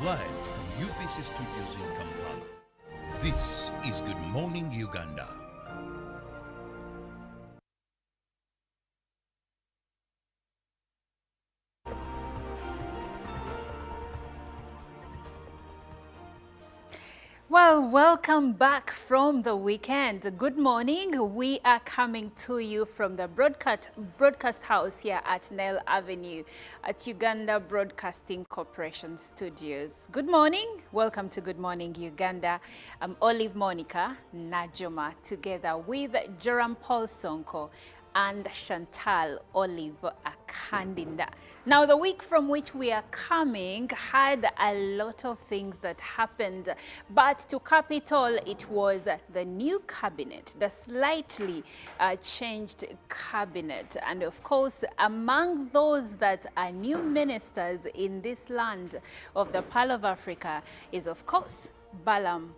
Live from UBC Studios in Kampala. This is Good Morning Uganda. Well, welcome back from the weekend. Good morning. We are coming to you from the broadcast house here at Nile Avenue at Uganda Broadcasting Corporation Studios. Good morning. Welcome to Good Morning Uganda. I'm Olive Monica Najoma, together with Joram Paul Sonko and Chantal Olive Akandinda. Now, the week from which we are coming had a lot of things that happened, but to cap it all, it was the new cabinet, the slightly changed cabinet. And of course, among those that are new ministers in this land of the Pearl of Africa is, of course, Balaam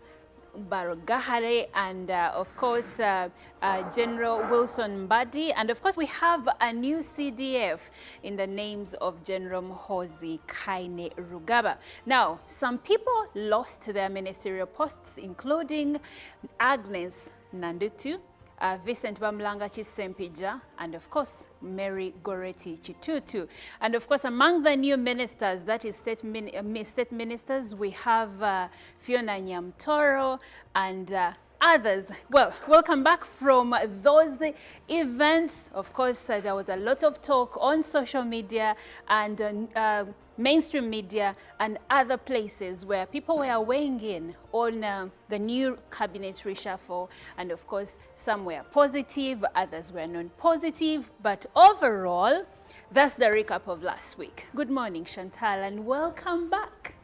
Barogahare and of course General Wilson Mbadi, and of course we have a new CDF in the names of General Mhozi Kaine Rugaba. Now, some people lost their ministerial posts, including Agnes Nandutu, Vincent Bamlanga Chisempija, and of course Mary Goreti Chitutu. And of course, among the new ministers, that is state ministers, we have Fiona Nyamtoro and others. Well, welcome back from those events. Of course, there was a lot of talk on social media and mainstream media and other places where people were weighing in on the new cabinet reshuffle, and of course some were positive, others were non-positive, but overall that's the recap of last week. Good morning, Chantal, and welcome back.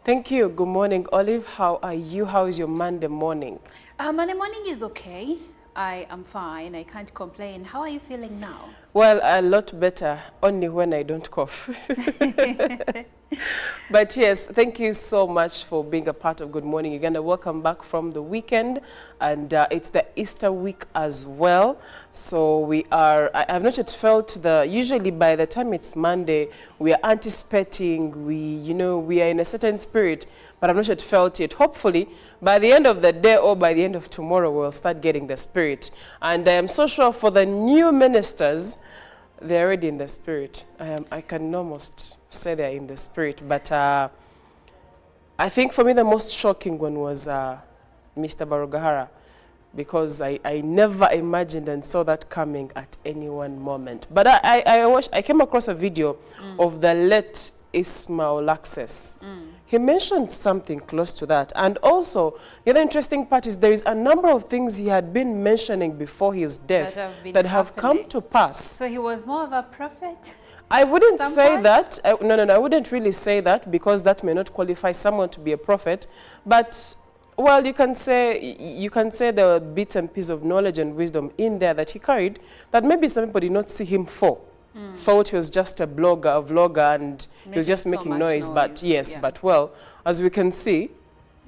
Thank you. Good morning, Olive. How are you? How is your Monday morning? Monday morning is okay. I am fine. I can't complain. How are you feeling now? Well, a lot better, only when I don't cough. But yes, thank you so much for being a part of Good Morning Uganda. Welcome back from the weekend, and it's the Easter week as well. So we are, I have not yet felt usually by the time it's Monday, we are anticipating, we are in a certain spirit, but I've not yet felt it. Hopefully, by the end of the day or by the end of tomorrow, we'll start getting the spirit. And I am so sure for the new ministers, they're already in the spirit. I can almost say they're in the spirit. But I think for me, the most shocking one was Mr. Barogahara, because I never imagined and saw that coming at any one moment. But I came across a video of the late Ismail Access. He mentioned something close to that. And also, the other interesting part is there is a number of things he had been mentioning before his death that have come to pass. So he was more of a prophet? I wouldn't say that. No, I wouldn't really say that, because that may not qualify someone to be a prophet. But, well, you can say there were bits and pieces of knowledge and wisdom in there that he carried that maybe some people did not see him for. Thought he was just a vlogger, and he was just making noise. But yes, but well, as we can see,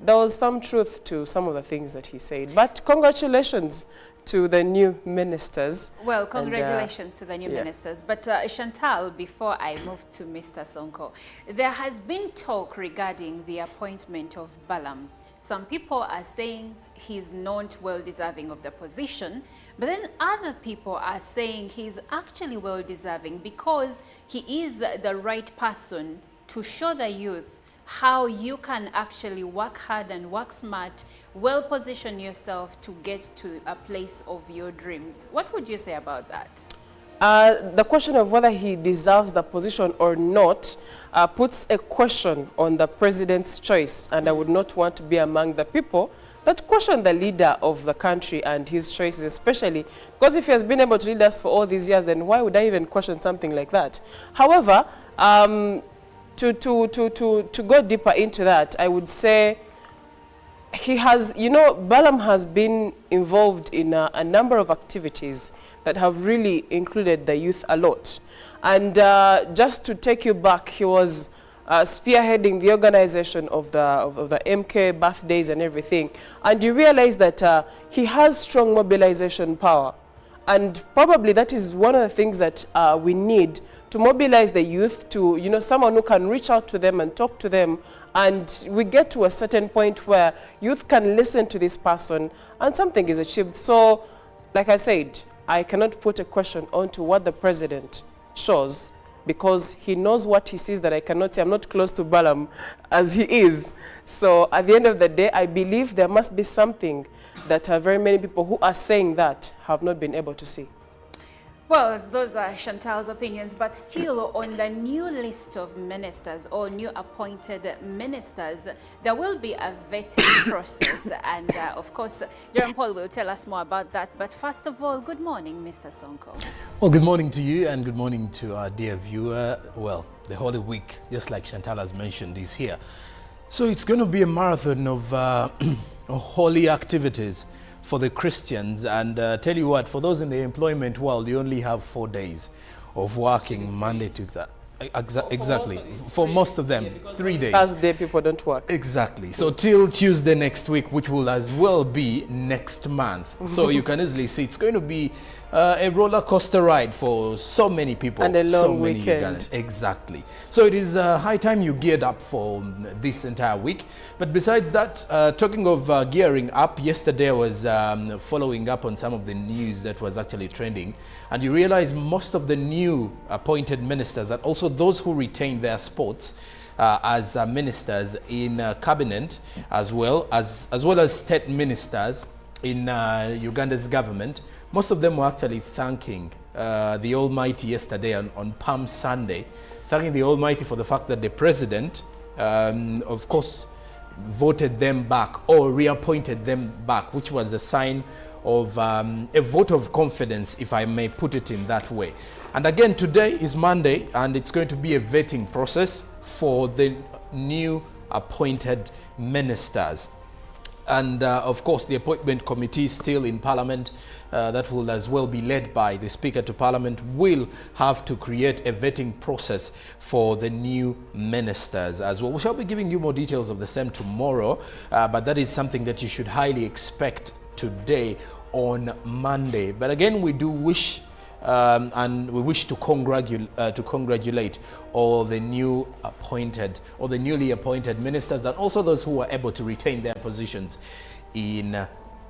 there was some truth to some of the things that he said. But congratulations to the new ministers. Well, congratulations to the new ministers. But Chantal, before I move to Mr. Sonko, there has been talk regarding the appointment of Balaam. Some people are saying he's not well deserving of the position, but then other people are saying he's actually well deserving because he is the right person to show the youth how you can actually work hard and work smart, well position yourself to get to a place of your dreams. What would you say about that? The question of whether he deserves the position or not puts a question on the president's choice, and I would not want to be among the people that question the leader of the country and his choices, especially because if he has been able to lead us for all these years, then why would I even question something like that? However, to go deeper into that, I would say he has, Balaam has been involved in a number of activities that have really included the youth a lot. And just to take you back, he was spearheading the organization of the MK birthdays and everything. And you realize that he has strong mobilization power. And probably that is one of the things that we need to mobilize the youth to, someone who can reach out to them and talk to them And we get to a certain point where youth can listen to this person and something is achieved. So, like I said, I cannot put a question onto what the president shows because he knows what he sees that I cannot see. I'm not close to Balaam as he is. So at the end of the day, I believe there must be something that very many people who are saying that have not been able to see. Well, those are Chantal's opinions, but still on the new list of ministers or new appointed ministers, there will be a vetting process. And of course, Jerome Paul will tell us more about that. But first of all, good morning, Mr. Sonko. Well, good morning to you and good morning to our dear viewer. Well, the Holy Week, just like Chantal has mentioned, is here. So it's going to be a marathon of holy activities for the Christians, and tell you what, for those in the employment world, you only have 4 days of working Monday to that. Exactly. For most of them, 3 days. Thursday, people don't work. Exactly. So till Tuesday next week, which will as well be next month. So you can easily see it's going to be a roller coaster ride for so many people. And a long so many weekend. Ugandans. Exactly. So it is high time you geared up for this entire week. But besides that, talking of gearing up, yesterday I was following up on some of the news that was actually trending. And you realize most of the new appointed ministers and also those who retain their spots as ministers in cabinet as well as state ministers in Uganda's government, most of them were actually thanking the Almighty yesterday on Palm Sunday, thanking the Almighty for the fact that the president, of course, voted them back or reappointed them back, which was a sign of a vote of confidence, if I may put it in that way. And again, today is Monday, and it's going to be a vetting process for the new appointed ministers. And of course, the appointment committee still in Parliament, that will as well be led by the Speaker to Parliament, will have to create a vetting process for the new ministers as well. We shall be giving you more details of the same tomorrow, but that is something that you should highly expect today on Monday. But again, we do wish and we wish to congratulate all the new appointed or the newly appointed ministers and also those who were able to retain their positions in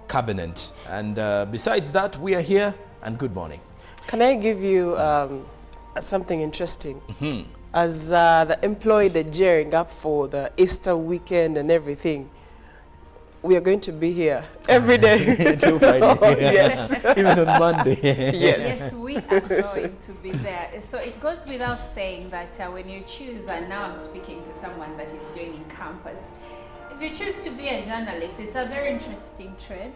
cabinet. And besides that, we are here, and good morning. Can I give you something interesting? As the employed are gearing up for the Easter weekend and everything, we are going to be here every day. Till Friday. Oh, yes. Even on Monday. Yes. Yes, we are going to be there. So it goes without saying that when you choose, and now I'm speaking to someone that is joining campus, if you choose to be a journalist, it's a very interesting trade.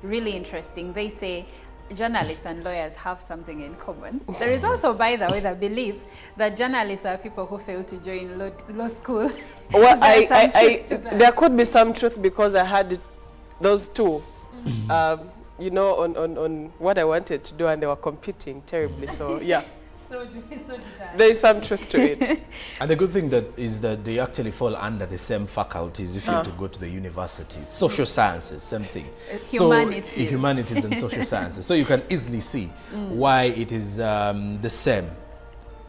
Really interesting. They say journalists and lawyers have something in common. There is also, by the way, the belief that journalists are people who fail to join law school. Well, there could be some truth because I had those two, you know, on what I wanted to do, and they were competing terribly. So yeah. So did I. There is some truth to it. And the good thing that is that they actually fall under the same faculties if you were to go to the universities. Social sciences, same thing. Humanities. So, humanities and social sciences. So you can easily see why it is the same.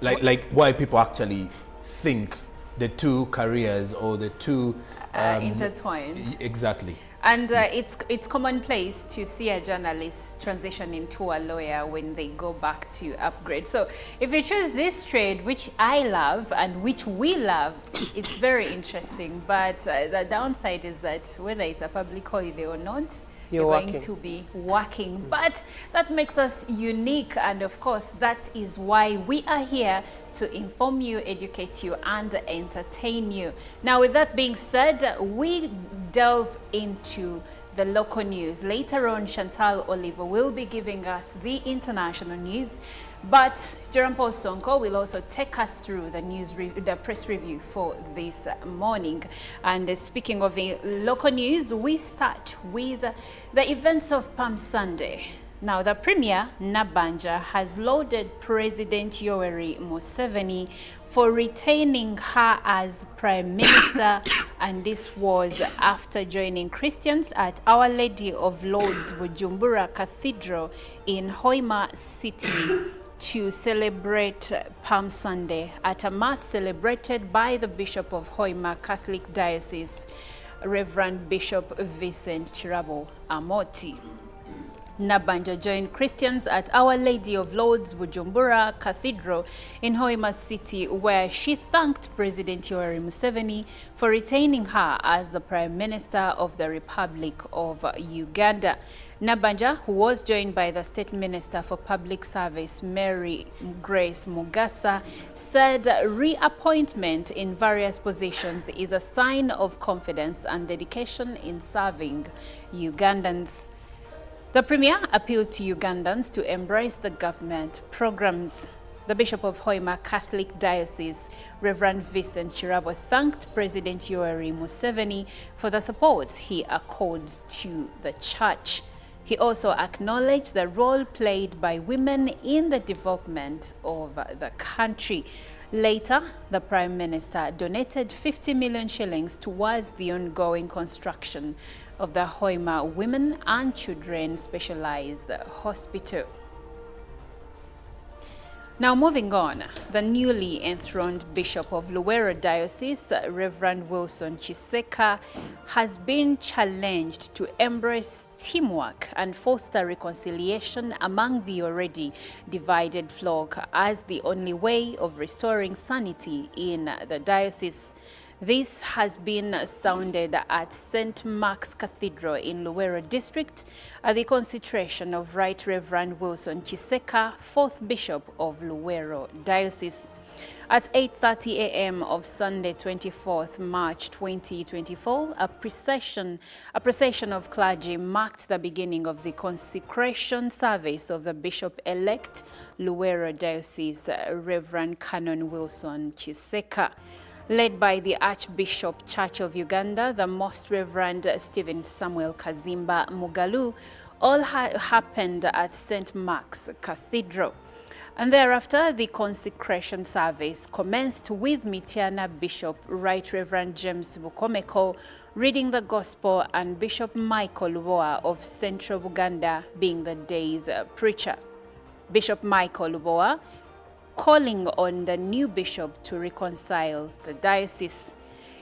Like why people actually think the two careers or the two intertwined. Exactly. And it's commonplace to see a journalist transition into a lawyer when they go back to upgrade. So if you choose this trade, which I love and which we love, it's very interesting. But the downside is that whether it's a public holiday or not, you're going to be working. But that makes us unique, and of course that is why we are here to inform you, educate you, and entertain you. Now, with that being said, we delve into the local news. Later on, Chantal Oliver will be giving us the international news, but Jerome Paul Sonko will also take us through the press review for this morning. And speaking of local news, we start with the events of Palm Sunday. Now, the Premier, Nabanja, has lauded President Yoweri Museveni for retaining her as Prime Minister, and this was after joining Christians at Our Lady of Lourdes Bujumbura Cathedral in Hoima City to celebrate Palm Sunday at a mass celebrated by the Bishop of Hoima Catholic Diocese, Reverend Bishop Vincent Chirabo Amoti. Nabanja joined Christians at Our Lady of Lourdes Bujumbura Cathedral in Hoima City, where she thanked President Yoweri Museveni for retaining her as the Prime Minister of the Republic of Uganda. Nabanja, who was joined by the State Minister for Public Service, Mary Grace Mugasa, said reappointment in various positions is a sign of confidence and dedication in serving Ugandans. The Premier appealed to Ugandans to embrace the government programs. The Bishop of Hoima Catholic Diocese, Reverend Vincent Chirabo, thanked President Yoweri Museveni for the support he accords to the church. He also acknowledged the role played by women in the development of the country. Later, the Prime Minister donated 50 million shillings towards the ongoing construction of the Hoima Women and Children Specialized Hospital. Now moving on, the newly enthroned Bishop of Luwero Diocese, Reverend Wilson Chiseka, has been challenged to embrace teamwork and foster reconciliation among the already divided flock as the only way of restoring sanity in the diocese. This has been sounded at St. Mark's Cathedral in Luwero District at the consecration of Right Reverend Wilson Chiseka, 4th Bishop of Luwero Diocese. At 8:30 a.m. of Sunday, 24th March 2024, a procession of clergy marked the beginning of the consecration service of the Bishop-elect Luwero Diocese, Reverend Canon Wilson Chiseka. Led by the Archbishop Church of Uganda, the Most Reverend Stephen Samuel Kazimba Mugalu, all happened at St. Mark's Cathedral. And thereafter, the consecration service commenced with Mityana Bishop Right Reverend James Bukomeko reading the Gospel and Bishop Michael Lubowa of Central Uganda being the day's preacher. Bishop Michael Lubowa calling on the new bishop to reconcile the diocese.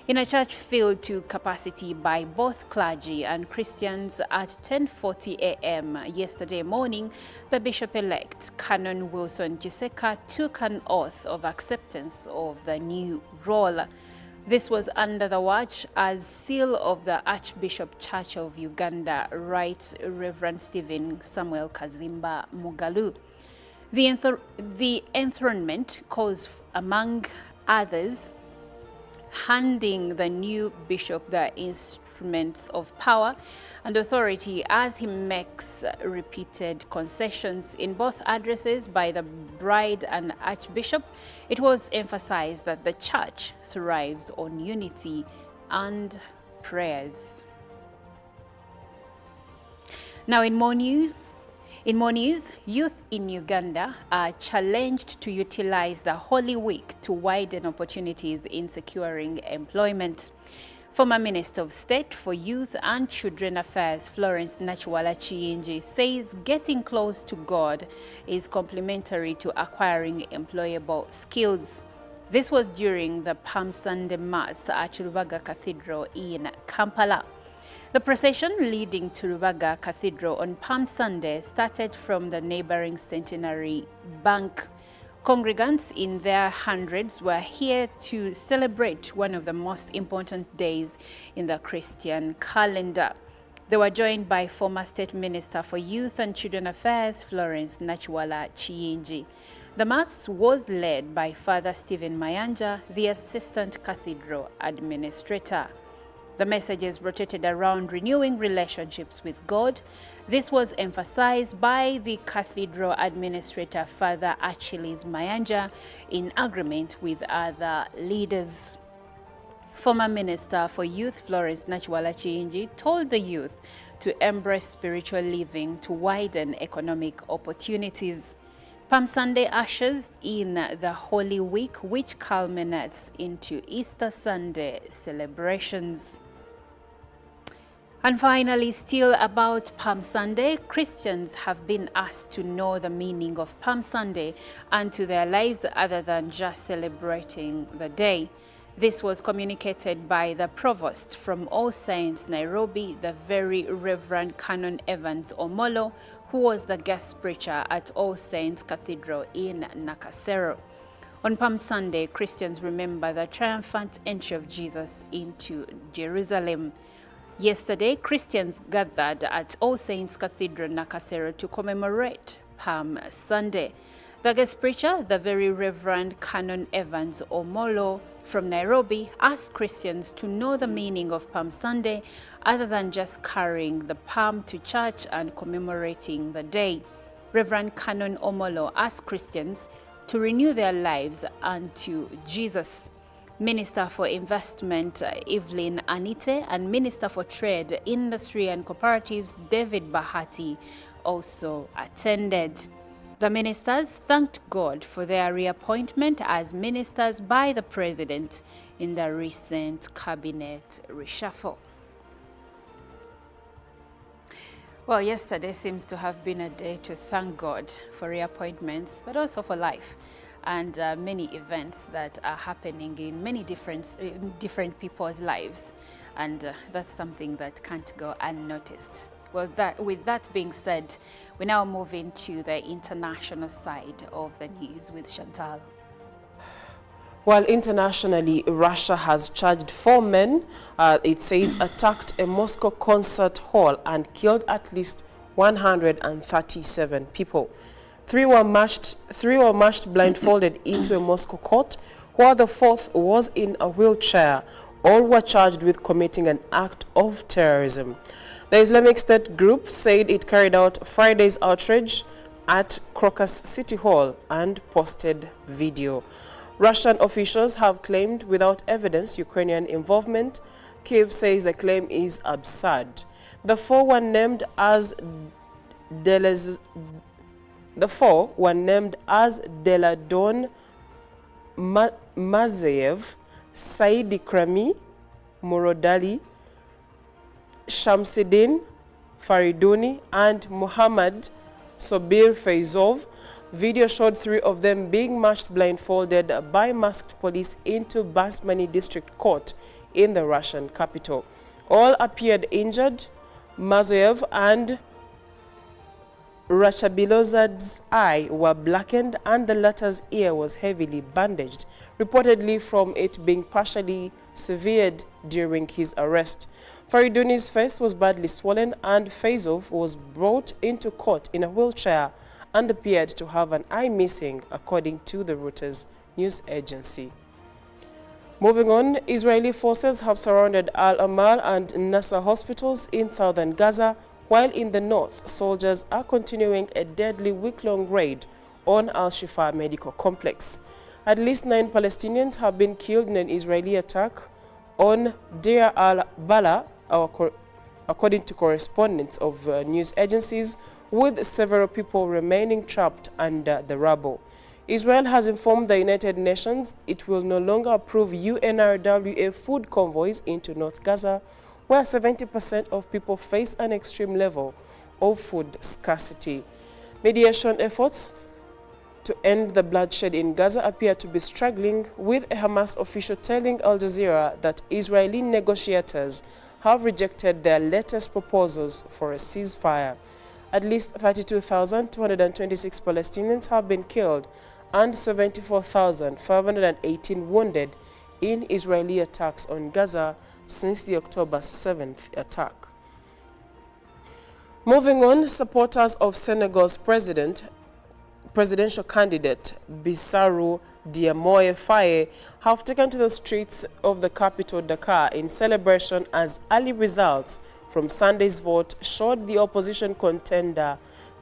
In a church filled to capacity by both clergy and Christians at 10:40 a.m. yesterday morning, the bishop-elect Canon Wilson Chiseka took an oath of acceptance of the new role. This was under the watch as seal of the Archbishop Church of Uganda, Right Reverend Stephen Samuel Kazimba Mugalu. The enthronement calls, among others, handing the new bishop the instruments of power and authority as he makes repeated concessions in both addresses by the bride and archbishop. It was emphasized that the church thrives on unity and prayers. Now in more news, youth in Uganda are challenged to utilize the Holy Week to widen opportunities in securing employment. Former Minister of State for Youth and Children Affairs, Florence Nachiwala Chiyingi, says getting close to God is complementary to acquiring employable skills. This was during the Palm Sunday Mass at Rubaga Cathedral in Kampala. The procession leading to Rubaga Cathedral on Palm Sunday started from the neighboring Centenary Bank. Congregants in their hundreds were here to celebrate one of the most important days in the Christian calendar. They were joined by former State Minister for Youth and Children Affairs, Florence Nachiwala Chiyingi. The Mass was led by Father Stephen Mayanja, the Assistant Cathedral Administrator. The messages rotated around renewing relationships with God. This was emphasized by the Cathedral Administrator, Father Achilles Mayanja, in agreement with other leaders. Former Minister for Youth Florence Nachiwala Chiyingi told the youth to embrace spiritual living to widen economic opportunities. Palm Sunday ushers in the Holy Week, which culminates into Easter Sunday celebrations. And finally, still about Palm Sunday, Christians have been asked to know the meaning of Palm Sunday unto their lives other than just celebrating the day. This was communicated by the Provost from All Saints, Nairobi, the Very Reverend Canon Evans Omolo, who was the guest preacher at All Saints Cathedral in Nakasero. On Palm Sunday, Christians remember the triumphant entry of Jesus into Jerusalem. Yesterday, Christians gathered at All Saints Cathedral, Nakasero, to commemorate Palm Sunday. The guest preacher, the Very Reverend Canon Evans Omolo from Nairobi, asked Christians to know the meaning of Palm Sunday other than just carrying the palm to church and commemorating the day. Reverend Canon Omolo asked Christians to renew their lives unto Jesus. Minister for Investment Evelyn Anite and Minister for Trade, Industry and Cooperatives David Bahati also attended. The ministers thanked God for their reappointment as ministers by the President in the recent cabinet reshuffle. Well, yesterday seems to have been a day to thank God for reappointments, but also for life and many events that are happening in many different people's lives. And that's something that can't go unnoticed. Well, with that being said, we now move into the international side of the news with Chantal. While internationally, Russia has charged 4 men, it says, attacked a Moscow concert hall and killed at least 137 people. Three were marched blindfolded into a Moscow court, while the 4th was in a wheelchair. All were charged with committing an act of terrorism. The Islamic State group said it carried out Friday's outrage at Crocus City Hall and posted video. Russian officials have claimed without evidence Ukrainian involvement. Kyiv says the claim is absurd. The four were named as Deladon Mazeyev, Saidi Krami, Murodali, Shamsidin Fariduni, and Muhammad Sobir Feizov. Video showed 3 of them being marched blindfolded by masked police into Basmani District Court in the Russian capital. All appeared injured. Mazeyev and Rachabilozad's eye were blackened and the latter's ear was heavily bandaged, reportedly from it being partially severed during his arrest. Fariduni's face was badly swollen and Feizov was brought into court in a wheelchair and appeared to have an eye missing, according to the Reuters news agency. Moving on, Israeli forces have surrounded Al-Amal and Nasser hospitals in southern Gaza, while in the north, soldiers are continuing a deadly week-long raid on Al-Shifa medical complex. At least 9 Palestinians have been killed in an Israeli attack on Deir al-Bala, according to correspondents of news agencies, with several people remaining trapped under the rubble. Israel has informed the United Nations it will no longer approve UNRWA food convoys into North Gaza, where 70% of people face an extreme level of food scarcity. Mediation efforts to end the bloodshed in Gaza appear to be struggling, with a Hamas official telling Al Jazeera that Israeli negotiators have rejected their latest proposals for a ceasefire. At least 32,226 Palestinians have been killed and 74,518 wounded in Israeli attacks on Gaza since the October 7th attack. Moving on, supporters of Senegal's presidential candidate Bassirou Diomaye Faye have taken to the streets of the capital, Dakar, in celebration as early results from Sunday's vote showed the opposition contender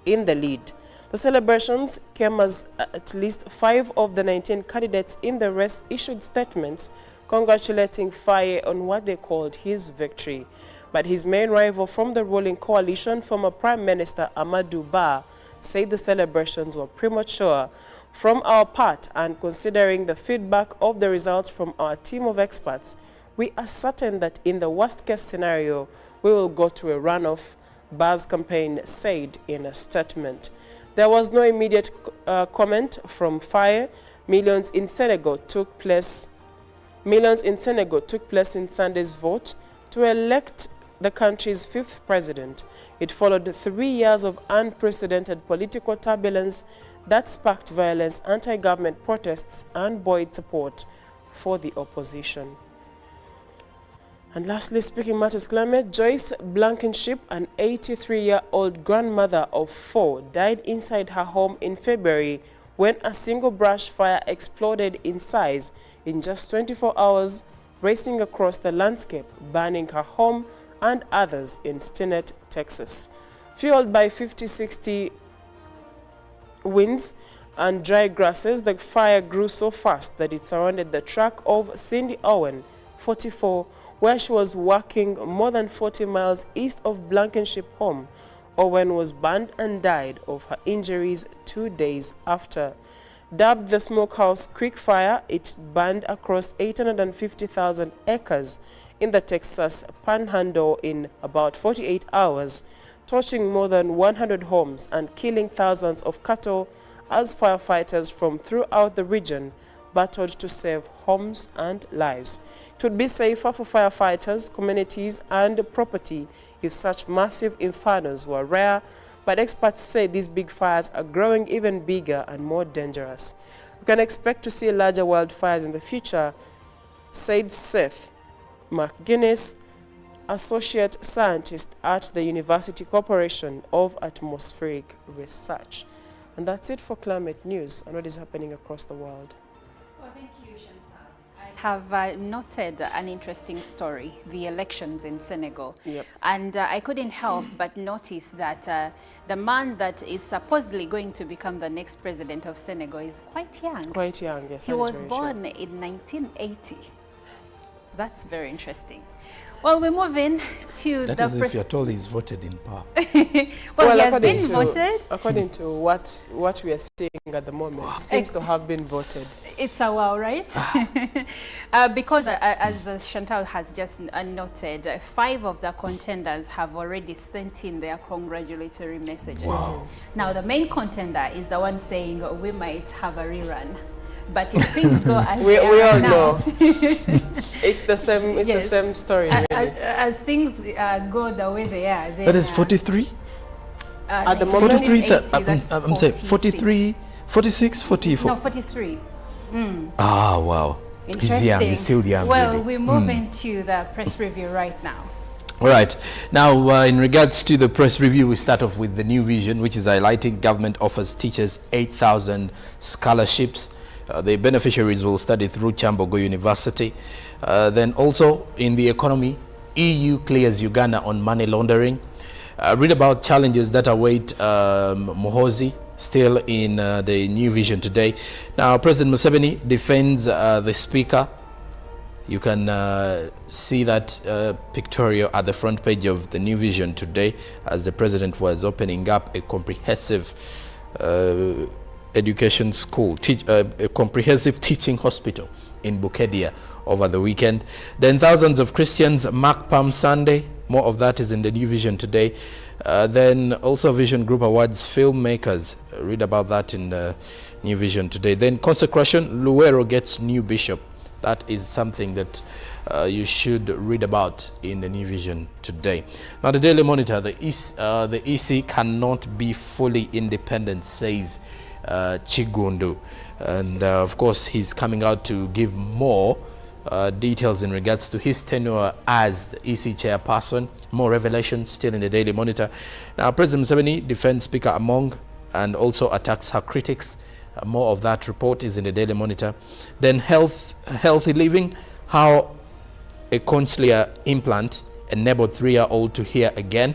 in the lead. The celebrations came as at least 5 of the 19 candidates in the race issued statements congratulating Faye on what they called his victory. But his main rival from the ruling coalition, former Prime Minister Amadou Ba, said the celebrations were premature. From our part, and considering the feedback of the results from our team of experts, we are certain that in the worst-case scenario, we will go to a runoff, Barr's campaign said in a statement. There was no immediate comment from Faye. Millions in Senegal took place in Sunday's vote to elect the country's 5th president. It followed 3 years of unprecedented political turbulence that sparked violence, anti-government protests, and buoyed support for the opposition. And lastly, speaking matters climate, Joyce Blankenship, an 83-year-old grandmother of 4, died inside her home in February when a single brush fire exploded in size in just 24 hours, racing across the landscape, burning her home and others in Stinnett, Texas. Fueled by 50-60 winds and dry grasses, the fire grew so fast that it surrounded the truck of Cindy Owen, 44, where she was walking more than 40 miles east of Blankenship home. Owen was burned and died of her injuries 2 days after. Dubbed the Smokehouse Creek Fire, it burned across 850,000 acres in the Texas Panhandle in about 48 hours, torching more than 100 homes and killing thousands of cattle as firefighters from throughout the region battled to save homes and lives. It would be safer for firefighters, communities, and property if such massive infernos were rare, but experts say these big fires are growing even bigger and more dangerous. We can expect to see larger wildfires in the future, said Seth McGuinness, associate scientist at the University Corporation of Atmospheric Research. And that's it for climate news and what is happening across the world. Well, thank you, Chantal. I have noted an interesting story, the elections in Senegal. Yep. And I couldn't help but notice that the man that is supposedly going to become the next president of Senegal is quite young. Quite young, yes. He was born in 1980. That's very interesting. Well, we're moving to That the... is if you're told he's voted in power. well, he has been voted. According to what we are seeing at the moment, seems to have been voted. It's a wow, right? Because as Chantal has just noted, 5 of the contenders have already sent in their congratulatory messages. Wow. Now, the main contender is the one saying we might have a rerun. But if things go as we they are all now, know. It's the same. It's Yes. the same story. Really. as things go the way they are, That is 43? At the moment, 43, 1980, that's I'm saying 43, 46, 44. No, 43. Ah, wow. He's young, he's still young. Well, really. we move into the press review right now. All right. Now, in regards to the press review, we start off with the New Vision, which is highlighting government offers teachers 8,000 scholarships. The beneficiaries will study through Chambogo University. Then also in the economy, EU clears Uganda on money laundering. Read about challenges that await Muhoozi, still in the New Vision today. Now, President Museveni defends the speaker. You can see that pictorial at the front page of the New Vision today as the president was opening up a comprehensive education school, a comprehensive teaching hospital in Bukedia over the weekend. Then thousands of Christians mark Palm Sunday. More of that is in the New Vision today. Then also Vision Group awards filmmakers. Read about that in the New Vision today. Then consecration, Luero gets new bishop. That is something that you should read about in the New Vision today. Now, the Daily Monitor, the EC cannot be fully independent, says Chigundu. And of course, he's coming out to give more details in regards to his tenure as the EC chairperson. More revelations still in the Daily Monitor. Now, President Museveni defends Speaker Among and also attacks her critics. More of that report is in the Daily Monitor. Then healthy living, how a cochlear implant enabled 3-year-old to hear again.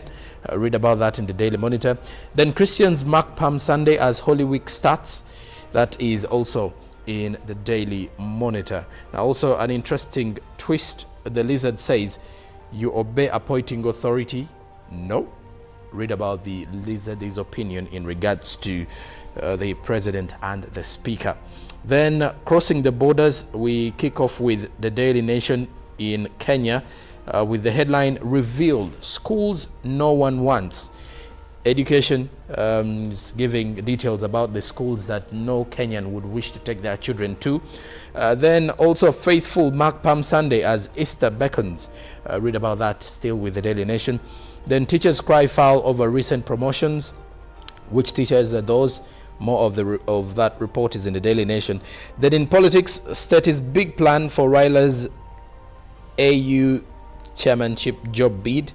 Read about that in the Daily Monitor. Then Christians mark Palm Sunday as Holy Week starts. That is also in the Daily Monitor. Now also an interesting twist. The Lizard says, you obey appointing authority? No. Read about the Lizard's opinion in regards to the president and the speaker. Then crossing the borders, we kick off with the Daily Nation in Kenya. with the headline, Revealed, Schools No One Wants. Education is giving details about the schools that no Kenyan would wish to take their children to. Then also faithful mark Palm Sunday as Easter beckons. Read about that still with the Daily Nation. Then teachers cry foul over recent promotions. Which teachers are those? More of that report is in the Daily Nation. Then in politics, State's big plan for Raila's AU chairmanship job bid.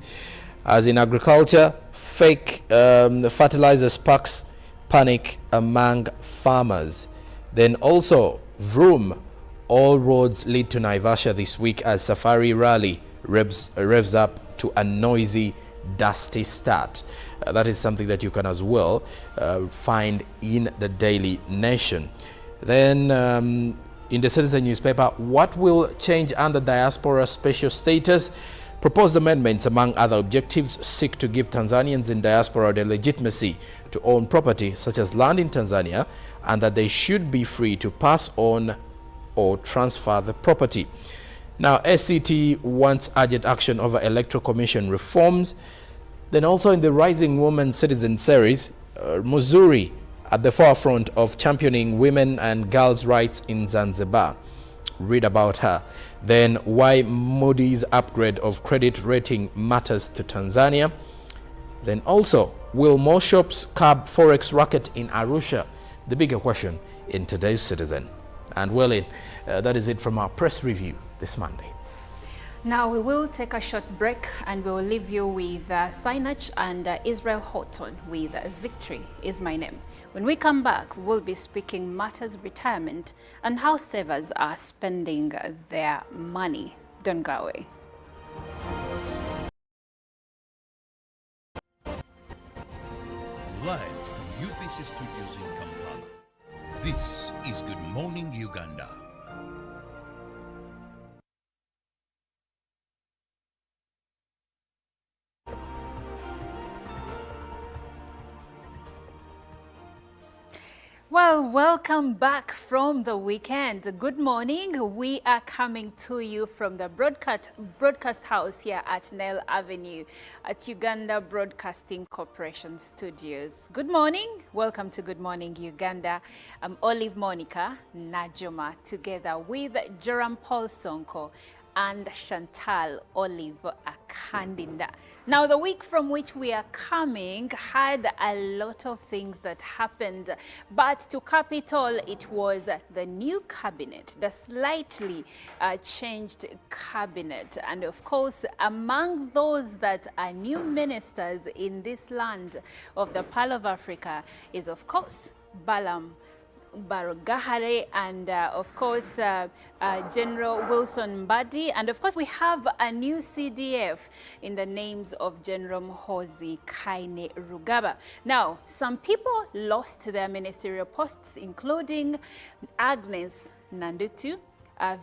As in agriculture, fake fertilizer sparks panic among farmers. Then also Vroom, all roads lead to Naivasha this week as Safari Rally revs up to a noisy, dusty start. That is something that you can as well find in the Daily Nation. Then in the Citizen newspaper, what will change under diaspora special status? Proposed amendments, among other objectives, seek to give Tanzanians in diaspora the legitimacy to own property, such as land in Tanzania, and that they should be free to pass on or transfer the property. Now, SCT wants urgent action over Electoral Commission reforms. Then also in the Rising Woman Citizen series, Muzuri at the forefront of championing women and girls' rights in Zanzibar. Read about her. Then why Moody's upgrade of credit rating matters to Tanzania. Then also, will more shops curb forex racket in Arusha? The bigger question in today's Citizen. And well, that is it from our press review this Monday. Now we will take a short break and we will leave you with Sinach and Israel Houghton with Victory Is My Name. When we come back, we'll be speaking matters retirement and how savers are spending their money. Don't go away. Live from UBC Studios in Kampala, this is Good Morning Uganda. Well, welcome back from the weekend. Good morning. We are coming to you from the broadcast house here at Nile Avenue at Uganda Broadcasting Corporation Studios. Good morning. Welcome to Good Morning Uganda. I'm Olive Monica Najoma together with Joram Paul Sonko and Chantal Olive Akandinda. Now, the week from which we are coming had a lot of things that happened, but to cap it all, it was the new cabinet, the slightly changed cabinet. And of course, among those that are new ministers in this land of the Pearl of Africa is, of course, Balaam Barogahare and of course General Wilson Mbadi, and of course we have a new CDF in the names of General Mhozi Kaine Rugaba. Now, some people lost their ministerial posts, including Agnes Nandutu,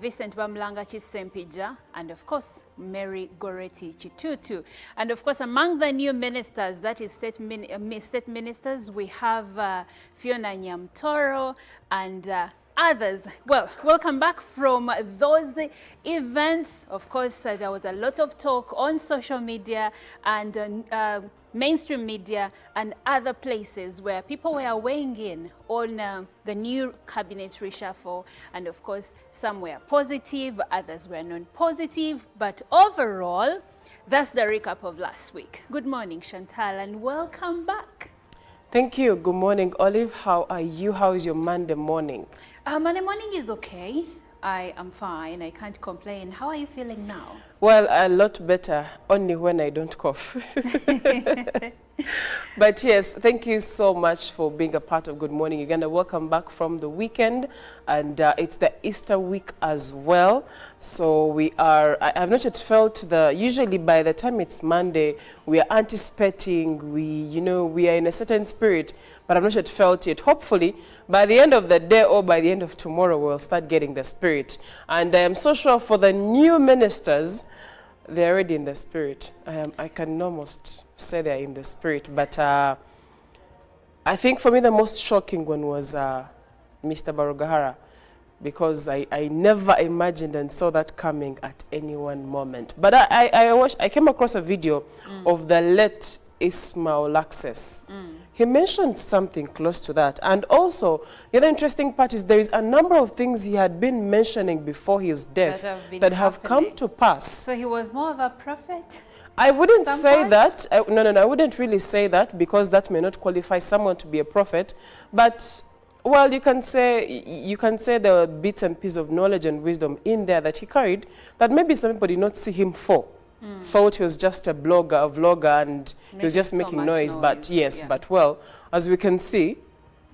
Vincent Bamlanga Chisempija, and of course Mary Goreti Chitutu. And of course, among the new ministers, that is state ministers, we have Fiona Nyamtoro and others. Well, welcome back from those events. Of course, there was a lot of talk on social media and mainstream media and other places where people were weighing in on the new cabinet reshuffle, and of course some were positive, others were non-positive, but overall that's the recap of last week. Good morning, Chantal, and welcome back. Thank you. Good morning, Olive. How are you? How is your Monday morning? Monday morning is okay. I am fine. I can't complain. How are you feeling now? Well, a lot better, only when I don't cough. But yes, thank you so much for being a part of Good Morning Uganda. Welcome back from the weekend, and it's the Easter week as well. So we are, I have not yet felt usually by the time it's Monday, we are anticipating, we are in a certain spirit, but I've not yet felt it. Hopefully, by the end of the day or by the end of tomorrow, we'll start getting the spirit. And I am so sure for the new ministers, they're already in the spirit. I can almost say they're in the spirit. But I think for me, the most shocking one was Mr. Barogahara because I never imagined and saw that coming at any one moment. But I came across a video of the late Ismail Access. He mentioned something close to that. And also, the other interesting part is there is a number of things he had been mentioning before his death that have come to pass. So he was more of a prophet? I wouldn't say that. No, I wouldn't really say that, because that may not qualify someone to be a prophet. But, well, you can say there were bits and pieces of knowledge and wisdom in there that he carried that maybe some people did not see him for. Thought he was just a vlogger, and he was just making noise. But yes, but well, as we can see,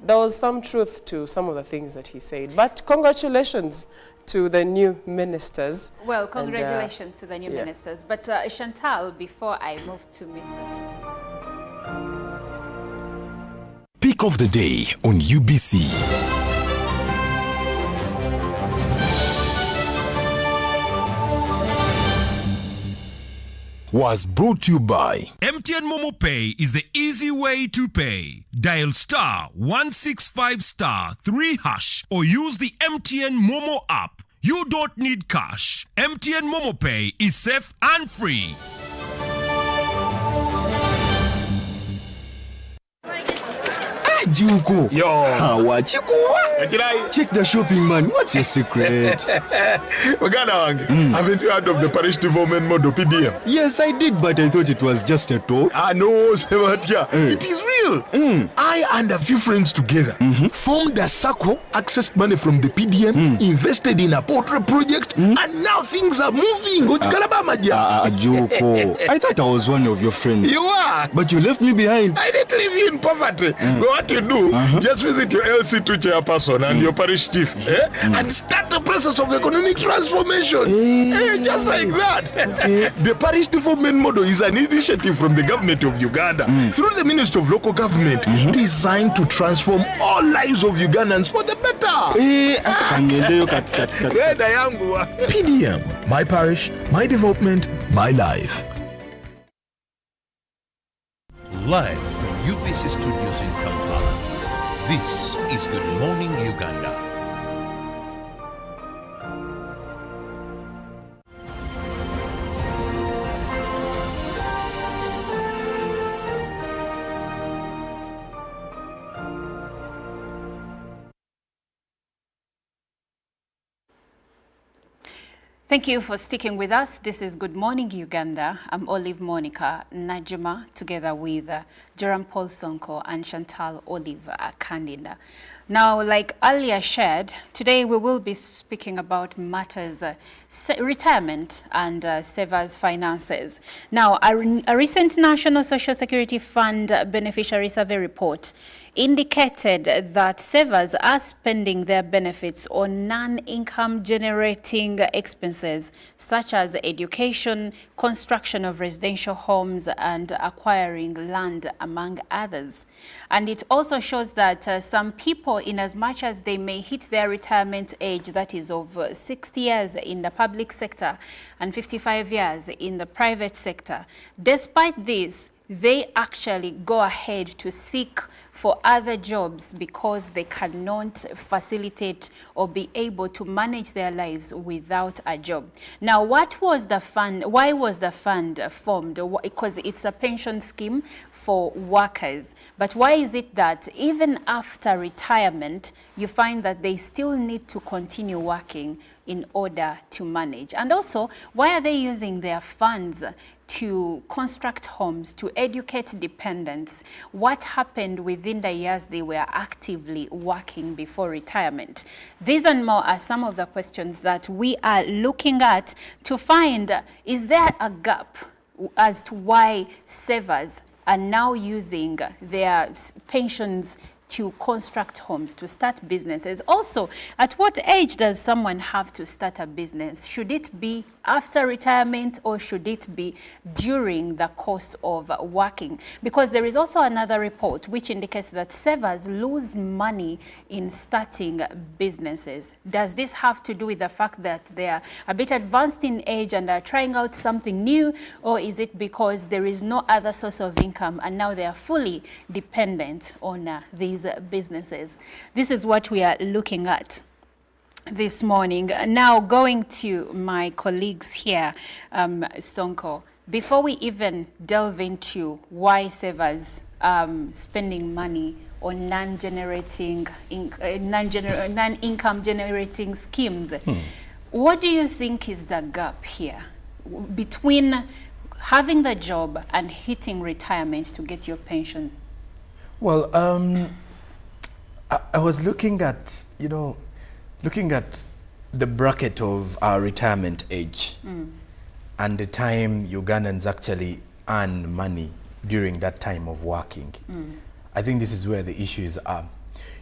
there was some truth to some of the things that he said. But congratulations to the new ministers. Well, congratulations to the new ministers. But Chantal, before I move to Mr. Pick of the day on UBC. Was brought to you by MTN Momo Pay is the easy way to pay. Dial star 165 star 3 hash or use the MTN Momo app. You don't need cash. MTN Momo Pay is safe and free. Juko. Yo. Check the shopping, man. What's your secret? Haven't you heard of the parish development model PDM? Yes, I did, but I thought it was just a talk. No, Sebatia. It is real. I and a few friends together formed a circle, accessed money from the PDM, invested in a portrait project, and now things are moving. Juko. I thought I was one of your friends. You are. But you left me behind. I didn't leave you in poverty. What you do, just visit your LC2 chairperson and your parish chief and start the process of economic transformation. Just like that. The parish development model is an initiative from the government of Uganda through the Ministry of Local Government designed to transform all lives of Ugandans for the better. PDM, my parish, my development, my life. Live from UBC Studios in Kampala, this is Good Morning Uganda. Thank you for sticking with us. This is Good Morning Uganda. I'm Olive Monica Najima, together with Joram Paul Sonko and Chantal Olive Candida. Now, like earlier shared, today we will be speaking about matters retirement and savers' finances. Now, a recent National Social Security Fund beneficiary survey report indicated that savers are spending their benefits on non-income generating expenses such as education, construction of residential homes, and acquiring land, among others. And it also shows that some people, in as much as they may hit their retirement age, that is of 60 years in the public sector and 55 years in the private sector, despite this, they actually go ahead to seek for other jobs because they cannot facilitate or be able to manage their lives without a job. Now, what was the fund? Why was the fund formed? Because it's a pension scheme for workers. But why is it that even after retirement, you find that they still need to continue working in order to manage? And also, why are they using their funds to construct homes, to educate dependents? What happened within the years they were actively working before retirement? These and more are some of the questions that we are looking at to find, is there a gap as to why savers are now using their pensions to construct homes, to start businesses? Also, at what age does someone have to start a business? Should it be after retirement or should it be during the course of working? Because there is also another report which indicates that savers lose money in starting businesses. Does this have to do with the fact that they are a bit advanced in age and are trying out something new, or is it because there is no other source of income and now they are fully dependent on these businesses? This is what we are looking at. this morning. Now going to my colleagues here, Sonko, before we even delve into why savers spending money on non-income generating schemes, what do you think is the gap here between having the job and hitting retirement to get your pension? Well, I was looking at, looking at the bracket of our retirement age and the time Ugandans actually earn money during that time of working. I think this is where the issues are.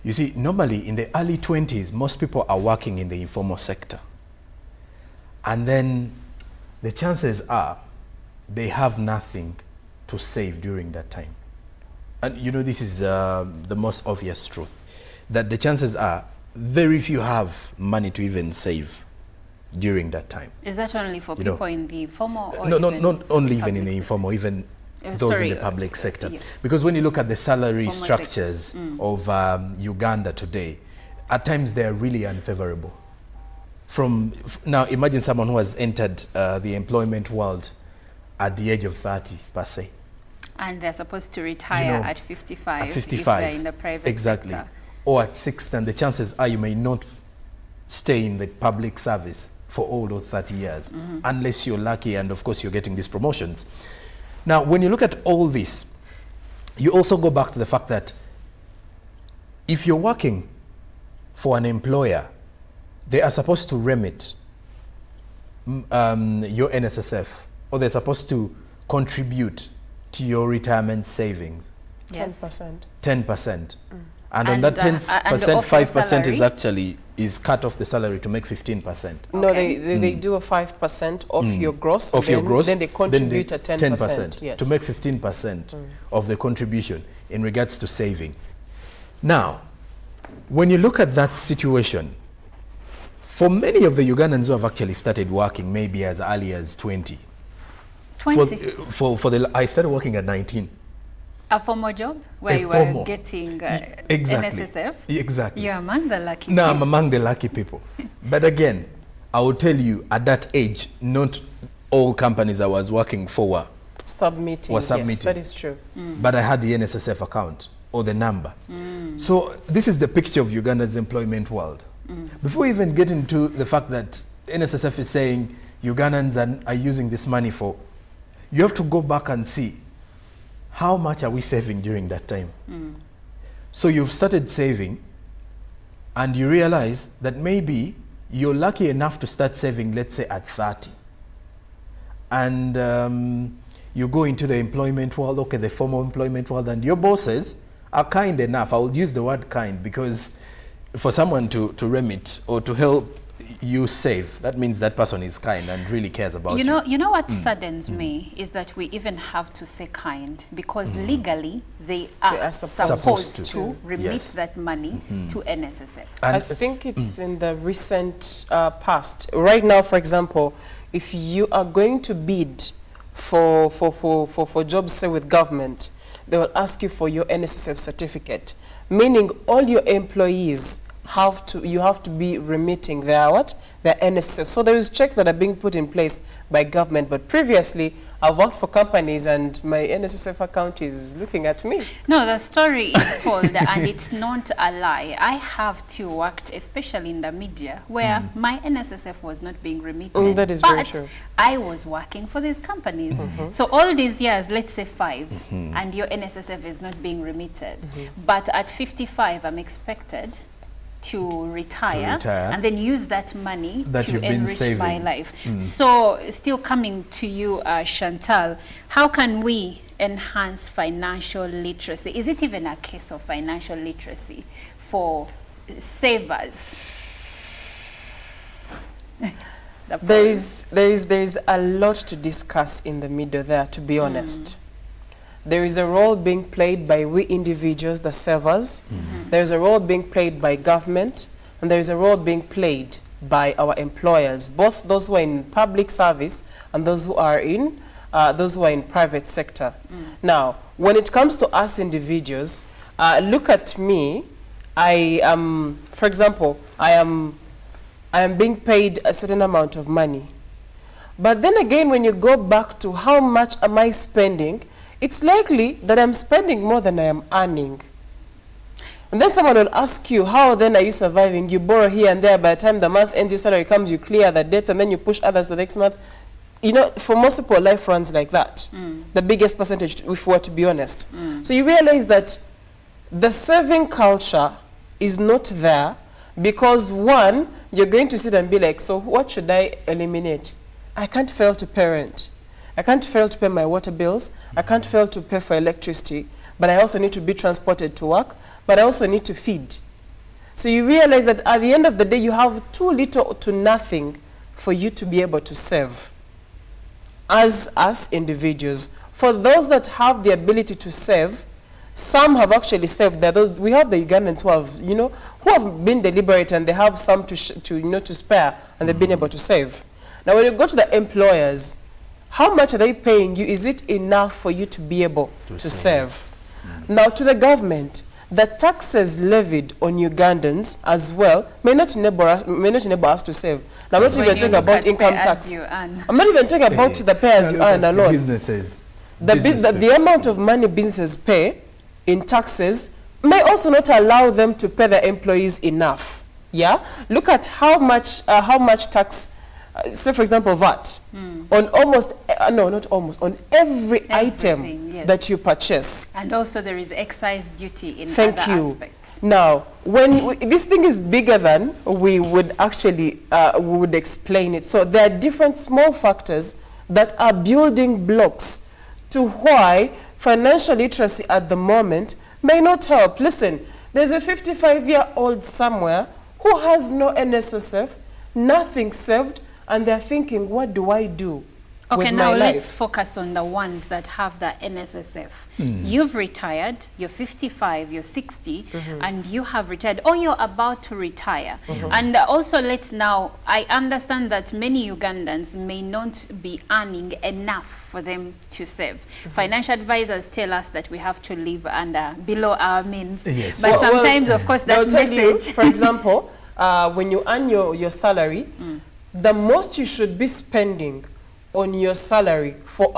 You see, normally in the early 20s, most people are working in the informal sector. And then the chances are they have nothing to save during that time. And this is the most obvious truth, that the chances are very few have money to even save during that time. Is that only for people in the informal? Or not only even in the informal, even those in the public sector. Yeah. Because when you look at the salary structures of Uganda today, at times they are really unfavorable. Now imagine someone who has entered the employment world at the age of 30 per se. And they're supposed to retire at 55. At 55, if they're in the private sector. Or at 60, and the chances are you may not stay in the public service for all those 30 years, unless you're lucky and of course you're getting these promotions. Now, when you look at all this, you also go back to the fact that if you're working for an employer, they are supposed to remit your NSSF, or they're supposed to contribute to your retirement savings. Yes. 10%. 10%. And on that 10%, 5% is cut off the salary to make 15%. No, they do a 5% of your gross. Of your gross. Then they contribute a 10%. Yes. To make 15% of the contribution in regards to saving. Now, when you look at that situation, for many of the Ugandans who have actually started working maybe as early as 20. 20? I started working at 19. A formal job where you were getting NSSF? Exactly. You're among the lucky people. No, I'm among the lucky people. But again, I will tell you, at that age, not all companies I was working for were submitting. Yes, that is true. But I had the NSSF account or the number. So this is the picture of Uganda's employment world. Before we even get into the fact that NSSF is saying Ugandans are using this money for, you have to go back and see how much are we saving during that time. So you've started saving and you realize that maybe you're lucky enough to start saving, let's say at 30. And you go into the employment world, the formal employment world, and your bosses are kind enough. I would use the word kind because for someone to remit or to help you save, that means that person is kind and really cares about you. You know what saddens me is that we even have to say kind because legally they are supposed to remit that money to NSSF. I think it's in the recent past. Right now, for example, if you are going to bid for jobs, say with government, they will ask you for your NSSF certificate, meaning all your employees you have to be remitting their NSSF. So there is checks that are being put in place by government, but previously I've worked for companies and my NSSF account is looking at me. No, the story is told and it's not a lie. I have too worked, especially in the media, where my NSSF was not being remitted. That is very true. I was working for these companies. So all these years, let's say 5, and your NSSF is not being remitted. But at 55, I'm expected to retire and then use that money to enrich my life. So still coming to you, Chantal, how can we enhance financial literacy? Is it even a case of financial literacy for savers? There is a lot to discuss in the middle there, to be honest. There is a role being played by we individuals, the savers. There is a role being played by government, and there is a role being played by our employers, both those who are in public service and those who are in private sector. Now, when it comes to us individuals, look at me. I am, for example, I am I am being paid a certain amount of money. But then again, when you go back to how much am I spending, it's likely that I'm spending more than I am earning. And then someone will ask you, how then are you surviving? You borrow here and there. By the time the month ends, your salary comes, you clear the debts, and then you push others to the next month. You know, for most people, life runs like that. The biggest percentage, if we were to be honest. So you realize that the saving culture is not there because, one, you're going to sit and be like, so what should I eliminate? I can't fail to parent. I can't fail to pay my water bills. I can't fail to pay for electricity. But I also need to be transported to work. But I also need to feed. So you realize that at the end of the day, you have too little to nothing for you to be able to save. As individuals, for those that have the ability to save, some have actually saved. We have the Ugandans who have, you know, who have been deliberate and they have some to spare, and they've been able to save. Now, when you go to the employers, how much are they paying you? Is it enough for you to be able to save? Now, to the government, the taxes levied on Ugandans as well may not enable us to save. Now, I'm not even talking about income tax. I'm not even talking about the pay as you earn alone. Businesses. The amount of money businesses pay in taxes may also not allow them to pay their employees enough. Yeah? Look at how much tax, say for example VAT, on almost, no, not almost, on every item that you purchase. And also there is excise duty in Thank other you. aspects. Now, when this thing is bigger than we would actually explain it. So there are different small factors that are building blocks to why financial literacy at the moment may not help. Listen, there's a 55-year-old somewhere who has no NSSF, nothing saved, and they're thinking, what do I do Okay, with now my let's life? focus on the ones that have the NSSF. You've retired, you're 55, you're 60, and you have retired, or you're about to retire. And also I understand that many Ugandans may not be earning enough for them to save. Financial advisors tell us that we have to live below our means. Yes. But sometimes, of course, They'll that tell you, message... for example, when you earn your salary, the most you should be spending on your salary for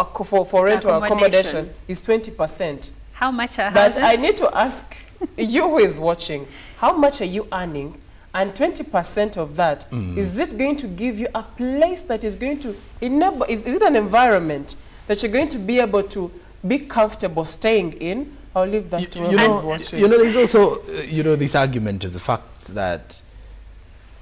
rent or accommodation is 20%. How much are But houses? I need to ask you who is watching, how much are you earning? And 20% of that, is it going to give you a place that is going to enable, is it an environment that you're going to be able to be comfortable staying in? I'll leave that to whoever's watching. You know, there's also, this argument of the fact that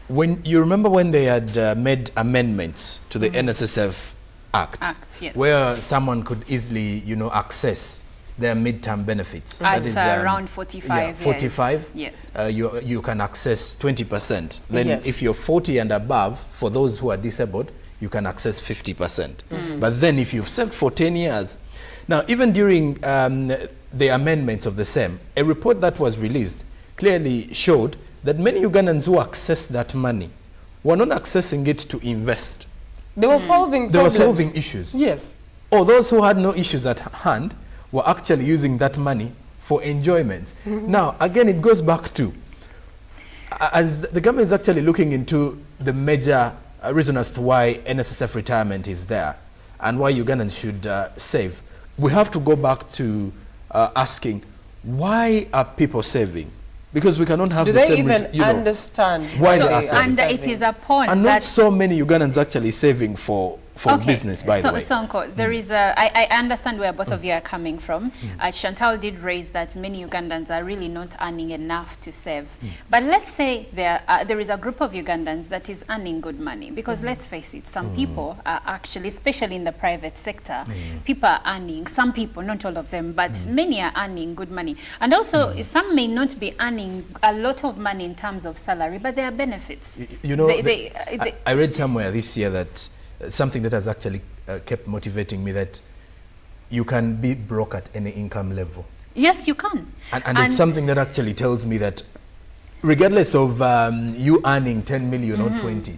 when you remember when they had made amendments to the NSSF Act, yes. where someone could easily, access their midterm benefits. At around 45 years. 45. Yes. You can access 20%. Then Yes. if you're 40 and above, for those who are disabled, you can access 50%. But then if you've served for 10 years, now even during the amendments of the same, a report that was released clearly showed that many Ugandans who accessed that money were not accessing it to invest. They were solving They were problems. solving issues. Yes. Or those who had no issues at hand were actually using that money for enjoyment. Now, again, it goes back to, as the government is actually looking into the major reason as to why NSSF retirement is there and why Ugandans should save, we have to go back to asking, why are people saving? Because we cannot have Do the they same even understand why so they are And saving. it is upon And that... not so many Ugandans actually saving for business, by the way. Sonko, there is I understand where both of you are coming from. Chantal did raise that many Ugandans are really not earning enough to save. But let's say there is a group of Ugandans that is earning good money. Because let's face it, some people are actually, especially in the private sector, people are earning, some people, not all of them, but many are earning good money. And also, some may not be earning a lot of money in terms of salary, but there are benefits. I read somewhere this year that something that has actually kept motivating me, that you can be broke at any income level. Yes, you can. And it's something that actually tells me that regardless of you earning 10 million or 20,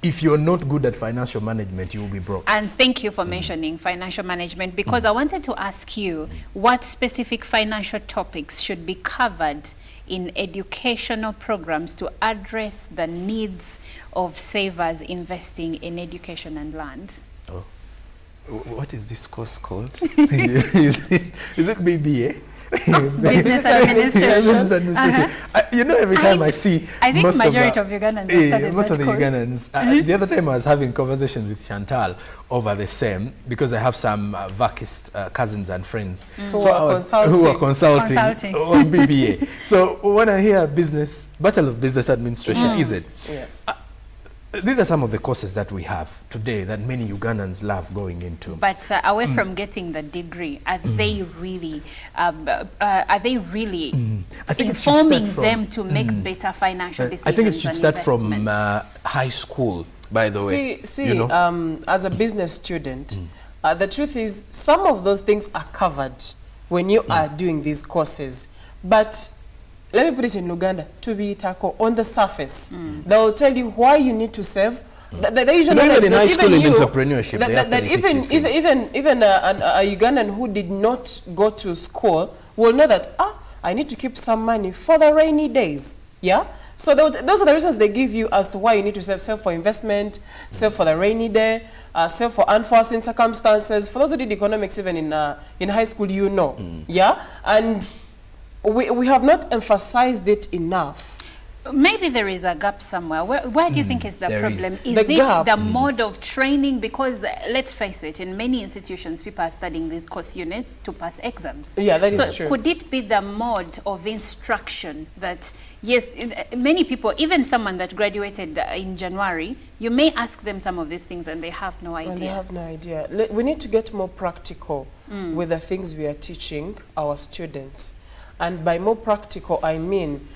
if you're not good at financial management, you will be broke. And thank you for mentioning financial management, because I wanted to ask you what specific financial topics should be covered in educational programs to address the needs of savers investing in education and land. Oh. What is this course called? Is it BBA? Business administration. Business administration. You know, every time I see I think most majority of Ugandans have studied most that of the course. Ugandans. The other time I was having conversation with Chantal over the same, because I have some Vakist cousins and friends Who are consulting Consulting. on BBA. So when I hear Bachelor of Business Administration, is it? Yes. These are some of the courses that we have today that many Ugandans love going into. But away from getting the degree, are they really I think it should informing start from- them to make better financial decisions? I think it should and start from investments? high school, by the way. See, you know? as a business student, the truth is some of those things are covered when you are doing these courses. But let me put it in Uganda, to be taco on the surface. They'll tell you why you need to save. They usually Even knowledge in that high school even in you- entrepreneurship, they that actually teach you things. even a Ugandan who did not go to school will know that I need to keep some money for the rainy days. Yeah. So those are the reasons they give you as to why you need to save for investment, save for the rainy day, save for unforeseen circumstances. For those who did economics even in high school, you know. Yeah. And we have not emphasized it enough. Maybe there is a gap somewhere. Where do you think is the there problem? is. Is The it gap. the mode of training? Because let's face it, in many institutions, people are studying these course units to pass exams. Yeah, that is So true. could it be the mode of instruction that, yes, many people, even someone that graduated in January, you may ask them some of these things and they have no idea. And they have no idea. We need to get more practical with the things we are teaching our students. And by more practical, I mean,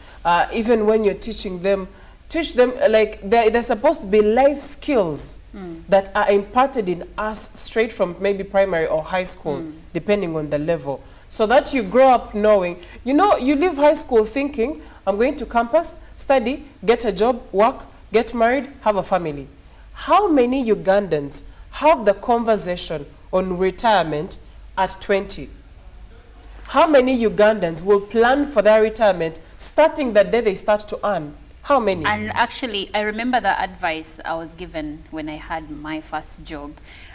even when you're teaching them, teach them like they're supposed to be life skills that are imparted in us straight from maybe primary or high school, depending on the level. So that you grow up knowing, you know, you leave high school thinking, I'm going to campus, study, get a job, work, get married, have a family. How many Ugandans have the conversation on retirement at 20? How many Ugandans will plan for their retirement starting the day they start to earn? How many? And actually, I remember the advice I was given when I had my first job.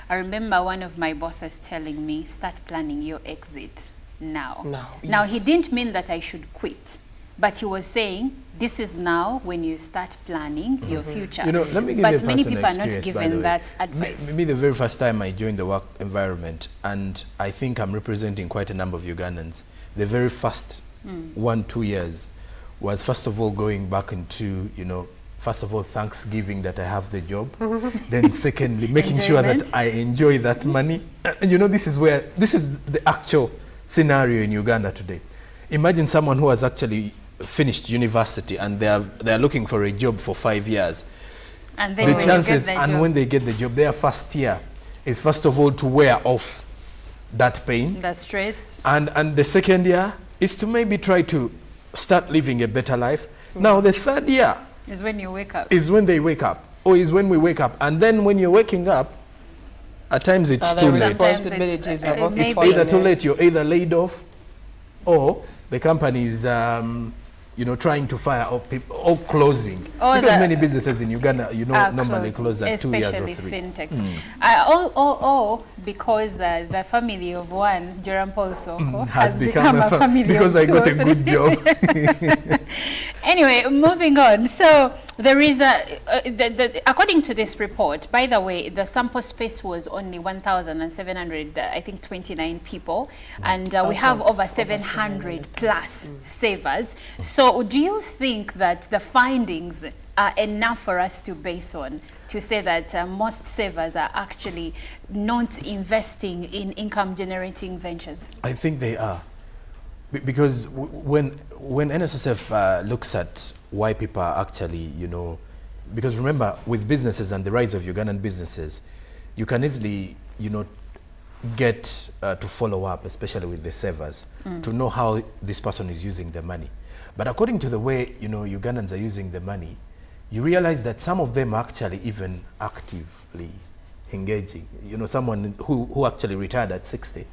I remember one of my bosses telling me, start planning your exit now. Now, he yes. didn't mean that I should quit, but he was saying, this is now when you start planning your future. You know, let me give you but a many personal people are not experience, by the given way. that advice. Me, the very first time I joined the work environment, and I think I'm representing quite a number of Ugandans, the very first 1-2 years was first of all going back into, you know, first of all, Thanksgiving that I have the job. Then secondly, making sure that Enjoyment. I enjoy that money. And you know, this is the actual scenario in Uganda today. Imagine someone who has actually finished university and they are looking for a job for 5 years. And then The when you chances, get the and job, when they get the job, their first year is first of all to wear off that pain. the stress. And the second year is to maybe try to start living a better life. Now the third year Is when you wake up. is when they wake up, or is when we wake up. And then when you're waking up, at times it's Other too late. responsibilities Sometimes have also maybe- It's fallen either too in. late, you're either laid off, or the company is you know, trying to fire up people or closing. Or because the- many businesses in Uganda, you know, are normally close at 2 years or especially 3. fintechs. Because the family of one, Joram Paul Soko, Has become a family because of I got a two. good job. Anyway, moving on. So there is according to this report, by the way, the sample space was only 1,700, I think 29 people, and we have over 700 plus savers. So do you think that the findings are enough for us to base on to say that most savers are actually not investing in income generating ventures? I think they are. Because when NSSF looks at why people are actually, you know, because remember, with businesses and the rise of Ugandan businesses, you can easily, you know, get to follow up, especially with the savers, to know how this person is using the money. But according to the way, you know, Ugandans are using the money, you realize that some of them are actually even actively engaging. You know, someone who actually retired at 60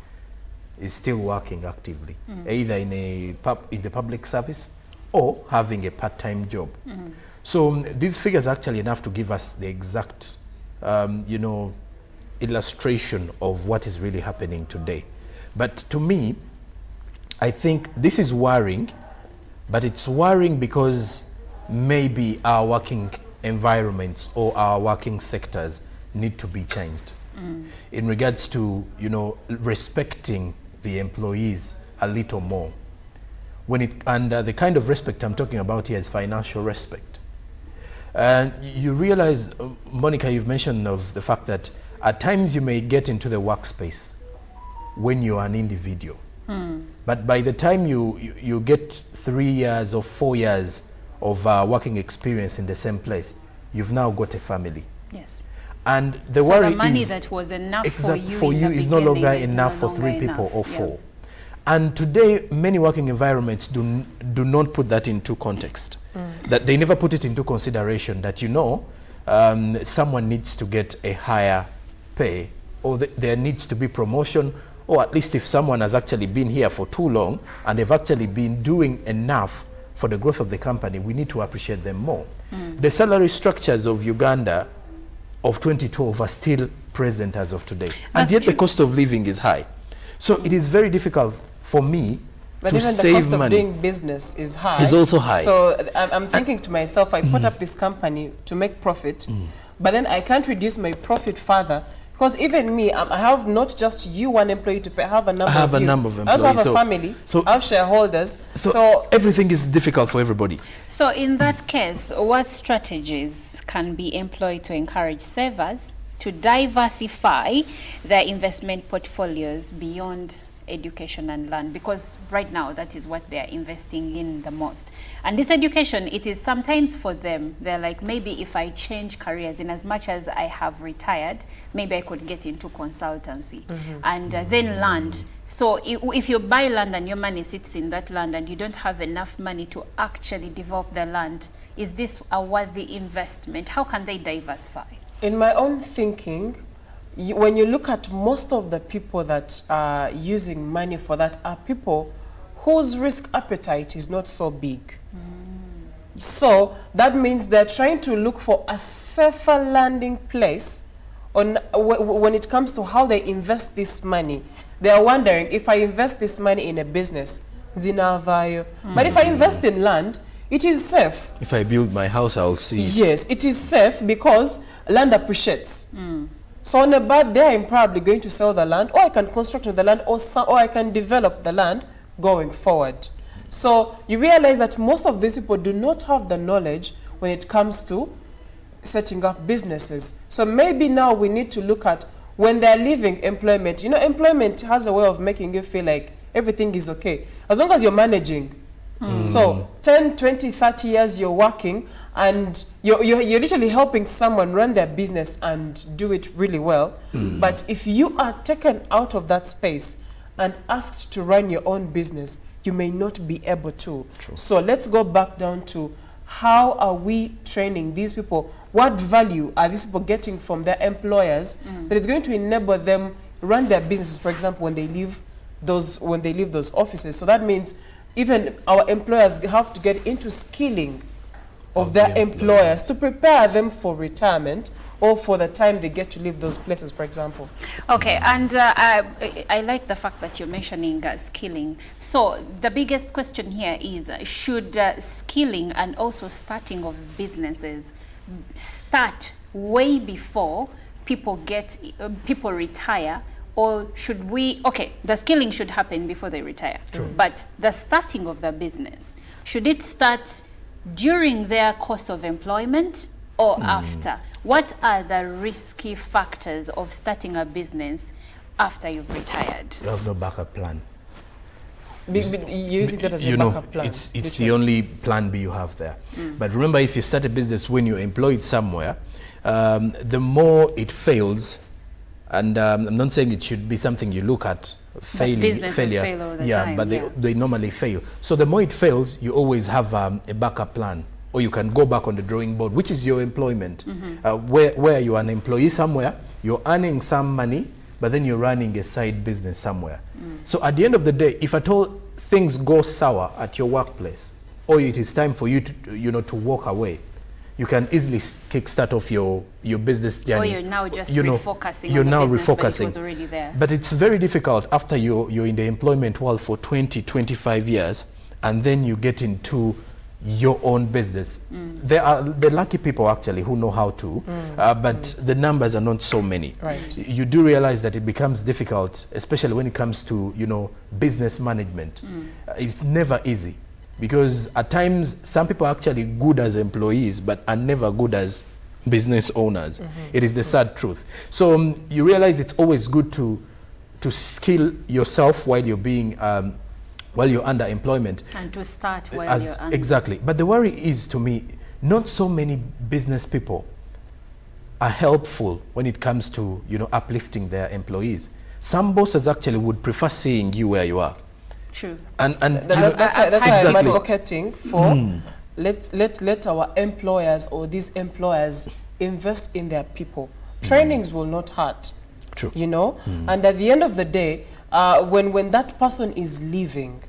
is still working actively, either in the public service or having a part-time job. So these figures are actually enough to give us the exact, you know, illustration of what is really happening today. But to me, I think this is worrying, but it's worrying because maybe our working environments or our working sectors need to be changed in regards to, you know, respecting the employees a little more. And the kind of respect I'm talking about here is financial respect. And you realize, Monica, you've mentioned of the fact that at times you may get into the workspace when you're an individual. But by the time you get 3 years or 4 years of working experience in the same place, you've now got a family. Yes. And the So worry the money is that was enough for for you you is no longer enough for 3 people or 4. And today, many working environments do not put that into context. That they never put it into consideration that, you know, someone needs to get a higher pay, or there needs to be promotion, or at least if someone has actually been here for too long and they've actually been doing enough for the growth of the company, we need to appreciate them more. The salary structures of Uganda of 2012 are still present as of today. And yet the cost of living is high. So it is very difficult for me But to even save the cost money. of doing business is high. Is also high. So I'm thinking to myself, I put up this company to make profit, but then I can't reduce my profit further. Because even me, I have not just you one employee to pay, I have a number of employees. I also have a family, I have shareholders. So everything is difficult for everybody. So in that case, what strategies can be employed to encourage savers to diversify their investment portfolios beyond education and land? Because right now that is what they're investing in the most. And this education, it is sometimes for them, they're like, maybe if I change careers, in as much as I have retired, maybe I could get into consultancy and then land. So if you buy land and your money sits in that land and you don't have enough money to actually develop the land, is this a worthy investment? How can they diversify? In my own thinking, when you look at most of the people that are using money for that are people whose risk appetite is not so big. So that means they're trying to look for a safer landing place on when it comes to how they invest this money. They are wondering, if I invest this money in a business, zina value. But if I invest in land, it is safe. If I build my house, I'll see it. Yes, it is safe because land appreciates. So on a bad day, I'm probably going to sell the land, or I can construct on the land, or I can develop the land going forward. So you realize that most of these people do not have the knowledge when it comes to setting up businesses. So maybe now we need to look at when they're leaving employment. You know, employment has a way of making you feel like everything is okay, as long as you're managing. So 10, 20, 30 years you're working, and you're literally helping someone run their business and do it really well. But if you are taken out of that space and asked to run your own business, you may not be able to. So let's go back down to, how are we training these people? What value are these people getting from their employers that is going to enable them run their businesses, for example, when they leave those offices? So that means even our employers have to get into skilling of their employers to prepare them for retirement or for the time they get to leave those places, for example. Okay, and I like the fact that you're mentioning skilling. So the biggest question here is, should skilling and also starting of businesses start way before people retire? Or should we, okay, the skilling should happen before they retire. But the starting of the business, should it start during their course of employment or after? What are the risky factors of starting a business after you've retired? You have no backup plan. Using that as a backup plan. It's the only plan B you have there. But remember, if you start a business when you're employed somewhere, the more it fails, and I'm not saying it should be something you look at, failure. Fail all the time, but they normally fail. So the more it fails, you always have a backup plan or you can go back on the drawing board, which is your employment, where you are an employee somewhere, you're earning some money, but then you're running a side business somewhere. So at the end of the day, if at all things go sour at your workplace, or it is time for you to, to walk away, you can easily kickstart off your business journey. Or you're now just refocusing you're on the now business, refocusing. but it was already there. But it's very difficult after you're in the employment world for 20, 25 years, and then you get into your own business. There are the lucky people actually who know how to, but the numbers are not so many. Right. You do realize that it becomes difficult, especially when it comes to business management. It's never easy, because at times some people are actually good as employees but are never good as business owners. It is the sad truth. So you realize it's always good to skill yourself while you're being while you're under employment. And to start while you're under. Exactly. But the worry is, to me, not so many business people are helpful when it comes to uplifting their employees. Some bosses actually would prefer seeing you where you are. True. That's why exactly. I'm advocating for let our employers or these employers invest in their people. Trainings will not hurt. True. And at the end of the day, when that person is leaving,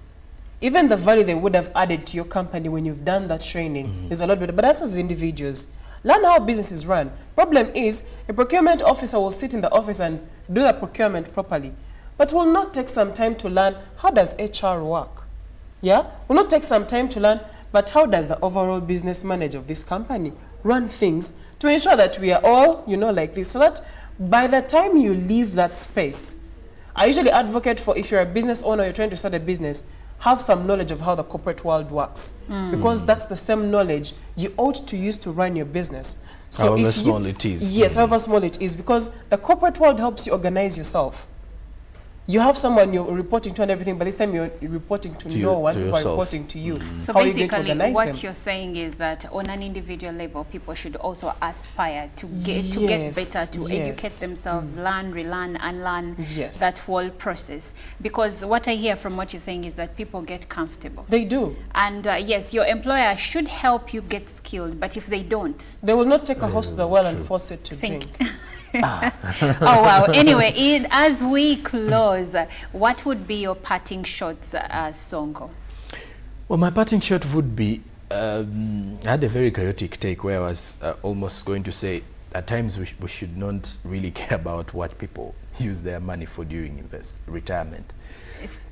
even the value they would have added to your company when you've done that training is a lot better. But us as individuals, learn how business is run. Problem is, a procurement officer will sit in the office and do the procurement properly, but will not take some time to learn how does HR work. Yeah? Will not take some time to learn, but how does the overall business manager of this company run things to ensure that we are all, like this, so that by the time you leave that space, I usually advocate for, if you're a business owner, you're trying to start a business, have some knowledge of how the corporate world works, because that's the same knowledge you ought to use to run your business. So however small it is. Yes, however small it is, because the corporate world helps you organize yourself. You have someone you're reporting to and everything, but this time you're reporting to no one, people are reporting to you. So how are you going to basically, organize what them? you're saying is that on an individual level, people should also aspire to get better, to educate themselves, learn, relearn, unlearn that whole process. Because what I hear from what you're saying is that people get comfortable. They do. And yes, your employer should help you get skilled, but if they don't, they will not take a horse to the well and force it to drink. Oh wow. Anyway, as we close, what would be your parting shots, Sonko? Well, my parting shot would be, I had a very chaotic take where I was almost going to say, at times we should not really care about what people use their money for during retirement.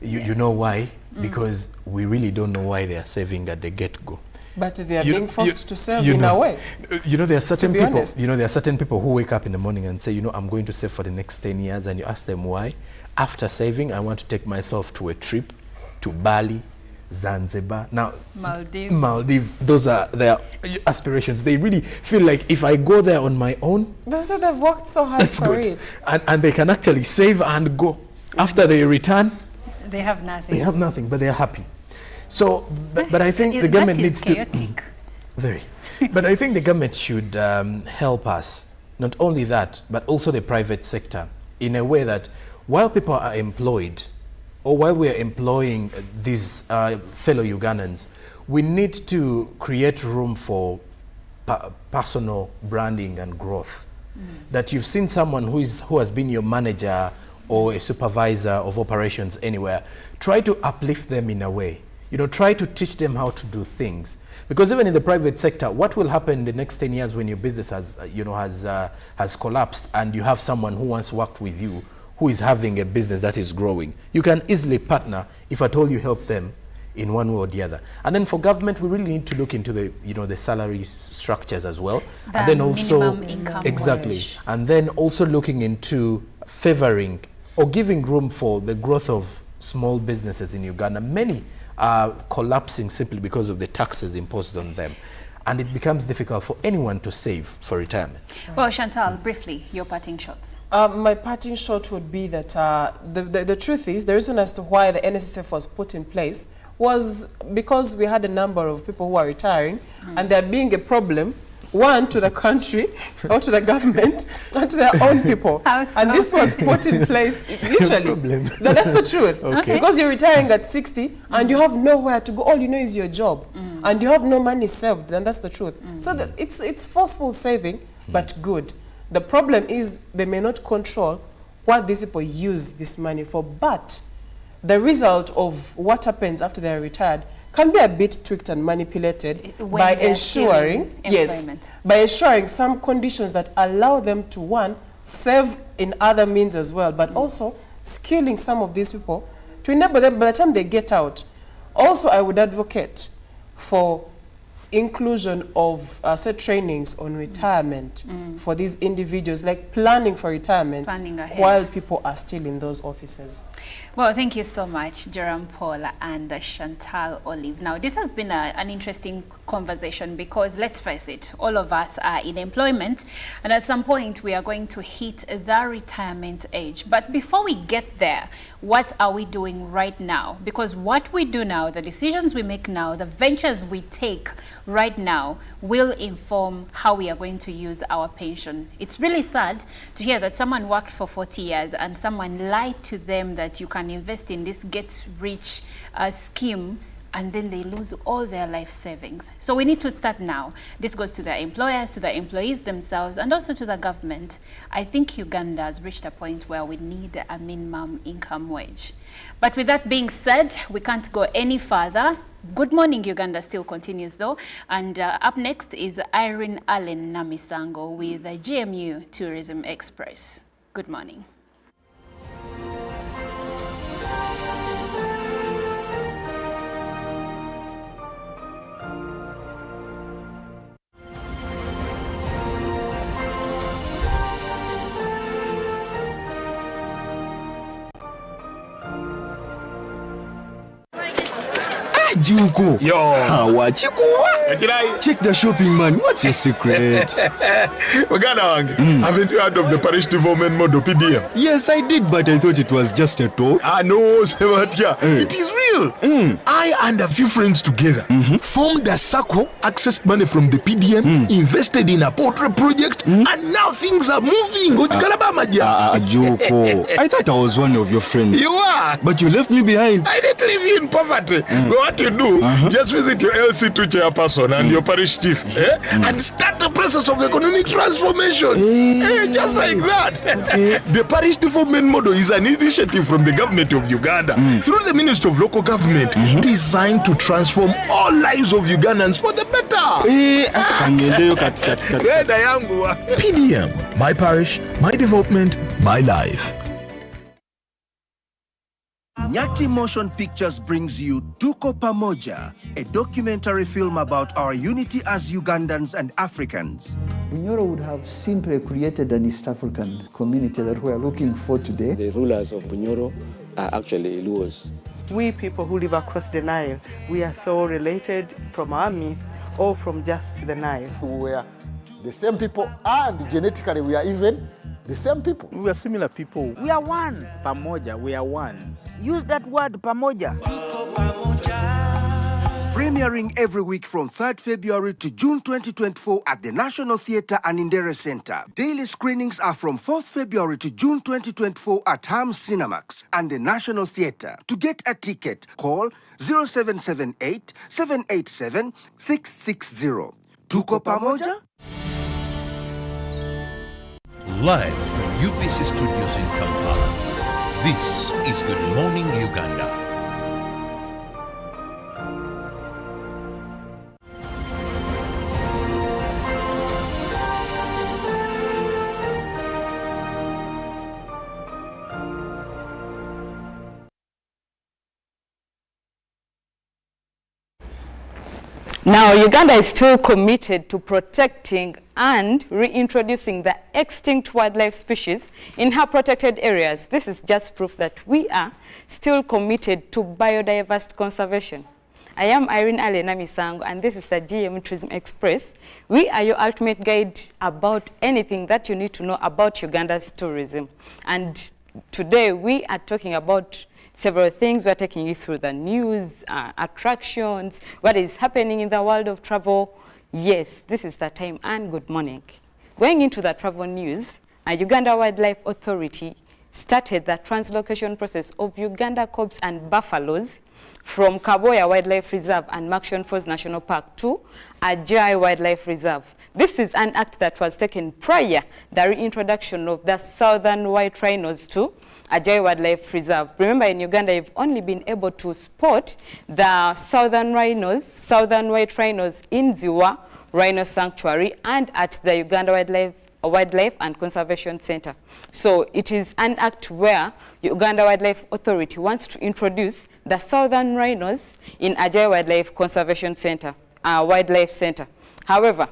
You know why? Because we really don't know why they are saving at the get-go. But they are being forced to save in a way. There are certain people. There are certain people who wake up in the morning and say, I'm going to save for the next 10 years, and you ask them why. After saving, I want to take myself to a trip to Bali, Zanzibar. Now, Maldives. Those are their aspirations. They really feel like if I go there on my own, that's why they've worked so hard that's for good. it. And they can actually save and go. After they return, they have nothing. They have nothing, but they are happy. So, but I think the government needs to very. But I think the government should help us. Not only that, but also the private sector, in a way that while people are employed, or while we are employing these fellow Ugandans, we need to create room for personal branding and growth. That you've seen someone who has been your manager or a supervisor of operations anywhere, try to uplift them in a way. Try to teach them how to do things. Because even in the private sector, what will happen in the next 10 years when your business has collapsed and you have someone who once worked with you who is having a business that is growing? You can easily partner if at all you help them in one way or the other. And then for government, we really need to look into the salary structures as well. And then also minimum income wage. And then also looking into favoring or giving room for the growth of small businesses in Uganda. Many are collapsing simply because of the taxes imposed on them. And it becomes difficult for anyone to save for retirement. Well, Chantal, briefly, your parting shots. My parting shot would be that the truth is, the reason as to why the NSSF was put in place was because we had a number of people who are retiring, and there being a problem one to the country or to the government and to their own people. And this was put in place literally. That's the truth. Okay. Because you're retiring at 60 and you have nowhere to go. All you know is your job. And you have no money saved, and that's the truth. So it's forceful saving, but good. The problem is they may not control what these people use this money for, but the result of what happens after they're retired can be a bit tweaked and manipulated by ensuring, by ensuring some conditions that allow them to, one, save in other means as well, but also skilling some of these people to enable them by the time they get out. Also, I would advocate for inclusion of set trainings on retirement for these individuals, like planning for retirement while people are still in those offices. Well, thank you so much, Jerome Paul and Chantal Olive. Now, this has been an interesting conversation because, let's face it, all of us are in employment, and at some point we are going to hit the retirement age. But before we get there, what are we doing right now? Because what we do now, the decisions we make now, the ventures we take right now will inform how we are going to use our pension. It's really sad to hear that someone worked for 40 years and someone lied to them that you can invest in this get-rich scheme, and then they lose all their life savings. So we need to start now. This goes to the employers, to the employees themselves, and also to the government. I think Uganda has reached a point where we need a minimum income wage. But with that being said, we can't go any further. Good Morning Uganda still continues though, and up next is Irene Allen Namisango with the GMU Tourism Express. Good morning. Juko. Yo. Wachikuwa. Check the shopping, man. What's your secret? Uganda wange, haven't you heard of the parish development model, PDM? Yes, I did, but I thought it was just a talk. No, Sebatia. It is real. I and a few friends together formed a circle, accessed money from the PDM, invested in a portrait project, and now things are moving. Juko. I thought I was one of your friends. You are. But you left me behind. I didn't leave you in poverty. What you do, just visit your LC2 chairperson and your parish chief and start the process of economic transformation. Just like that. The parish development model is an initiative from the government of Uganda through the Ministry of Local Government designed to transform all lives of Ugandans for the better. PDM, my parish, my development, my life. Nyati Motion Pictures brings you Tuko Pamoja, a documentary film about our unity as Ugandans and Africans. Bunyoro would have simply created an East African community that we are looking for today. The rulers of Bunyoro are actually Luos. We people who live across the Nile, we are so related from our myth or from just the Nile. We are the same people, and genetically we are even the same people. We are similar people. We are one. Pamoja, we are one. Use that word, pamoja. Premiering every week from 3rd February to June 2024 at the National Theatre and Indere Center. Daily screenings are from 4th February to June 2024 at Ham Cinemax and the National Theatre. To get a ticket, call 0778 787 660. Tuko Pamoja? Live from UBC Studios in Kampala. This is Good Morning Uganda. Now, Uganda is still committed to protecting and reintroducing the extinct wildlife species in her protected areas. This is just proof that we are still committed to biodiversity conservation. I am Irene Allen Namisango, and this is the GMU Tourism Express. We are your ultimate guide about anything that you need to know about Uganda's tourism. And today we are talking about several things. We're taking you through the news, attractions, what is happening in the world of travel, Yes, this is the time, and good morning. Going into the travel news, Uganda Wildlife Authority started the translocation process of Uganda cobs and buffaloes from Kaboya Wildlife Reserve and Maction Falls National Park to Ajai Wildlife Reserve. This is an act that was taken prior the reintroduction of the southern white rhinos to Ajai Wildlife Reserve. Remember, in Uganda, you've only been able to spot the southern rhinos, southern white rhinos in Ziwa Rhino Sanctuary and at the Uganda Wildlife and Conservation Center. So it is an act where Uganda Wildlife Authority wants to introduce the southern rhinos in Ajai Wildlife Conservation Center, Wildlife Center. However,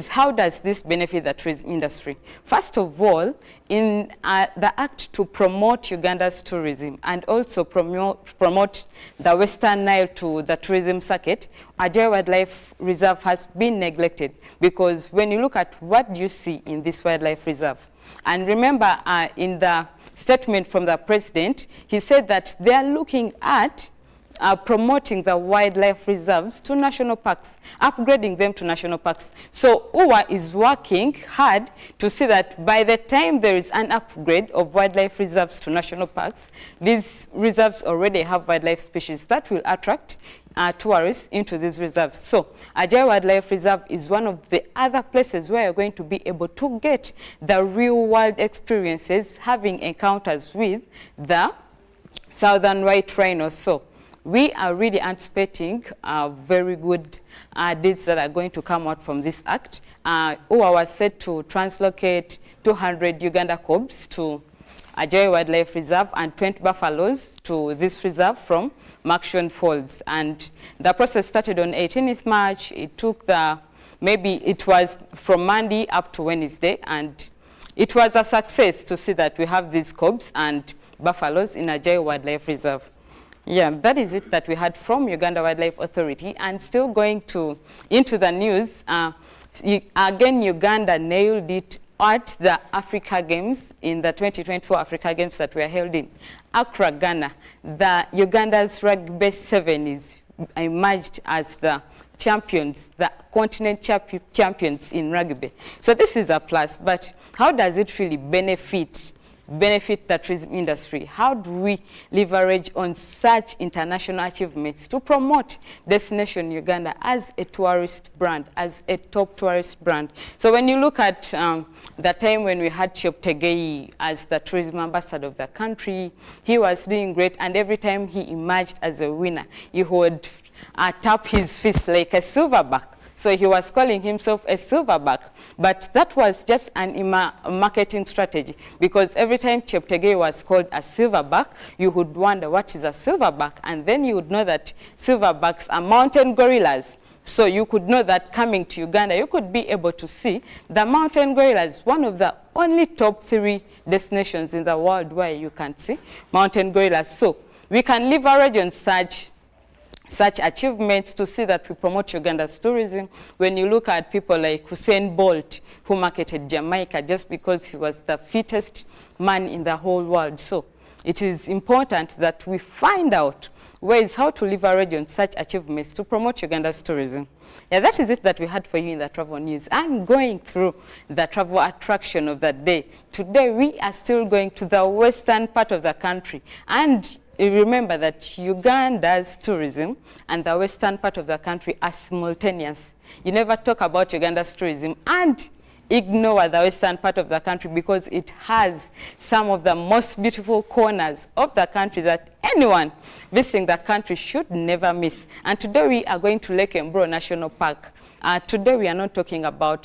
how does this benefit the tourism industry? First of all, in the act to promote Uganda's tourism and also promote the Western Nile to the tourism circuit, Ajai Wildlife Reserve has been neglected, because when you look at what you see in this wildlife reserve, and remember in the statement from the president, he said that they are looking at promoting the wildlife reserves to national parks, upgrading them to national parks. So UWA is working hard to see that by the time there is an upgrade of wildlife reserves to national parks, these reserves already have wildlife species that will attract tourists into these reserves. So Ajai Wildlife Reserve is one of the other places where you're going to be able to get the real world experiences, having encounters with the southern white rhinos. So we are really anticipating very good deeds that are going to come out from this act. UWA was set to translocate 200 Uganda cobs to Ajai Wildlife Reserve and 20 buffaloes to this reserve from Maction Falls. And the process started on 18th March. It took it was from Monday up to Wednesday, and it was a success to see that we have these cobs and buffaloes in Ajai Wildlife Reserve. Yeah, that is it that we had from Uganda Wildlife Authority. And still going into the news, again, Uganda nailed it at the Africa Games, in the 2024 Africa Games that were held in Accra, Ghana. The Uganda's rugby sevens emerged as the champions, the continent champions in rugby. So this is a plus, but how does it really benefit the tourism industry? How do we leverage on such international achievements to promote Destination Uganda as a tourist brand, as a top tourist brand? So when you look at the time when we had Cheptegei as the tourism ambassador of the country, he was doing great, and every time he emerged as a winner, he would tap his fist like a silverback. So he was calling himself a silverback, but that was just a marketing strategy, because every time Cheptegei was called a silverback, you would wonder what is a silverback, and then you would know that silverbacks are mountain gorillas. So you could know that coming to Uganda, you could be able to see the mountain gorillas, one of the only top 3 destinations in the world where you can see mountain gorillas. So we can leverage on such achievements to see that we promote Uganda's tourism. When you look at people like Usain Bolt, who marketed Jamaica just because he was the fittest man in the whole world. So it is important that we find out ways how to leverage on such achievements to promote Uganda's tourism. Yeah, that is it that we had for you in the travel news. I'm going through the travel attraction of the day. Today we are still going to the western part of the country, and remember that Uganda's tourism and the western part of the country are simultaneous. You never talk about Uganda's tourism and ignore the western part of the country, because it has some of the most beautiful corners of the country that anyone visiting the country should never miss. And today we are going to Lake Mburo National Park. Today we are not talking about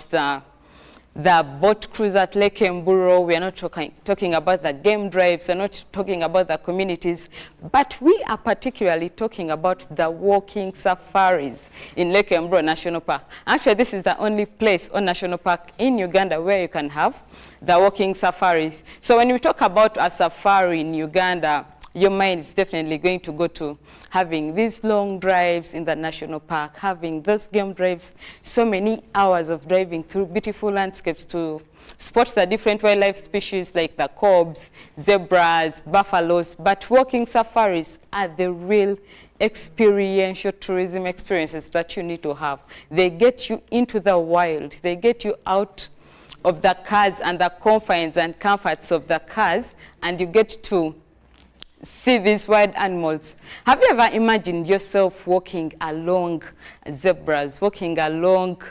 the boat cruise at Lake Mburo. We are not talking about the game drives. We're not talking about the communities, but we are particularly talking about the walking safaris in Lake Mburo National Park. Actually, this is the only place on National Park in Uganda where you can have the walking safaris. So when we talk about a safari in Uganda, your mind is definitely going to go to having these long drives in the national park, having those game drives, so many hours of driving through beautiful landscapes to spot the different wildlife species like the cobs, zebras, buffaloes. But walking safaris are the real experiential tourism experiences that you need to have. They get you into the wild. They get you out of the cars and the confines and comforts of the cars, and you get to see these wild animals. Have you ever imagined yourself walking along zebras, walking along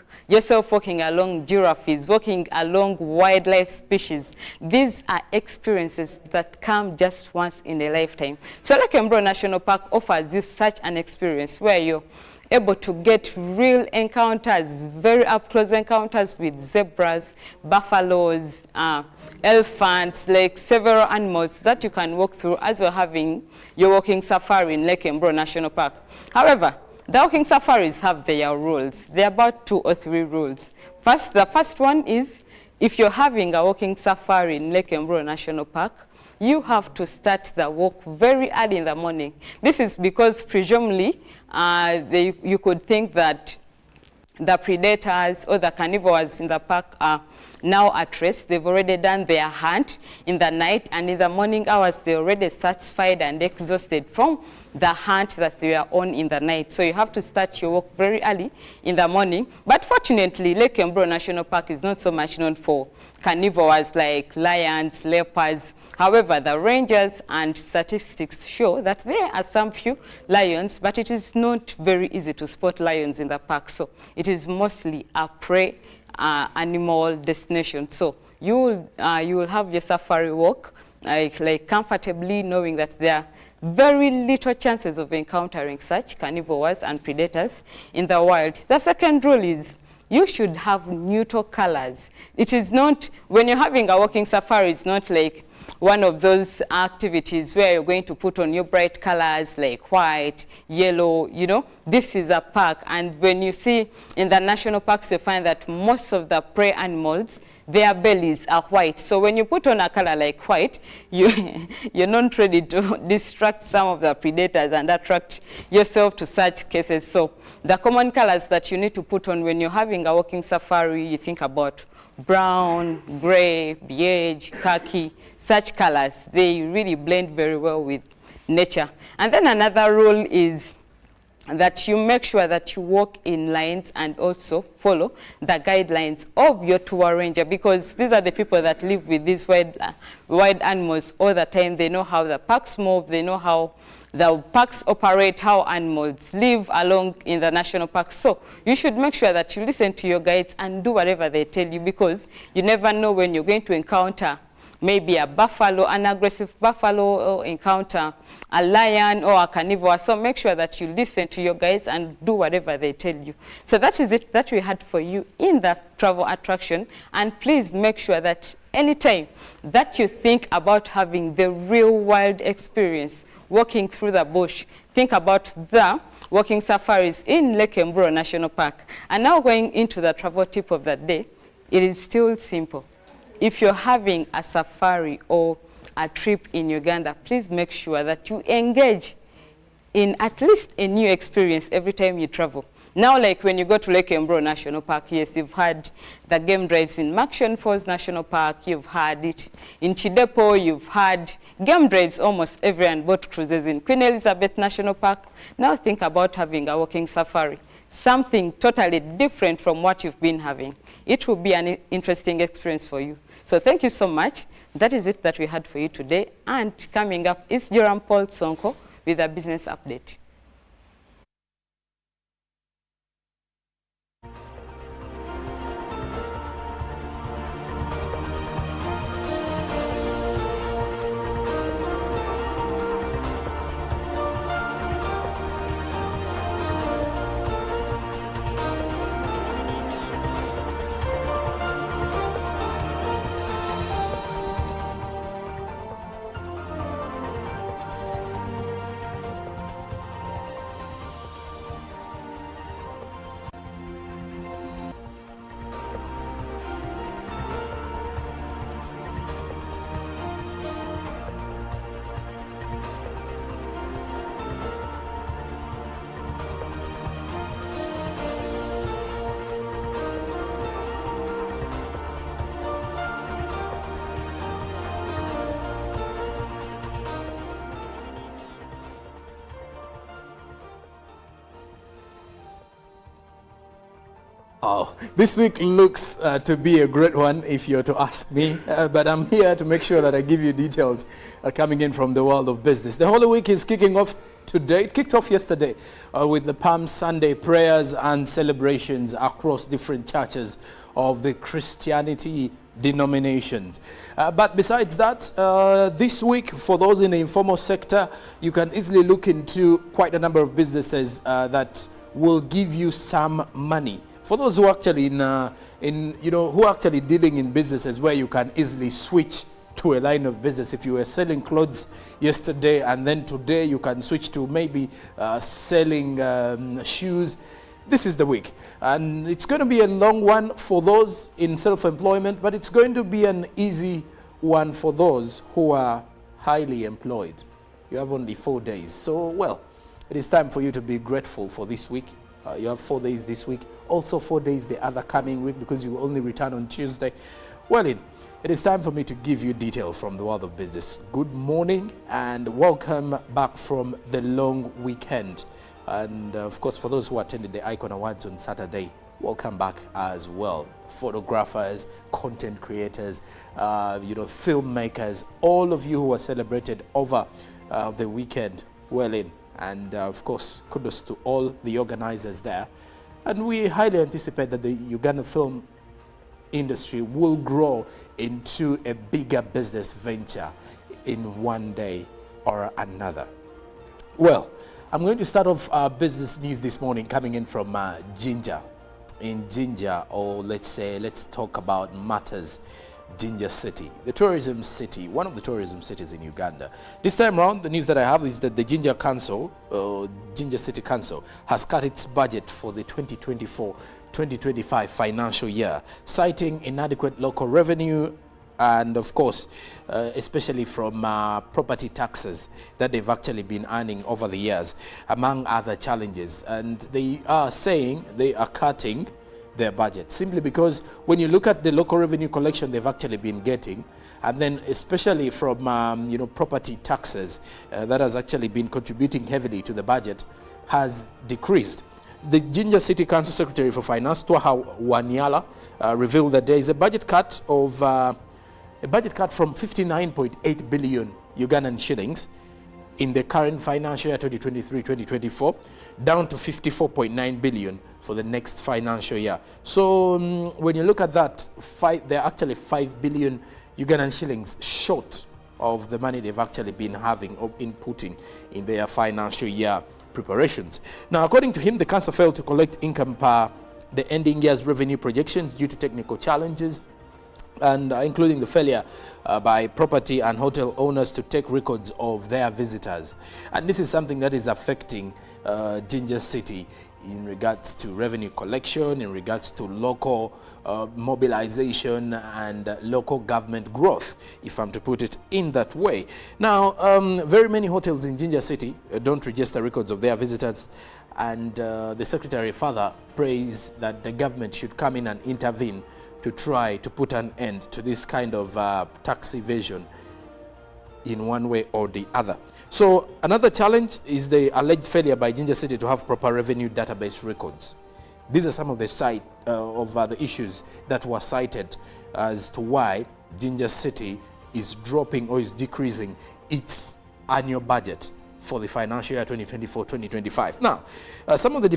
giraffes, walking along wildlife species? These are experiences that come just once in a lifetime. So Lake Mbro National Park offers you such an experience where you're able to get real encounters, very up-close encounters with zebras, buffaloes, elephants, like several animals that you can walk through as you're having your walking safari in Lake Mbro National Park. However, the walking safaris have their rules. There are about 2 or 3 rules. The first one is, if you're having a walking safari in Lake Mbro National Park, you have to start the walk very early in the morning. This is because presumably you could think that the predators or the carnivores in the park are now at rest. They've already done their hunt in the night, and in the morning hours they're already satisfied and exhausted from the hunt that they are on in the night. So you have to start your walk very early in the morning. But fortunately, Lake Mbro National Park is not so much known for carnivores like lions, leopards. However, the rangers and statistics show that there are some few lions, but it is not very easy to spot lions in the park. So it is mostly a prey animal destination. So you will have your safari walk like comfortably, knowing that there are very little chances of encountering such carnivores and predators in the wild. The second rule is you should have neutral colors. It is not, when you're having a walking safari, it's not like one of those activities where you're going to put on your bright colors like white, yellow, you know. This is a park, and when you see in the national parks, you find that most of the prey animals, their bellies are white. So when you put on a color like white, you're not ready to distract some of the predators and attract yourself to such cases. So the common colors that you need to put on when you're having a walking safari, you think about brown, gray, beige, khaki, such colors. They really blend very well with nature. And then another rule is that you make sure that you walk in lines and also follow the guidelines of your tour ranger, because these are the people that live with these wild animals all the time. They know how the parks move, they know how the parks operate, how animals live along in the national park. So you should make sure that you listen to your guides and do whatever they tell you, because you never know when you're going to encounter maybe a buffalo, an aggressive buffalo, or encounter a lion or a carnivore. So make sure that you listen to your guides and do whatever they tell you. So that is it that we had for you in that travel attraction. And please make sure that anytime that you think about having the real wild experience, walking through the bush, think about the walking safaris in Lake Mbro National Park. And now going into the travel tip of the day, it is still simple. If you're having a safari or a trip in Uganda, please make sure that you engage in at least a new experience every time you travel. Now, like when you go to Lake Mbro National Park, yes, you've had the game drives in Makshan Falls National Park, you've had it in Chidepo, you've had game drives almost every, and boat cruises in Queen Elizabeth National Park. Now think about having a walking safari, something totally different from what you've been having. It will be an interesting experience for you. So thank you so much. That is it that we had for you today. And coming up is Joram Paul Sonko with a business update. Oh, this week looks to be a great one if you're to ask me, but I'm here to make sure that I give you details coming in from the world of business. The Holy Week is kicking off today. It kicked off yesterday with the Palm Sunday prayers and celebrations across different churches of the Christianity denominations. But besides that, this week, for those in the informal sector, you can easily look into quite a number of businesses that will give you some money. For those who are actually who are actually dealing in businesses where you can easily switch to a line of business. If you were selling clothes yesterday and then today you can switch to maybe selling shoes, this is the week. And it's going to be a long one for those in self-employment, but it's going to be an easy one for those who are highly employed. You have only 4 days. So, well, it is time for you to be grateful for this week. You have 4 days this week, also 4 days the other coming week because you will only return on Tuesday. Well, it is time for me to give you details from the world of business. Good morning and welcome back from the long weekend. And of course, for those who attended the Icon Awards on Saturday, welcome back as well. Photographers, content creators, filmmakers, all of you who were celebrated over the weekend, and of course, kudos to all the organizers there. And we highly anticipate that the Uganda film industry will grow into a bigger business venture in one day or another. Well, I'm going to start off our business news this morning coming in from Jinja. In Jinja, or let's talk about matters. Jinja City, the tourism city, one of the tourism cities in Uganda. This time around, the news that I have is that the Jinja City Council has cut its budget for the 2024-2025 financial year, citing inadequate local revenue and, of course, especially from property taxes that they've actually been earning over the years, among other challenges. And they are saying they are cutting their budget simply because when you look at the local revenue collection they've actually been getting, and then especially from property taxes that has actually been contributing heavily to the budget, has decreased. The Jinja City Council Secretary for Finance, Twaha Wanyala, revealed that there is a budget cut from 59.8 billion Ugandan shillings in the current financial year 2023-2024 down to 54.9 billion for the next financial year. So when you look at that, they're actually 5 billion Ugandan shillings short of the money they've actually been having or inputting in their financial year preparations. Now, according to him, the council failed to collect income per the ending year's revenue projections due to technical challenges, and including the failure by property and hotel owners to take records of their visitors. And this is something that is affecting Jinja City in regards to revenue collection, in regards to local mobilization and local government growth, if I'm to put it in that way. Now, very many hotels in Jinja City don't register records of their visitors, and the secretary further prays that the government should come in and intervene to try to put an end to this kind of tax evasion in one way or the other. So another challenge is the alleged failure by Jinja City to have proper revenue database records. These are some of the the issues that were cited as to why Jinja City is dropping or is decreasing its annual budget for the financial year 2024-2025. Now, some of the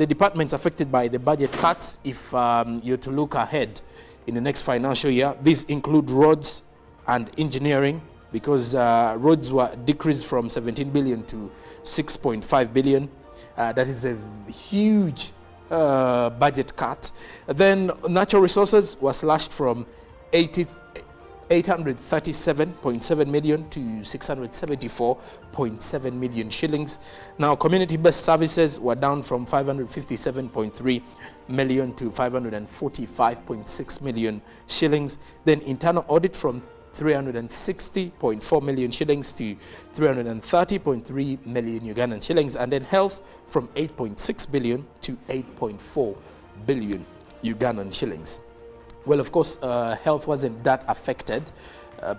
departments affected by the budget cuts, if you're to look ahead in the next financial year, these include roads and engineering, because roads were decreased from 17 billion to 6.5 billion. That is a huge budget cut. Then natural resources were slashed from 837.7 million to 674.7 million shillings. Now, community-based services were down from 557.3 million to 545.6 million shillings. Then internal audit from 360.4 million shillings to 330.3 million Ugandan shillings, and then health from 8.6 billion to 8.4 billion Ugandan shillings. Well, of course, health wasn't that affected,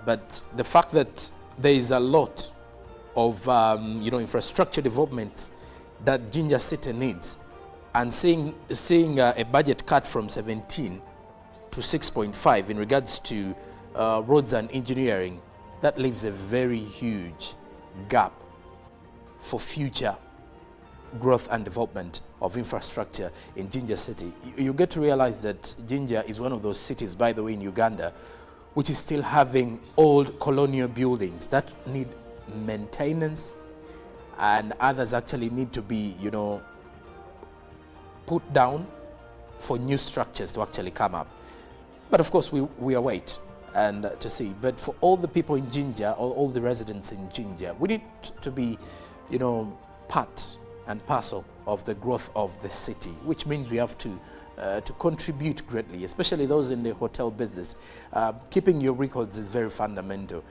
but the fact that there is a lot of infrastructure developments that Jinja City needs and seeing a budget cut from 17 to 6.5 in regards to roads and engineering, that leaves a very huge gap for future growth and development of infrastructure in Jinja City. You get to realize that Jinja is one of those cities, by the way, in Uganda, which is still having old colonial buildings that need maintenance, and others actually need to be, you know, put down for new structures to actually come up. But of course, we await and to see. But for all the people in Jinja, or all the residents in Jinja, we need to be, you know, part and parcel of the growth of the city, which means we have to contribute greatly, especially those in the hotel business. Keeping your records is very fundamental,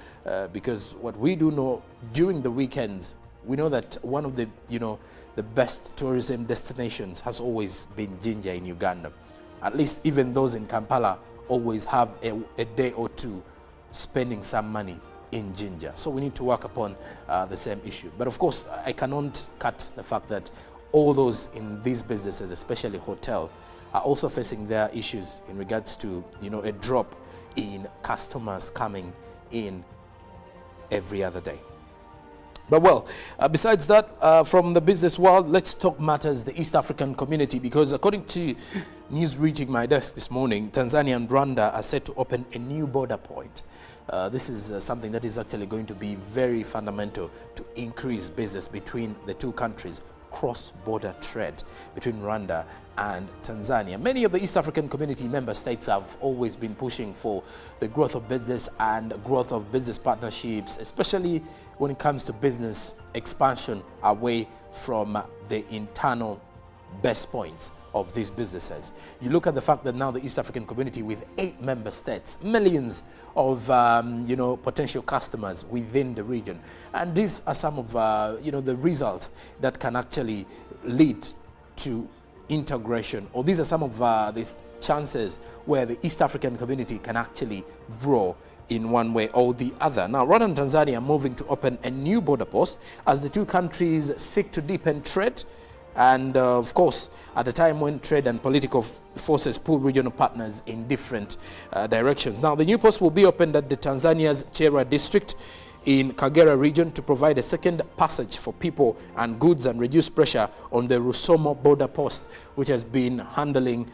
because what we do know during the weekends, we know that one of the, you know, the best tourism destinations has always been Jinja in Uganda. At least even those in Kampala always have a day or two spending some money in Jinja. So we need to work upon the same issue. But of course, I cannot cut the fact that all those in these businesses, especially hotel, are also facing their issues in regards to, you know, a drop in customers coming in every other day. But well, besides that, from the business world, let's talk matters the East African community, because according to news reaching my desk this morning, Tanzania and Rwanda are set to open a new border point. This is something that is actually going to be very fundamental to increase business between the two countries, cross-border trade between Rwanda and Tanzania. Many of the East African community member states have always been pushing for the growth of business and growth of business partnerships, especially when it comes to business expansion away from the internal best points of these businesses. You look at the fact that now the East African community, with 8 member states, millions of you know, potential customers within the region, and these are some of you know, the results that can actually lead to integration, or these are some of these chances where the East African community can actually grow in one way or the other. Now, Rwanda and Tanzania are moving to open a new border post as the two countries seek to deepen trade. And of course, at a time when trade and political forces pull regional partners in different directions. Now, the new post will be opened at the Tanzania's Chera district in Kagera region to provide a second passage for people and goods and reduce pressure on the Rusumo border post, which has been handling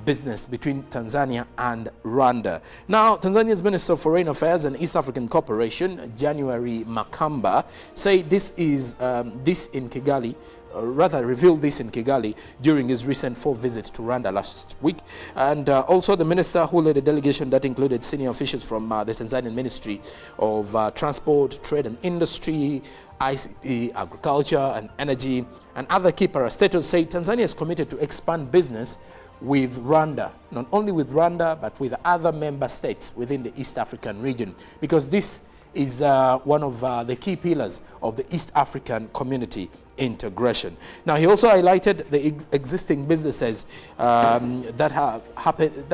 business between Tanzania and Rwanda. Now, Tanzania's Minister of Foreign Affairs and East African Cooperation, January Makamba, said this in Kigali, revealed this in Kigali during his recent 4th visit to Rwanda last week. And also the minister, who led a delegation that included senior officials from the Tanzanian Ministry of Transport, Trade and Industry, ICT, Agriculture and Energy, and other key parastatals, say Tanzania is committed to expand business with Rwanda, not only with Rwanda, but with other member states within the East African region, because this is one of the key pillars of the East African community integration. Now, he also highlighted the existing businesses that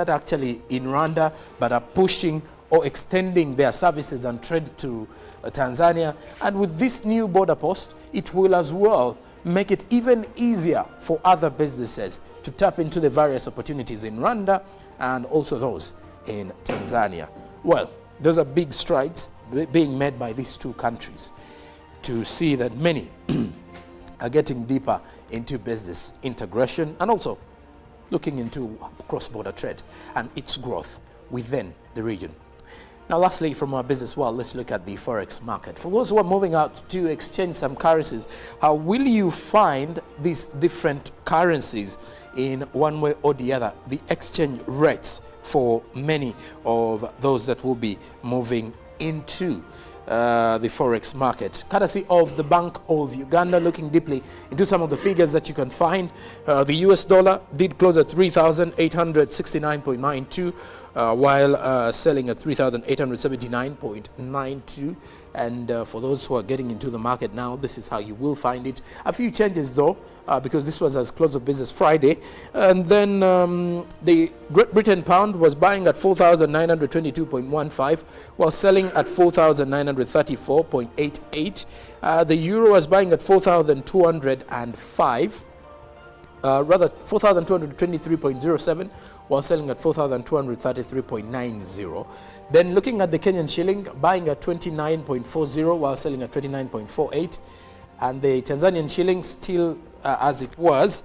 actually in Rwanda, but are pushing or extending their services and trade to Tanzania. And with this new border post, it will as well make it even easier for other businesses to tap into the various opportunities in Rwanda and also those in Tanzania. Well, those are big strides being made by these two countries to see that many are getting deeper into business integration and also looking into cross-border trade and its growth within the region. Now, lastly, from our business world, let's look at the forex market. For those who are moving out to exchange some currencies, how will you find these different currencies in one way or the other? The exchange rates for many of those that will be moving into the forex market, courtesy of the Bank of Uganda, looking deeply into some of the figures that you can find. The US dollar did close at 3,869.92, while selling at 3,879.92. And for those who are getting into the market now, this is how you will find it. A few changes though, because this was as close of business Friday. And then the Great Britain pound was buying at 4,922.15, while selling at 4,934.88. The euro was buying at 4,205. rather 4,223.07, while selling at 4,233.90. Then looking at the Kenyan shilling, buying at 29.40 while selling at 29.48, and the Tanzanian shilling still as it was,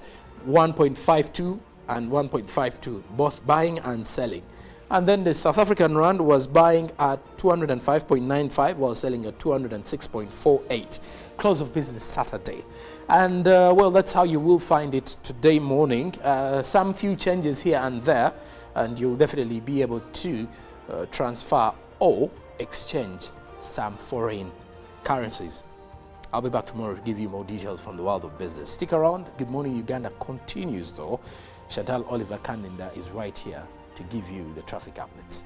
1.52 and 1.52, both buying and selling. And then the South African rand was buying at 205.95 while selling at 206.48. Close of business Saturday. And well, that's how you will find it today morning. Some few changes here and there, and you'll definitely be able to transfer or exchange some foreign currencies. I'll be back tomorrow to give you more details from the world of business. Stick around. Good Morning Uganda continues though. Chantal Oliver Kanninda is right here to give you the traffic updates.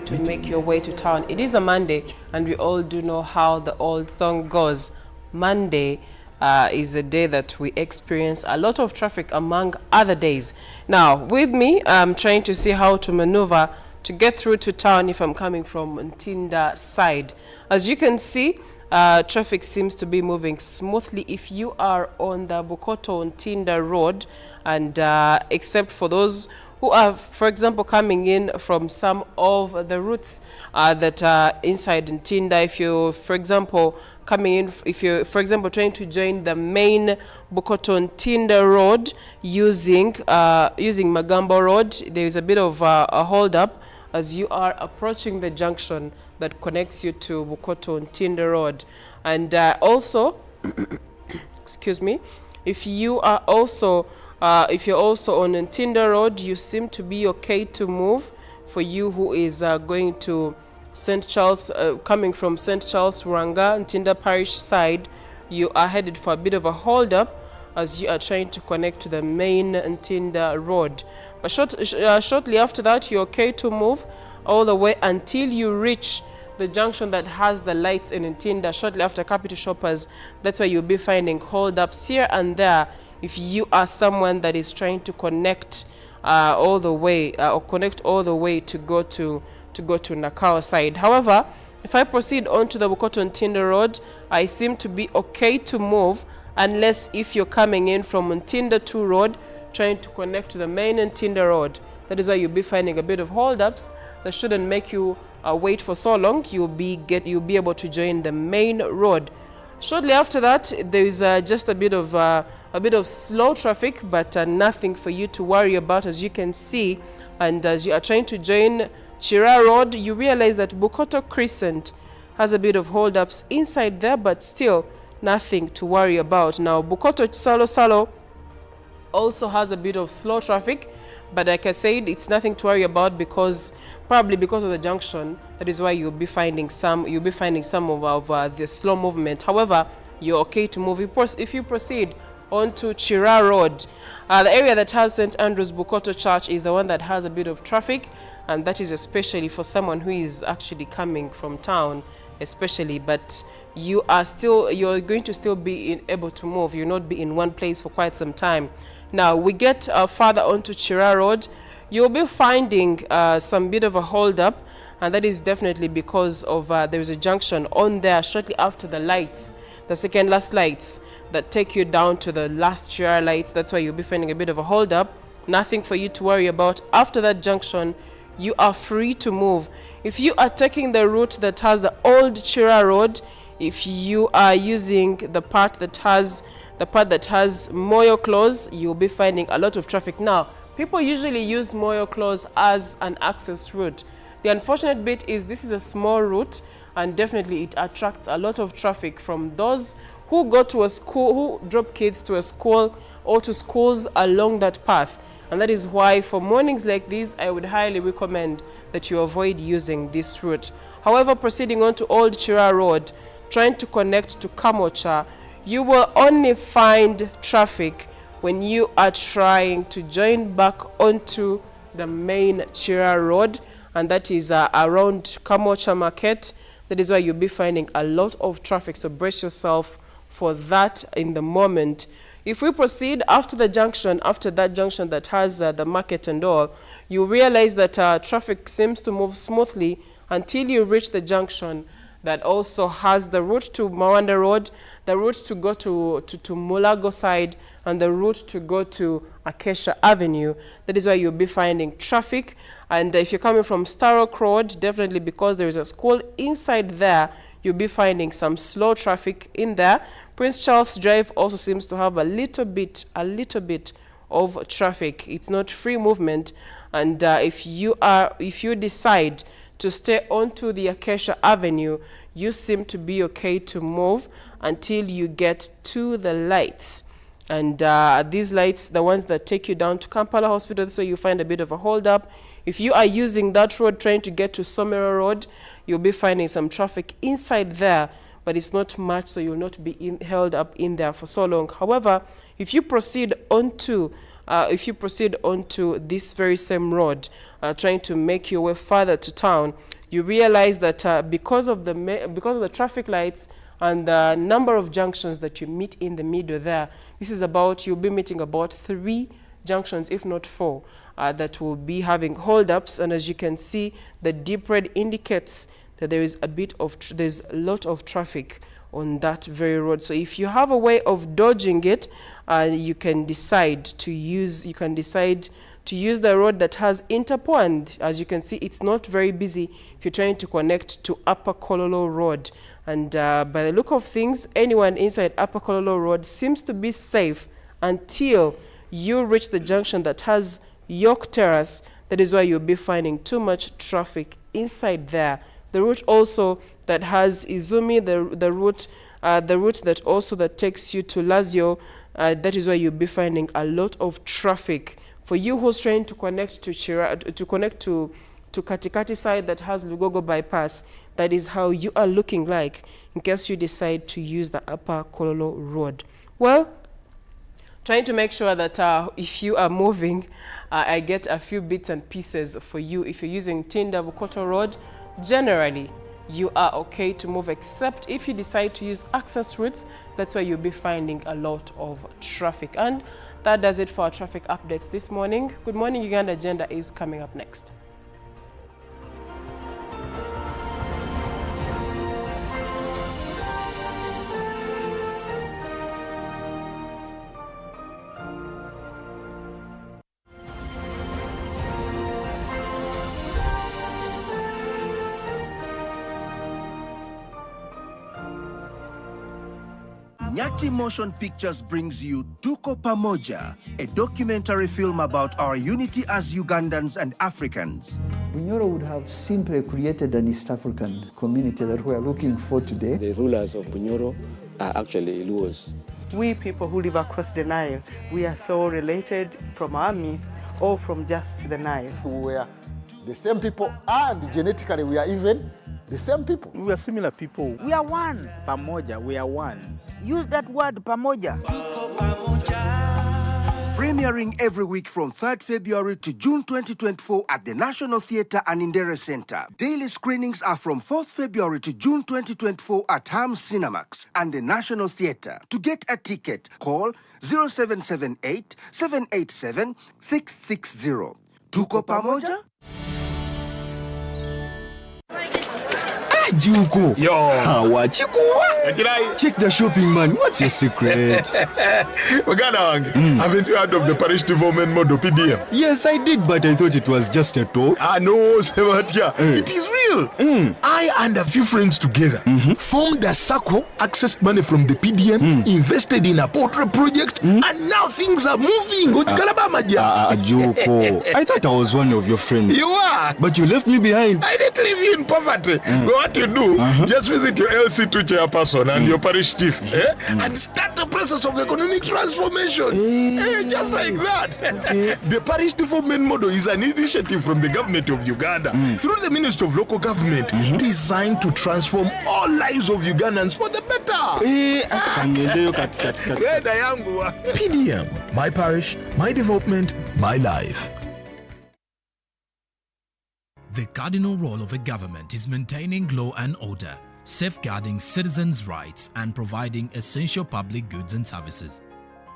To make your way to town. It is a Monday, and we all do know how the old song goes. Monday is a day that we experience a lot of traffic among other days. Now, with me, I'm trying to see how to maneuver to get through to town if I'm coming from Ntinda side. As you can see, traffic seems to be moving smoothly if you are on the Bukoto Ntinda road, and except for those who are, for example, coming in from some of the routes that are inside Ntinda. If you, for example, coming in, if you're, for example, trying to join the main Bukoto Ntinda road using Magambo Road, there is a bit of a hold-up as you are approaching the junction that connects you to Bukoto Ntinda Road. And also, excuse me, if you are also if you're also on Ntinda Road, you seem to be okay to move. For you who is going to St. Charles, coming from St. Charles, Rwanga, Ntinda Parish side, you are headed for a bit of a hold-up as you are trying to connect to the main Ntinda Road. But shortly after that, you're okay to move all the way until you reach the junction that has the lights in Ntinda. Shortly after Capital Shoppers, that's where you'll be finding hold-ups here and there. If you are someone that is trying to connect all the way or connect all the way to go to Nakao side. However, if I proceed onto the Bukoto Ntinda Road, I seem to be okay to move unless if you're coming in from Ntinda 2 Road trying to connect to the main Ntinda Road. That is why you'll be finding a bit of hold-ups. That shouldn't make you wait for so long. You'll be able to join the main road. Shortly after that, there is just a bit of slow traffic, but nothing for you to worry about, as you can see. And as you are trying to join Chira Road, you realize that Bukoto Crescent has a bit of hold-ups inside there, but still nothing to worry about. Now, Bukoto Salo also has a bit of slow traffic, but like I said, it's nothing to worry about probably because of the junction. That is why you'll be finding some of the slow movement. However, you're okay to move. If you proceed onto Chira Road, the area that has St. Andrew's Bukoto Church is the one that has a bit of traffic, and that is especially for someone who is actually coming from town, especially. But you're going to still be able to move. You'll not be in one place for quite some time. Now we get further onto Chira Road, you'll be finding some bit of a hold-up, and that is definitely because of there's a junction on there shortly after the lights, the second last lights that take you down to the last Chira lights. That's why you'll be finding a bit of a hold-up. Nothing for you to worry about. After that junction, you are free to move. If you are taking the route that has the old Chira Road, if you are using the part that has Moyo Close, you'll be finding a lot of traffic. Now, people usually use Moyo Close as an access route. The unfortunate bit is this is a small route, and definitely it attracts a lot of traffic from those who go to a school, who drop kids to a school or to schools along that path. And that is why for mornings like these, I would highly recommend that you avoid using this route. However, proceeding on to Old Chira Road, trying to connect to Kamocha, You will only find traffic when you are trying to join back onto the main Chira Road, and that is around Kamocha Market. That is why you'll be finding a lot of traffic, so brace yourself for that in the moment. If we proceed after the junction, after that junction that has the market and all, you realize that traffic seems to move smoothly until you reach the junction that also has the route to Mawanda Road, the route to go to Mulago side, and the route to go to Acacia Avenue. That is why you'll be finding traffic. And if you're coming from Starrock Road, definitely because there is a school inside there, you'll be finding some slow traffic in there. Prince Charles Drive also seems to have a little bit of traffic. It's not free movement. And if you decide to stay onto the Acacia Avenue, you seem to be okay to move until you get to the lights. And these lights, the ones that take you down to Kampala Hospital, so you find a bit of a hold up. If you are using that road trying to get to Somero Road, you'll be finding some traffic inside there, but it's not much, so you'll not be held up in there for so long. However, if you proceed onto this very same road, trying to make your way further to town, you realize that because of the traffic lights and the number of junctions that you meet in the middle there, you'll be meeting about 3 junctions, if not 4, that will be having holdups. And as you can see, the deep red indicates that there's a lot of traffic on that very road. So if you have a way of dodging it, you can decide to use the road that has Interpo, and as you can see, it's not very busy if you're trying to connect to Upper Kololo Road. And by the look of things, anyone inside Upper Kololo Road seems to be safe until you reach the junction that has York Terrace. That is why you'll be finding too much traffic inside there. The route also that has Izumi, the route that takes you to Lazio, that is why you'll be finding a lot of traffic. For you who's trying to connect to Katikati side that has Lugogo bypass, that is how you are looking like in case you decide to use the Upper Kololo Road. Well, trying to make sure that if you are moving, I get a few bits and pieces for you. If you're using Tinda Bukoto Road, generally you are okay to move, except if you decide to use access routes. That's where you'll be finding a lot of traffic. And that does it for our traffic updates this morning. Good Morning Uganda agenda is coming up next. Nyati Motion Pictures brings you Tuko Pamoja, a documentary film about our unity as Ugandans and Africans. Bunyoro would have simply created an East African community that we are looking for today. The rulers of Bunyoro are actually Luos. We people who live across the Nile, we are so related from our myth or from just the Nile. We are the same people, and genetically we are even the same people. We are similar people. We are one. Pamoja, we are one. Use that word, pamoja. Premiering every week from 3rd February to June 2024 at the National Theatre and Indere Center. Daily screenings are from 4th February to June 2024 at Ham Cinemax and the National Theatre. To get a ticket, call 0778 787 660. Tuko Pamoja? Juko. Yo. Wachikuwa. Check the shopping, man. What's your secret? Haven't you heard of the parish development model PDM? Yes, I did, but I thought it was just a talk. No, Sebatia. It is real. I and a few friends together formed a circle, accessed money from the PDM, invested in a portrait project, and now things are moving. Juko. I thought I was one of your friends. You are. But you left me behind. I didn't leave you in poverty. What you do, just visit your LC2 chairperson and your parish chief, and start the process of economic transformation. Just like that. The parish development model is an initiative from the government of Uganda through the Ministry of Local Government, designed to transform all lives of Ugandans for the better. PDM, my parish, my development, my life. The cardinal role of a government is maintaining law and order, safeguarding citizens' rights, and providing essential public goods and services.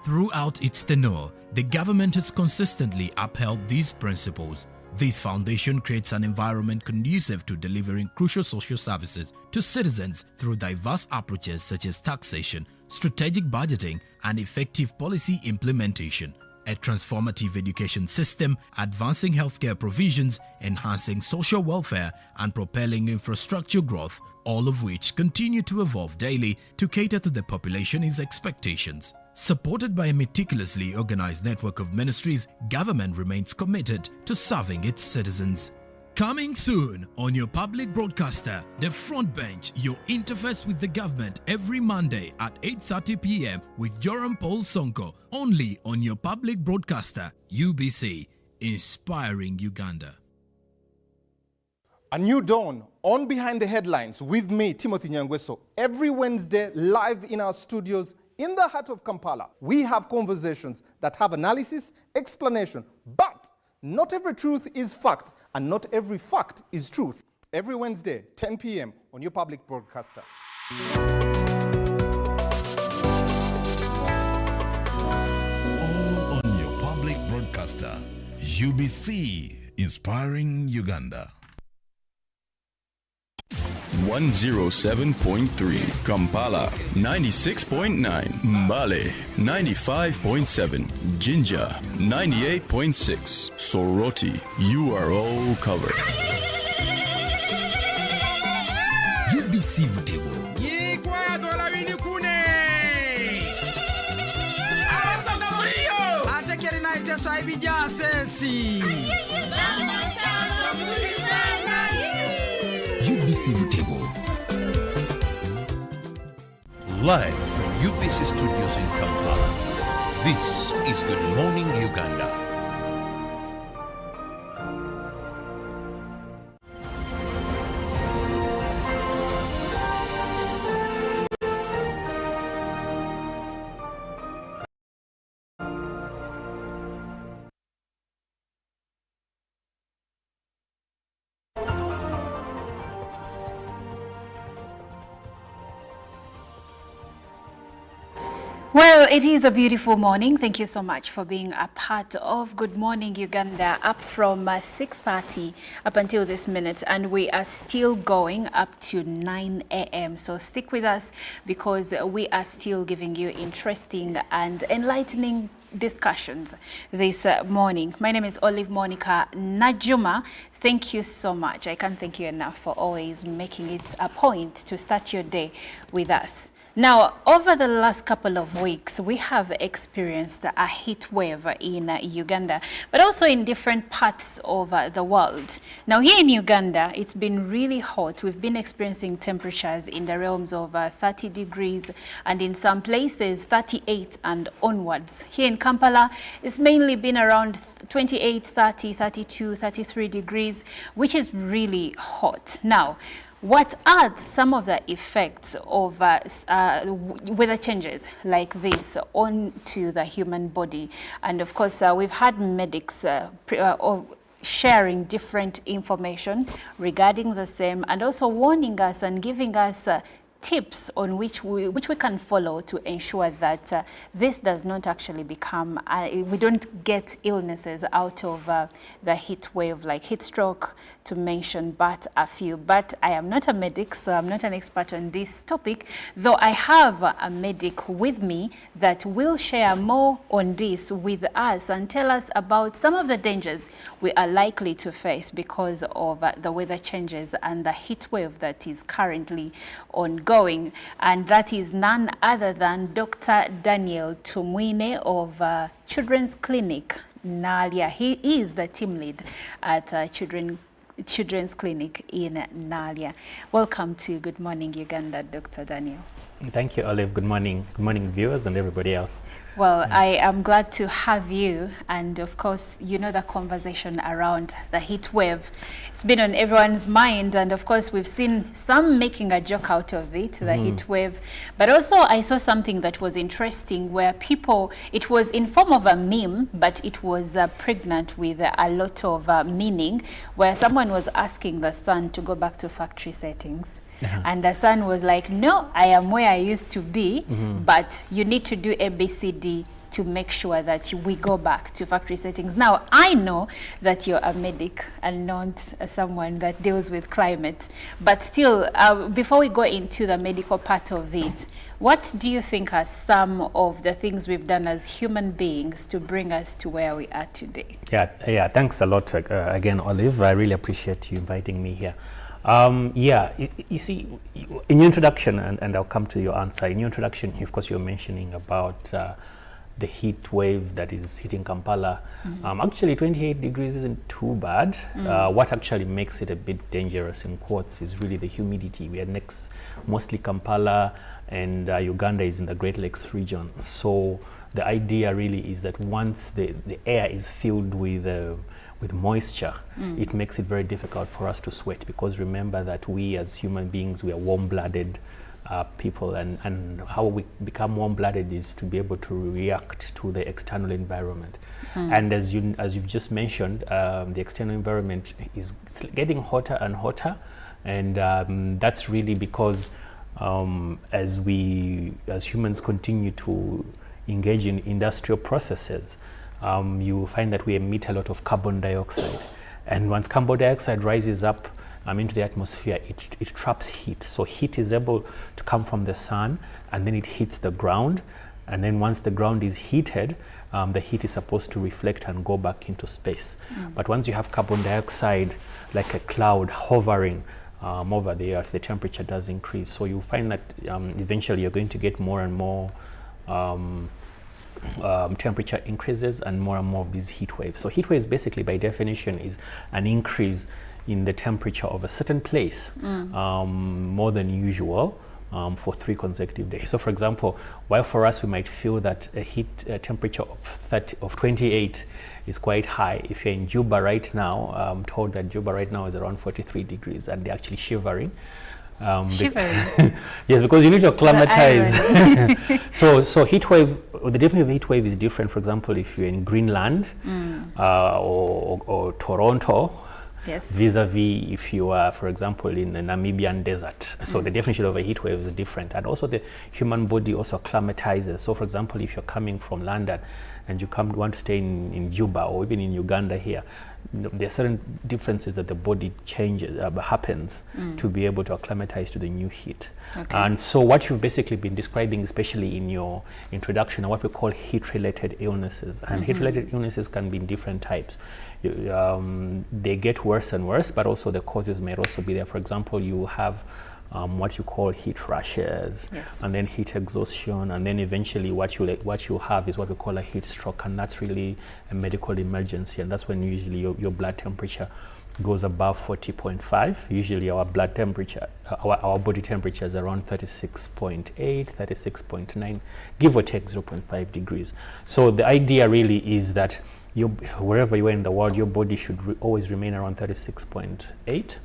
Throughout its tenure, the government has consistently upheld these principles. This foundation creates an environment conducive to delivering crucial social services to citizens through diverse approaches such as taxation, strategic budgeting, and effective policy implementation. A transformative education system, advancing healthcare provisions, enhancing social welfare, and propelling infrastructure growth, all of which continue to evolve daily to cater to the population's expectations. Supported by a meticulously organized network of ministries, government remains committed to serving its citizens. Coming soon on your public broadcaster, The Front Bench, your interface with the government every Monday at 8:30 p.m. with Joram Paul Sonko, only on your public broadcaster, UBC, inspiring Uganda. A new dawn on Behind the Headlines with me, Timothy Nyangweso, every Wednesday live in our studios in the heart of Kampala. We have conversations that have analysis, explanation, but not every truth is fact. And not every fact is truth. Every Wednesday, 10 p.m. on your public broadcaster. All on your public broadcaster. UBC, inspiring Uganda. 107.3 Kampala, 96.9 Mbale, 95.7 Jinja, 98.6 Soroti. You are all covered. UBC Butego. UBC Butego. Live from UBC Studios in Kampala, this is Good Morning Uganda. Well, it is a beautiful morning. Thank you so much for being a part of Good Morning Uganda, up from 6:30 up until this minute, and we are still going up to 9 a.m. So stick with us because we are still giving you interesting and enlightening discussions this morning. My name is Olive Monica Najuma. Thank you so much. I can't thank you enough for always making it a point to start your day with us. Now, over the last couple of weeks, we have experienced a heat wave in Uganda, but also in different parts of the world. Now, here in Uganda, it's been really hot. We've been experiencing temperatures in the realms of 30 degrees, and in some places, 38 and onwards. Here in Kampala, it's mainly been around 28, 30, 32, 33 degrees, which is really hot. Now, what are some of the effects of weather changes like this onto the human body? And of course, we've had medics sharing different information regarding the same, and also warning us and giving us tips on which we can follow to ensure that this does not actually become, we don't get illnesses out of the heat wave, like heat stroke, to mention but a few. But I am not a medic, so I'm not an expert on this topic, though I have a medic with me that will share more on this with us and tell us about some of the dangers we are likely to face because of the weather changes and the heat wave that is currently ongoing. And that is none other than Dr. Daniel Tumwine of Children's Clinic Nalia. He is the team lead at Children's Clinic in Nalia. Welcome to Good Morning Uganda, Dr. Daniel. Thank you, Olive. Good morning. Good morning, viewers and everybody else. Well, I am glad to have you, and of course, you know the conversation around the heat wave. It's been on everyone's mind, and of course, we've seen some making a joke out of it, the heat wave. But also, I saw something that was interesting where people, it was in form of a meme, but it was pregnant with a lot of meaning, where someone was asking the sun to go back to factory settings. And the son was like, no, I am where I used to be, but you need to do ABCD to make sure that we go back to factory settings. Now, I know that you're a medic and not someone that deals with climate, but still, before we go into the medical part of it, what do you think are some of the things we've done as human beings to bring us to where we are today? Yeah, thanks a lot again, Olive. I really appreciate you inviting me here. You see, in your introduction, and I'll come to your answer, in your introduction, of course, you're mentioning about the heat wave that is hitting Kampala. Actually, 28 degrees isn't too bad. What actually makes it a bit dangerous, in quotes, is really the humidity. We are next, mostly Kampala, and Uganda is in the Great Lakes region. So the idea really is that once the air is filled with moisture, it makes it very difficult for us to sweat, because remember that we as human beings, we are warm-blooded people, and how we become warm-blooded is to be able to react to the external environment. And as you've just mentioned, the external environment is getting hotter and hotter, and that's really because as humans continue to engage in industrial processes, you find that we emit a lot of carbon dioxide, and once carbon dioxide rises up into the atmosphere, it traps heat. So heat is able to come from the sun, and then it hits the ground, and then once the ground is heated, the heat is supposed to reflect and go back into space. But once you have carbon dioxide like a cloud hovering over the earth, the temperature does increase. So you find that eventually you're going to get more and more temperature increases and more of these heat waves. So heat waves basically by definition is an increase in the temperature of a certain place more than usual for 3 consecutive days. So for example, while for us we might feel that a temperature of 28 is quite high, if you're in Juba right now, I'm told that Juba right now is around 43 degrees and they're actually shivering. Shivering? Yes, because you need to acclimatize. So heat wave, the definition of heat wave is different. For example, if you're in Greenland or Toronto, vis-a-vis if you are, for example, in the Namibian desert. So the definition of a heat wave is different. And also the human body also acclimatizes. So for example, if you're coming from London and you want to stay in Juba or even in Uganda here, there are certain differences that the body changes, happens to be able to acclimatize to the new heat. And so what you've basically been describing, especially in your introduction, are what we call heat-related illnesses. And heat-related illnesses can be in different types. They get worse and worse, but also the causes may also be there. For example, you have what you call heat rashes, and then heat exhaustion, and then eventually what you have is what we call a heat stroke, and that's really a medical emergency, and that's when usually your blood temperature goes above 40.5. Usually our blood temperature, our body temperature is around 36.8, 36.9, give or take 0.5 degrees. So the idea really is that wherever you are in the world, your body should always remain around 36.8.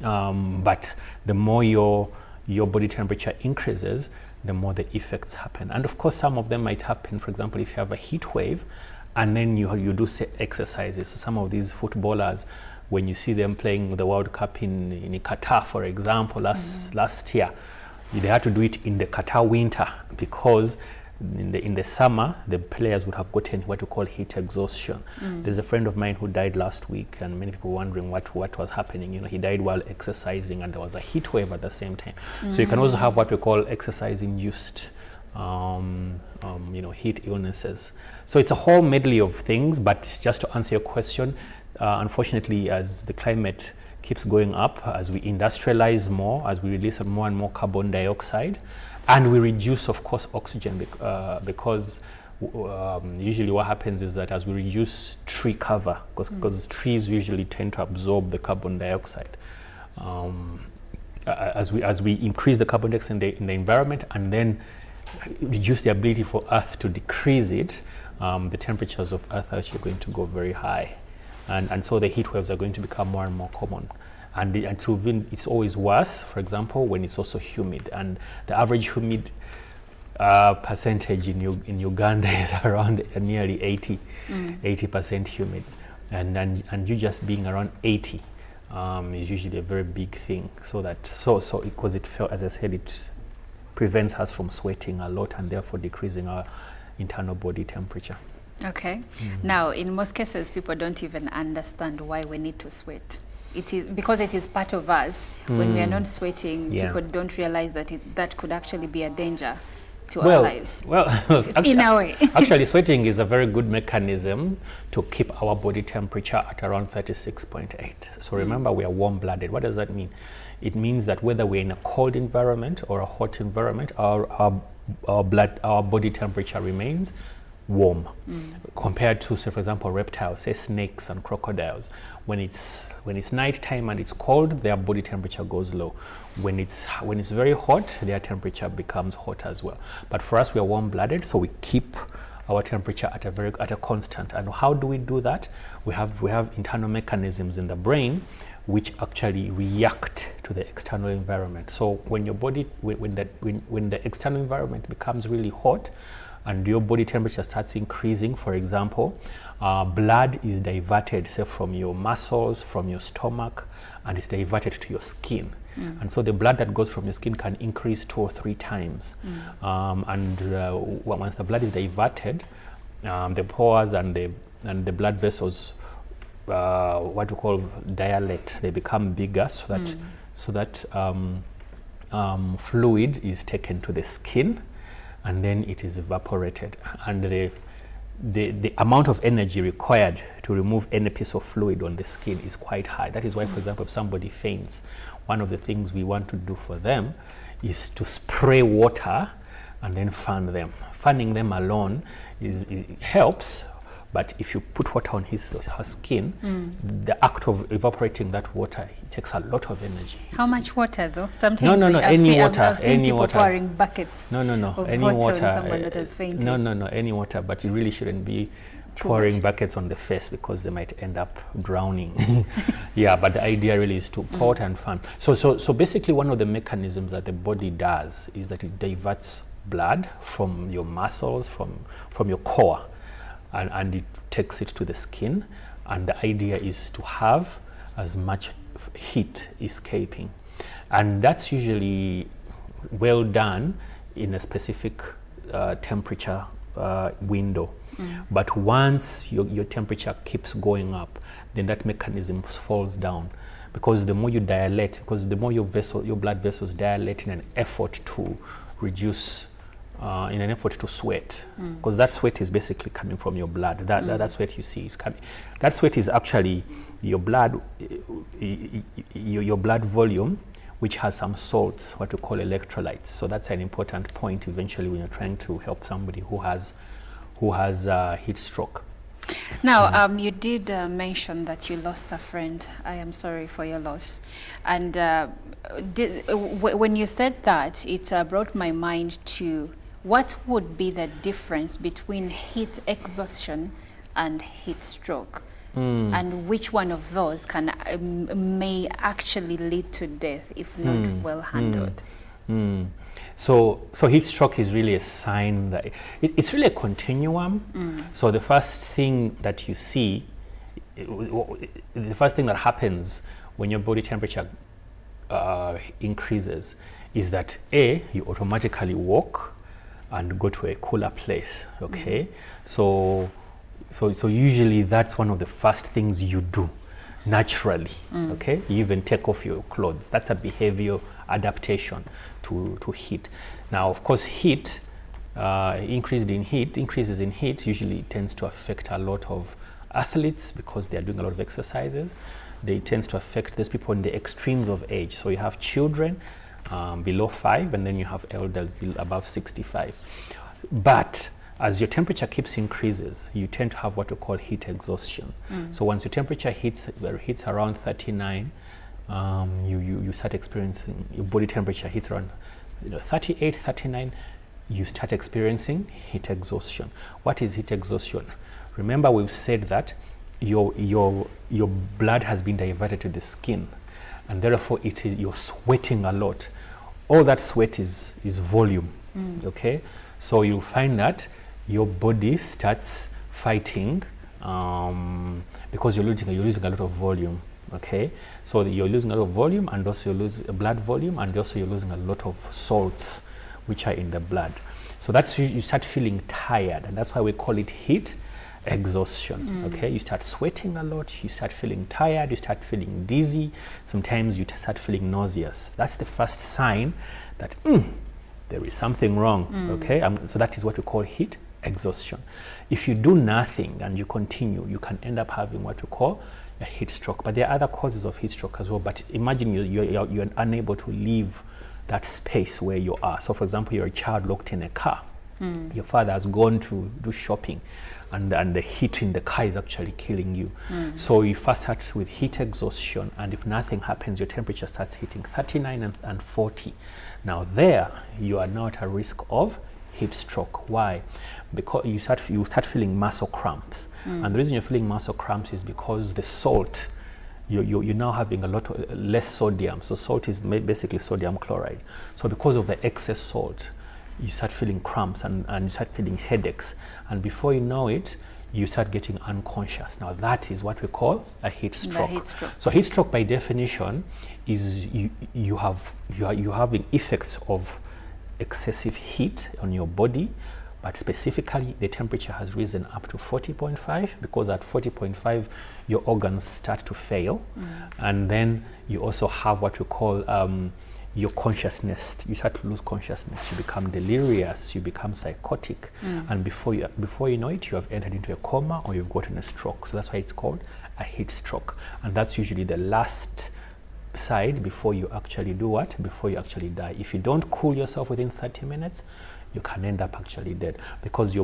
But the more your body temperature increases, the more the effects happen. And of course, some of them might happen, for example, if you have a heat wave and then you do exercises. So some of these footballers, when you see them playing the World Cup in Qatar, for example, last year, they had to do it in the Qatar winter because in the summer, the players would have gotten what we call heat exhaustion. There's a friend of mine who died last week, and many people were wondering what was happening. You know, he died while exercising, and there was a heat wave at the same time. So you can also have what we call exercise-induced, heat illnesses. So it's a whole medley of things. But just to answer your question, unfortunately, as the climate keeps going up, as we industrialize more, as we release more and more carbon dioxide, and we reduce, of course, oxygen because usually what happens is that as we reduce tree cover, because trees usually tend to absorb the carbon dioxide, as we increase the carbon dioxide in the environment and then reduce the ability for Earth to decrease it, the temperatures of Earth are actually going to go very high. And so the heat waves are going to become more and more common. And it's always worse, for example, when it's also humid. And the average humid percentage in Uganda is around nearly 80% humid. And you just being around 80 is usually a very big thing. Because it felt, as I said, it prevents us from sweating a lot and therefore decreasing our internal body temperature. Okay. Now, in most cases, people don't even understand why we need to sweat. It is because it is part of us. When we are not sweating, people don't realize that that could actually be a danger to our lives. Well, in a way. Actually, sweating is a very good mechanism to keep our body temperature at around 36.8. So remember, we are warm-blooded. What does that mean? It means that whether we're in a cold environment or a hot environment, our body temperature remains warm, compared to, say, for example, reptiles, say snakes and crocodiles. When it's night time and it's cold, their body temperature goes low. When it's very hot, their temperature becomes hot as well. But for us, we are warm-blooded, so we keep our temperature at a constant. And how do we do that? We have internal mechanisms in the brain which actually react to the external environment. So when your body, when the external environment becomes really hot, and your body temperature starts increasing, for example, blood is diverted, say, from your muscles, from your stomach, and it's diverted to your skin. And so the blood that goes from your skin can increase 2 or 3 times. Once the blood is diverted, the pores and the blood vessels, what we call dilate, they become bigger, so that fluid is taken to the skin, and then it is evaporated, and the amount of energy required to remove any piece of fluid on the skin is quite high. That is why, for example, if somebody faints, one of the things we want to do for them is to spray water and then fan them. Fanning them alone helps, but if you put water on her skin, the act of evaporating that water, it takes a lot of energy. How much water, though? Sometimes no, any water. I've seen people pouring buckets. No, of any water water. on someone that has fainted. No, any water. But you really shouldn't be pouring buckets on the face, because they might end up drowning. Yeah, but the idea really is to pour it and fan. So basically, one of the mechanisms that the body does is that it diverts blood from your muscles, from your core, and it takes it to the skin. And the idea is to have as much heat escaping. And that's usually well done in a specific temperature window. But once your temperature keeps going up, then that mechanism falls down, because the more you dilate, because the more your blood vessels dilate in an effort to reduce, in an effort to sweat, because that sweat is basically coming from your blood. That sweat you see is coming. That sweat is actually your blood, your blood volume, which has some salts, what we call electrolytes. So that's an important point eventually when you're trying to help somebody who has heat stroke. Now, you did mention that you lost a friend. I am sorry for your loss. And when you said that, it brought my mind to what would be the difference between heat exhaustion and heat stroke, and which one of those may actually lead to death if not well handled. So heat stroke is really a sign that it's really a continuum. So the first thing that you see, the first thing that happens when your body temperature increases is that you automatically walk and go to a cooler place. Okay, so usually that's one of the first things you do naturally. Okay, you even take off your clothes. That's a behavioral adaptation to heat. Now, of course, heat, increases in heat usually tends to affect a lot of athletes because they are doing a lot of exercises. They tend to affect these people in the extremes of age. So you have children below 5, and then you have elders above 65. But as your temperature keeps increases, you tend to have what we call heat exhaustion. So once your temperature hits around 39, you start experiencing, your body temperature hits around 38, 39, you start experiencing heat exhaustion. What is heat exhaustion? Remember, we've said that your blood has been diverted to the skin, and therefore you're sweating a lot. All that sweat is volume. Okay, so you'll find that your body starts fighting because you're losing a lot of volume. Okay, so you're losing a lot of volume, and also you lose blood volume, and also you're losing a lot of salts which are in the blood. So that's you start feeling tired, and that's why we call it heat exhaustion. Okay, you start sweating a lot, you start feeling tired, you start feeling dizzy, sometimes you start feeling nauseous. That's the first sign that there is something wrong. Okay, so that is what we call heat exhaustion. If you do nothing and you continue, you can end up having what we call a heat stroke. But there are other causes of heat stroke as well. But imagine you're unable to leave that space where you are. So for example, you're a child locked in a car. Your father has gone to do shopping, and the heat in the car is actually killing you. So you first start with heat exhaustion, and if nothing happens, your temperature starts hitting 39 and 40. Now there, you are now at a risk of heat stroke. Why? Because you start feeling muscle cramps. And the reason you're feeling muscle cramps is because the salt, you're now having a lot less sodium. So salt is basically sodium chloride. So because of the excess salt, you start feeling cramps and you start feeling headaches. And before you know it, you start getting unconscious. Now that is what we call a heat stroke. So heat stroke by definition is you're having effects of excessive heat on your body, but specifically the temperature has risen up to 40.5, because at 40.5 your organs start to fail. And then you also have what we call your consciousness. You start to lose consciousness, you become delirious, you become psychotic, and before you know it, you have entered into a coma or you've gotten a stroke. So that's why it's called a heat stroke, and that's usually the last side before you actually do what? Before you actually die. If you don't cool yourself within 30 minutes, you can end up actually dead, because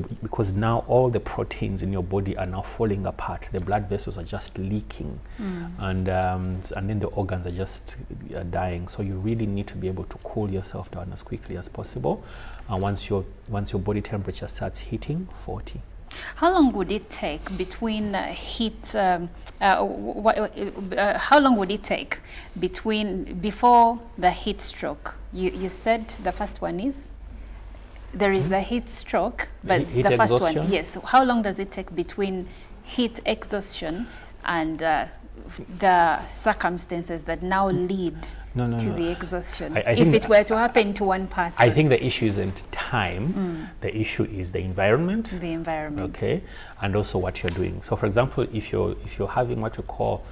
now all the proteins in your body are now falling apart. The blood vessels are just leaking, and then the organs are just dying. So you really need to be able to cool yourself down as quickly as possible, and once your body temperature starts hitting 40. How long would it take between how long would it take before the heat stroke? You said the first one is? There is the heat stroke, but heat the first exhaustion? one, yes. So how long does it take between heat exhaustion and the circumstances that now lead to the exhaustion? If it were to happen to one person. I think the issue isn't time. The issue is the environment. The environment. Okay, and also what you're doing. So, for example, if you're having what we call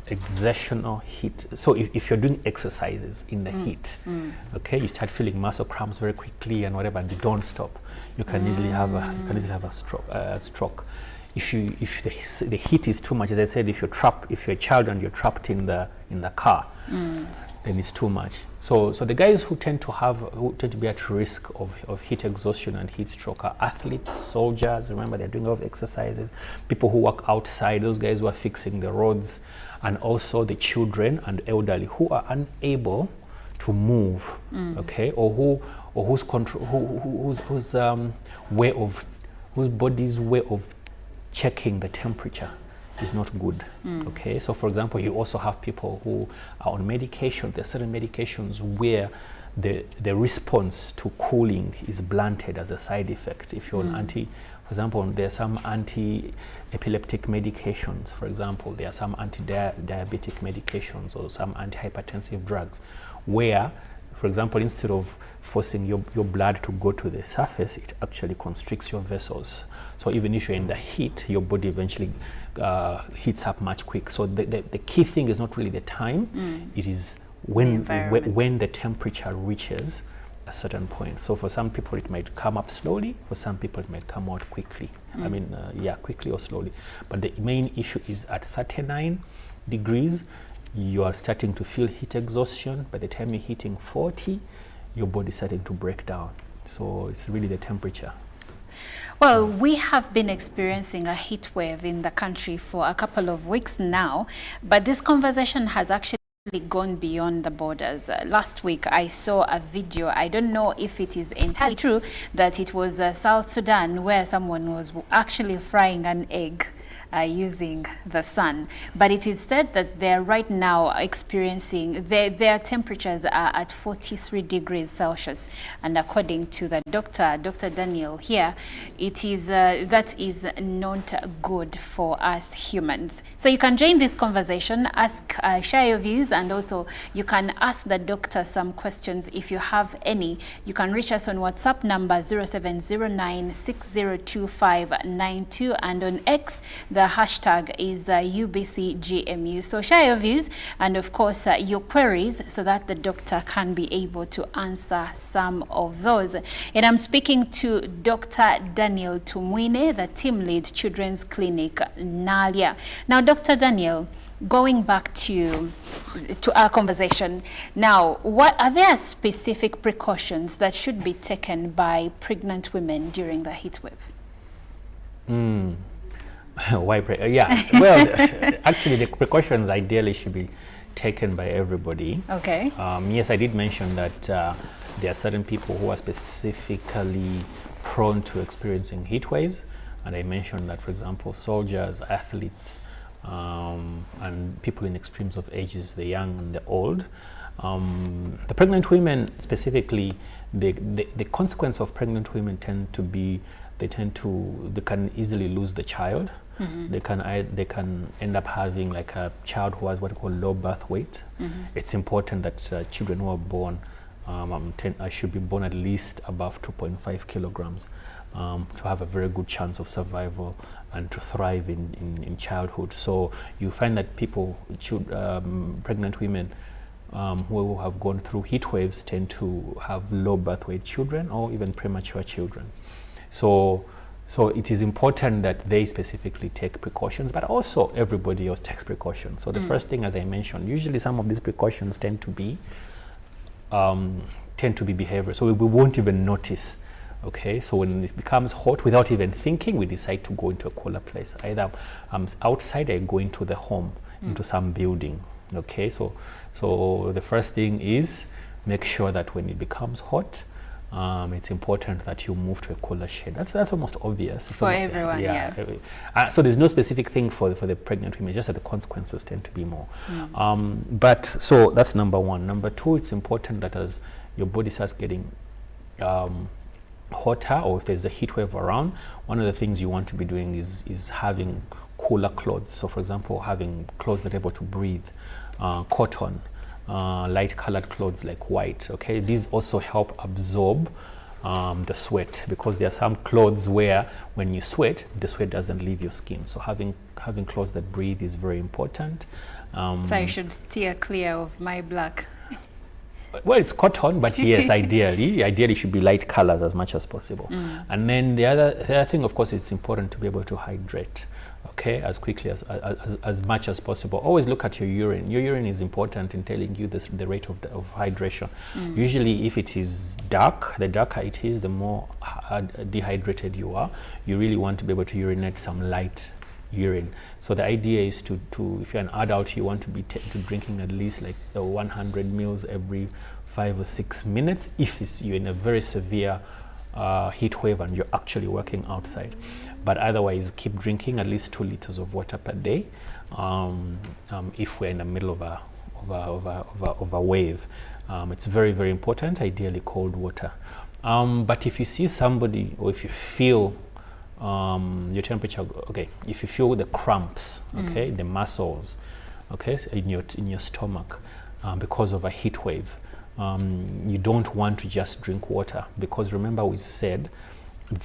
exertional heat. So if you're doing exercises in the heat, okay, you start feeling muscle cramps very quickly and whatever, and you don't stop, you can easily have a stroke. If the heat is too much, as I said, if you're a child and you're trapped in the car, then it's too much. So the guys who tend to be at risk of heat exhaustion and heat stroke are athletes, soldiers. Remember, they're doing a lot of exercises. People who work outside, those guys who are fixing the roads, and also the children and elderly who are unable to move, okay, or whose body's way of checking the temperature is not good. Okay, so for example, you also have people who are on medication. There are certain medications where the response to cooling is blunted as a side effect. If you're on for example, there are some anti-epileptic medications, for example, there are some anti-diabetic medications or some antihypertensive drugs where, for example, instead of forcing your blood to go to the surface, it actually constricts your vessels. So even if you're in the heat, your body eventually heats up much quick. So the key thing is not really the time, it is when the temperature reaches a certain point. So for some people it might come up slowly, for some people it might come out quickly. Quickly or slowly. But the main issue is at 39 degrees, you are starting to feel heat exhaustion. By the time you're hitting 40, your body's starting to break down. So it's really the temperature. Well, we have been experiencing a heat wave in the country for a couple of weeks now, but this conversation has actually gone beyond the borders. Last week I saw a video, I don't know if it is entirely true, that it was South Sudan where someone was actually frying an egg using the sun, but it is said that they're right now experiencing their temperatures are at 43 degrees Celsius, and according to the Dr. Daniel here, it is that is not good for us humans. So you can join this conversation, ask, share your views, and also you can ask the doctor some questions if you have any. You can reach us on WhatsApp number 0709602592, and on X the hashtag is UBCGMU. So share your views and of course your queries so that the doctor can be able to answer some of those. And I'm speaking to Dr. Daniel Tumwine, the team lead Children's Clinic Nalia. Now, Dr. Daniel, going back to our conversation now, what are there specific precautions that should be taken by pregnant women during the heat wave? Why? Yeah, well, actually the precautions ideally should be taken by everybody. Okay. Yes, I did mention that there are certain people who are specifically prone to experiencing heat waves, and I mentioned that, for example, soldiers, athletes, and people in extremes of ages, the young and the old. The pregnant women specifically, the consequence of pregnant women tend to be they can easily lose the child. Mm-hmm. They can end up having like a child who has what we call low birth weight. Mm-hmm. It's important that children who are born should be born at least above 2.5 kilograms to have a very good chance of survival and to thrive in childhood. So you find that pregnant women who have gone through heat waves tend to have low birth weight children or even premature children. So it is important that they specifically take precautions, but also everybody else takes precautions. So the first thing, as I mentioned, usually some of these precautions tend to be behavioral. So we won't even notice. Okay, so when this becomes hot, without even thinking, we decide to go into a cooler place. Either outside or go into the home, into some building. Okay, so the first thing is make sure that when it becomes hot, it's important that you move to a cooler shade. That's almost obvious. For everyone, yeah. So there's no specific thing for the pregnant women, just that the consequences tend to be more. But so that's number one. Number two, it's important that as your body starts getting hotter, or if there's a heat wave around, one of the things you want to be doing is having cooler clothes. So for example, having clothes that are able to breathe, cotton, light colored clothes like white. Okay, these also help absorb the sweat, because there are some clothes where when you sweat, the sweat doesn't leave your skin. So having clothes that breathe is very important. So I should steer clear of my black. Well, it's cotton, but yes, ideally should be light colors as much as possible. And then the other thing, of course, it's important to be able to hydrate. Okay, as quickly as much as possible. Always look at your urine. Your urine is important in telling you the rate of hydration. Usually, if it is dark, the darker it is, the more dehydrated you are. You really want to be able to urinate some light urine. So the idea is to if you're an adult, you want to be drinking at least like 100 mils every 5 or 6 minutes. If you're in a very severe heat wave and you're actually working outside. But otherwise, keep drinking at least 2 liters of water per day. If we're in the middle of a wave, it's very, very important. Ideally, cold water. But if you see somebody, or if you feel your temperature, okay, if you feel the cramps, okay, the muscles, okay, in your stomach because of a heat wave, you don't want to just drink water, because remember we said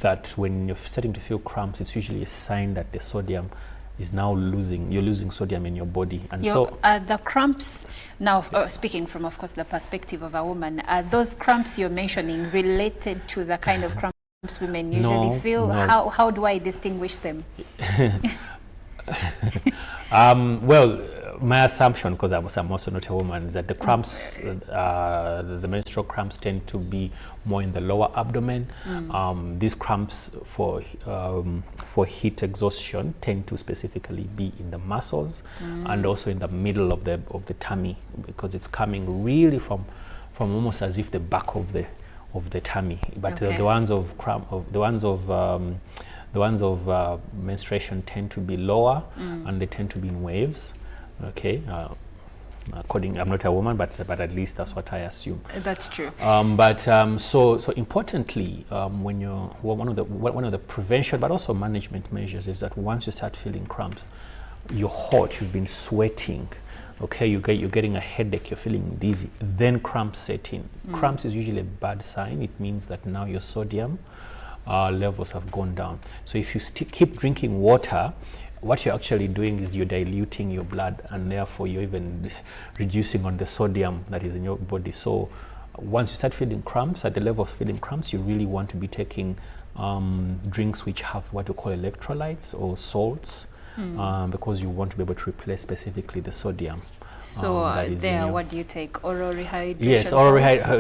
that when you're starting to feel cramps, it's usually a sign that the sodium is now you're losing sodium in your body. And so the cramps, now speaking from, of course, the perspective of a woman, are those cramps you're mentioning related to the kind of cramps women usually feel? No. How do I distinguish them? Well, my assumption, because I'm also not a woman, is that the cramps, the menstrual cramps tend to be more in the lower abdomen. These cramps for heat exhaustion tend to specifically be in the muscles and also in the middle of the tummy, because it's coming really from almost as if the back of the tummy. But the ones of menstruation tend to be lower, and they tend to be in waves. Okay, I'm not a woman, but at least that's what I assume. That's true. So importantly, when you're one of the prevention but also management measures is that once you start feeling cramps, you're hot, you've been sweating. Okay, you're getting a headache, you're feeling dizzy, then cramps set in. Cramps is usually a bad sign. It means that now your sodium levels have gone down. So if you keep drinking water, what you're actually doing is you're diluting your blood, and therefore you're even reducing on the sodium that is in your body. So once you start feeling cramps, at the level of feeling cramps, you really want to be taking drinks which have what we call electrolytes or salts, because you want to be able to replace specifically the sodium. So what do you take? Oral rehydration? Yes,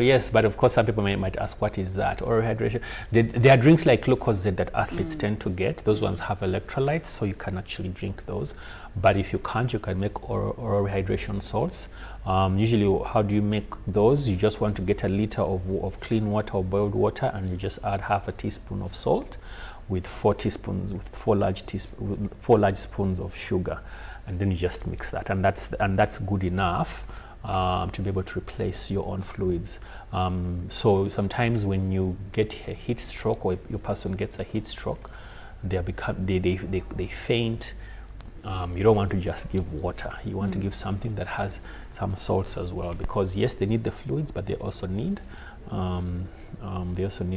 yes, but of course some people might ask, what is that? Oral rehydration. There are drinks like Lucozade that athletes tend to get. Those ones have electrolytes, so you can actually drink those. But if you can't, you can make oral rehydration salts. Usually, how do you make those? You just want to get a liter of clean water or boiled water, and you just add half a teaspoon of salt with 4 large spoons of sugar. And then you just mix that, and that's good enough to be able to replace your own fluids. So sometimes when you get a heat stroke, or your person gets a heat stroke, they faint. You don't want to just give water. You want to give something that has some salts as well, because yes, they need the fluids, but they also need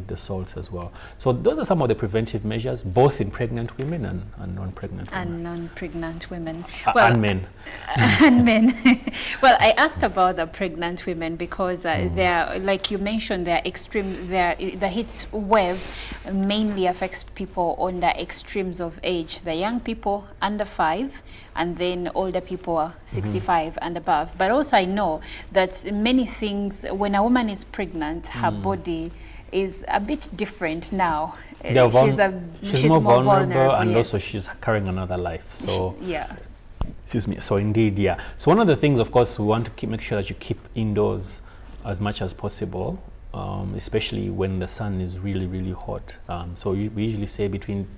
the salts as well. So those are some of the preventive measures, both in pregnant women and non-pregnant women. And non-pregnant women. And men. And men. Well, I asked about the pregnant women because they're, like you mentioned, they're extreme. The heat wave mainly affects people on the extremes of age. The young people under 5, and then older people 65 and above. But also I know that many things, when a woman is pregnant, her body is a bit different now. She's more vulnerable, and also she's carrying another life. So excuse me. So indeed, yeah. So one of the things, of course, we want to make sure that you keep indoors as much as possible, especially when the sun is really, really hot. So we usually say between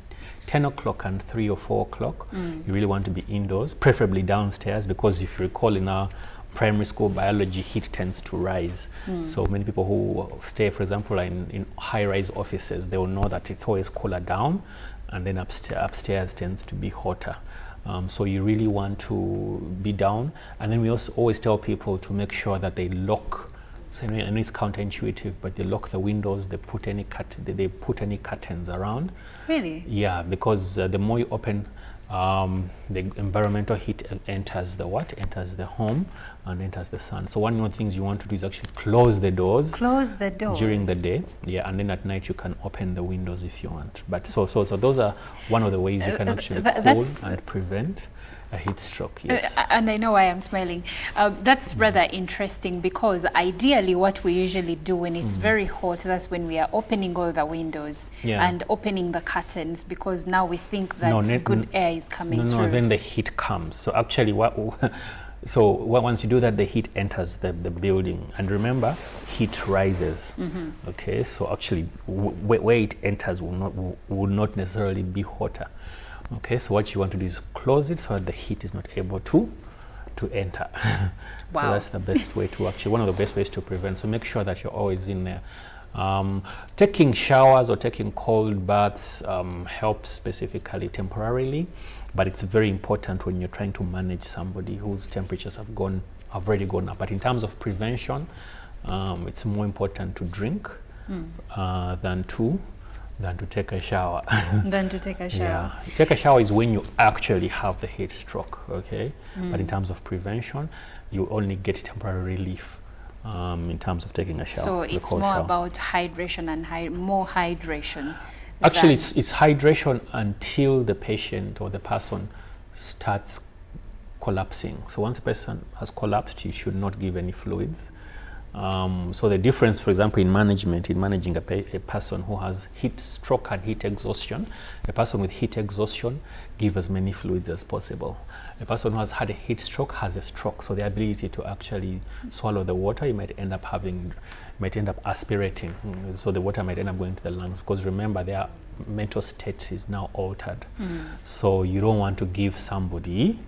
10 o'clock and 3 or 4 o'clock, you really want to be indoors, preferably downstairs, because if you recall in our primary school biology, heat tends to rise. So many people who stay, for example, in high-rise offices, they will know that it's always cooler down, and then upstairs tends to be hotter. So you really want to be down. And then we also always tell people to make sure that they lock. So I know it's counterintuitive, but they lock the windows. They put any curtains around. Really? Yeah, because the more you open, the environmental heat enters the home and enters the sun. So one of the things you want to do is actually close the doors. Close the doors during the day, yeah, and then at night you can open the windows if you want. But so those are one of the ways you can actually cool and prevent a heat stroke. Yes. And I know why I'm smiling. That's rather interesting, because ideally what we usually do when it's very hot, that's when we are opening all the windows and opening the curtains, because now we think that good air is coming through. No, then the heat comes. So actually once you do that, the heat enters the building. And remember, heat rises. Okay, so actually where it enters will not necessarily be hotter. Okay, so what you want to do is close it so that the heat is not able to enter. Wow. So that's the best way to one of the best ways to prevent. So make sure that you're always in there. Taking showers or taking cold baths helps specifically temporarily, but it's very important when you're trying to manage somebody whose temperatures have already gone up. But in terms of prevention, it's more important to drink than to take a shower. Yeah, take a shower is when you actually have the heat stroke. Okay, but in terms of prevention, you only get temporary relief in terms of taking a shower. So it's more about hydration and more hydration. Actually, it's hydration until the patient or the person starts collapsing. So once a person has collapsed, you should not give any fluids. So the difference, for example, in managing a person who has heat stroke and heat exhaustion, a person with heat exhaustion, give as many fluids as possible. A person who has had a heat stroke has a stroke, so the ability to actually swallow the water, you might end up aspirating. So the water might end up going to the lungs, because remember, their mental state is now altered. So you don't want to give somebody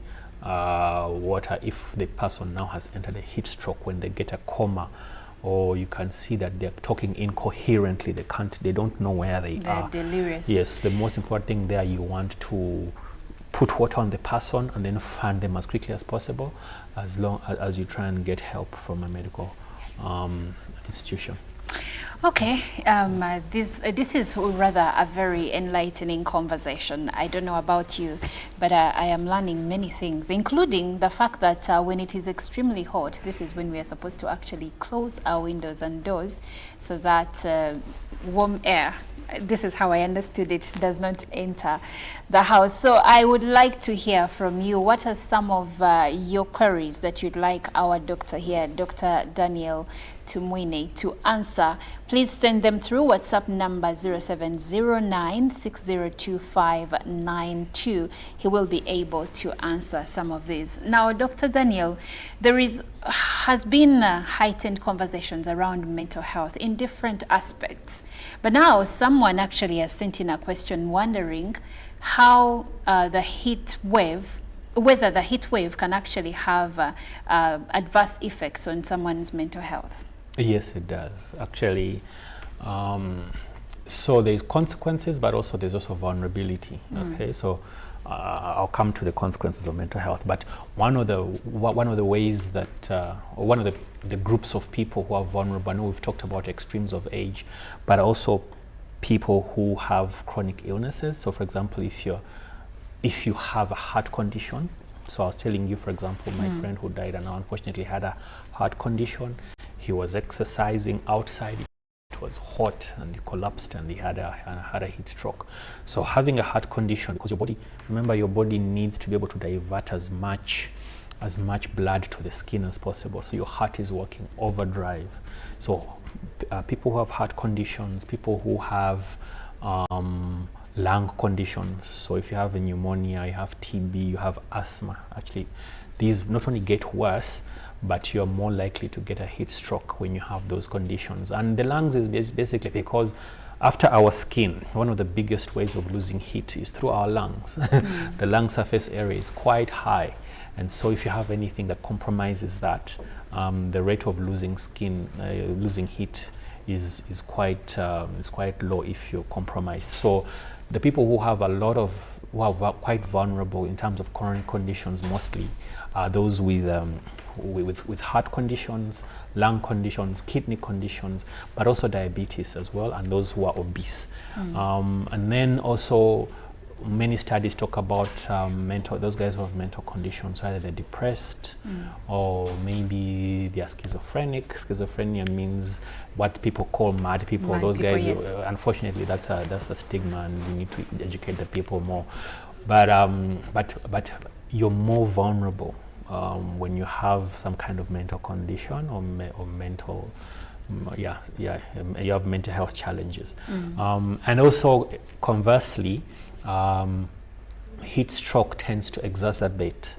water if the person now has entered a heat stroke, when they get a coma, or you can see that they're talking incoherently, they don't know where they are. They're delirious. Yes, the most important thing there, you want to put water on the person and then fan them as quickly as possible, as long as you try and get help from a medical institution. Okay, this is rather a very enlightening conversation. I don't know about you, but I am learning many things, including the fact that when it is extremely hot, this is when we are supposed to actually close our windows and doors so that warm air, this is how I understood it, does not enter the house. So I would like to hear from you. What are some of your queries that you'd like our doctor here, Dr. Daniel Tumwine, to answer? Please send them through WhatsApp number 0709602592. He will be able to answer some of these. Now, Dr. Daniel, there has been heightened conversations around mental health in different aspects. But now someone actually has sent in a question wondering how whether the heat wave can actually have adverse effects on someone's mental health. Yes, it does, actually. So there's consequences, but also there's also vulnerability. Okay, so I'll come to the consequences of mental health. But one of the ways that, or one of the groups of people who are vulnerable, I know we've talked about extremes of age, but also people who have chronic illnesses. So for example, if you have a heart condition, so I was telling you, for example, my friend who died and now unfortunately had a heart condition. He was exercising outside, it was hot, and he collapsed and he had a heat stroke. So having a heart condition, because your body needs to be able to divert as much blood to the skin as possible. So your heart is working overdrive. So people who have heart conditions, people who have lung conditions. So if you have a pneumonia, you have TB, you have asthma, actually, these not only get worse, but you're more likely to get a heat stroke when you have those conditions. And the lungs is basically because after our skin, one of the biggest ways of losing heat is through our lungs. The lung surface area is quite high. And so if you have anything that compromises that, the rate of losing heat is quite low if you're compromised. So the people who have who are quite vulnerable in terms of chronic conditions mostly are those with heart conditions, lung conditions, kidney conditions, but also diabetes as well, and those who are obese. And then also many studies talk about those guys who have mental conditions, either they're depressed or maybe they are schizophrenic. Schizophrenia means what people call mad people. Those guys, yes. Unfortunately, that's a stigma, and we need to educate the people more. But you're more vulnerable when you have some kind of mental condition or mental, you have mental health challenges. And also, conversely, heat stroke tends to exacerbate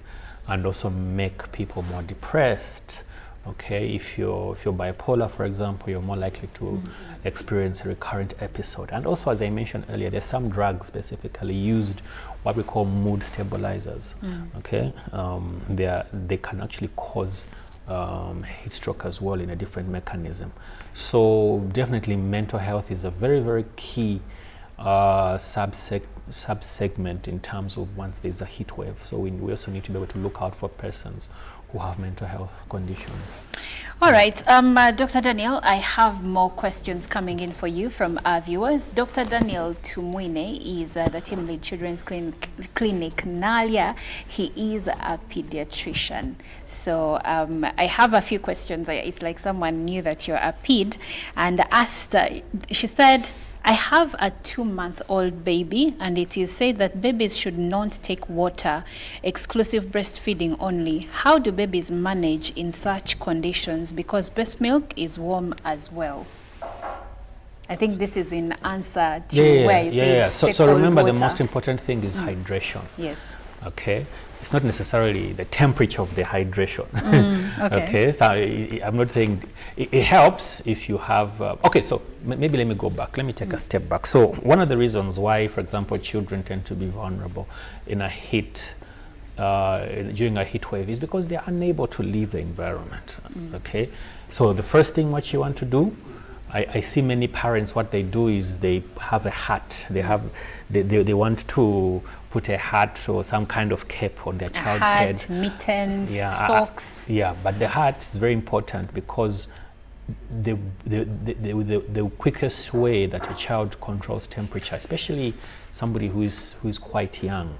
and also make people more depressed. Okay, if you're bipolar, for example, you're more likely to experience a recurrent episode. And also, as I mentioned earlier, there's some drugs specifically used, what we call mood stabilizers. Okay, they can actually cause heat stroke as well in a different mechanism. So definitely, mental health is a very, very key sub-segment in terms of once there's a heat wave. So we also need to be able to look out for persons who have mental health conditions. All right, Dr. Daniel, I have more questions coming in for you from our viewers. Dr. Daniel Tumwine is the team lead Children's Clinic Nalia. He is a pediatrician. So I have a few questions. It's like someone knew that you're a ped and asked, she said, I have a 2-month-old baby, and it is said that babies should not take water, exclusive breastfeeding only. How do babies manage in such conditions? Because breast milk is warm as well. I think this is in answer to where you say So remember, the most important thing is hydration. Yes. Okay. It's not necessarily the temperature of the hydration. Okay. So I'm not saying it helps if you have. Okay, so maybe let me go back. Let me take a step back. So one of the reasons why, for example, children tend to be vulnerable in a heat during a heat wave is because they are unable to leave the environment. Okay. So the first thing what you want to do, I see many parents, what they do is they have a hat. They want to put a hat or some kind of cape on their child's head. Mittens, socks. But the hat is very important because the quickest way that a child controls temperature, especially somebody who is quite young,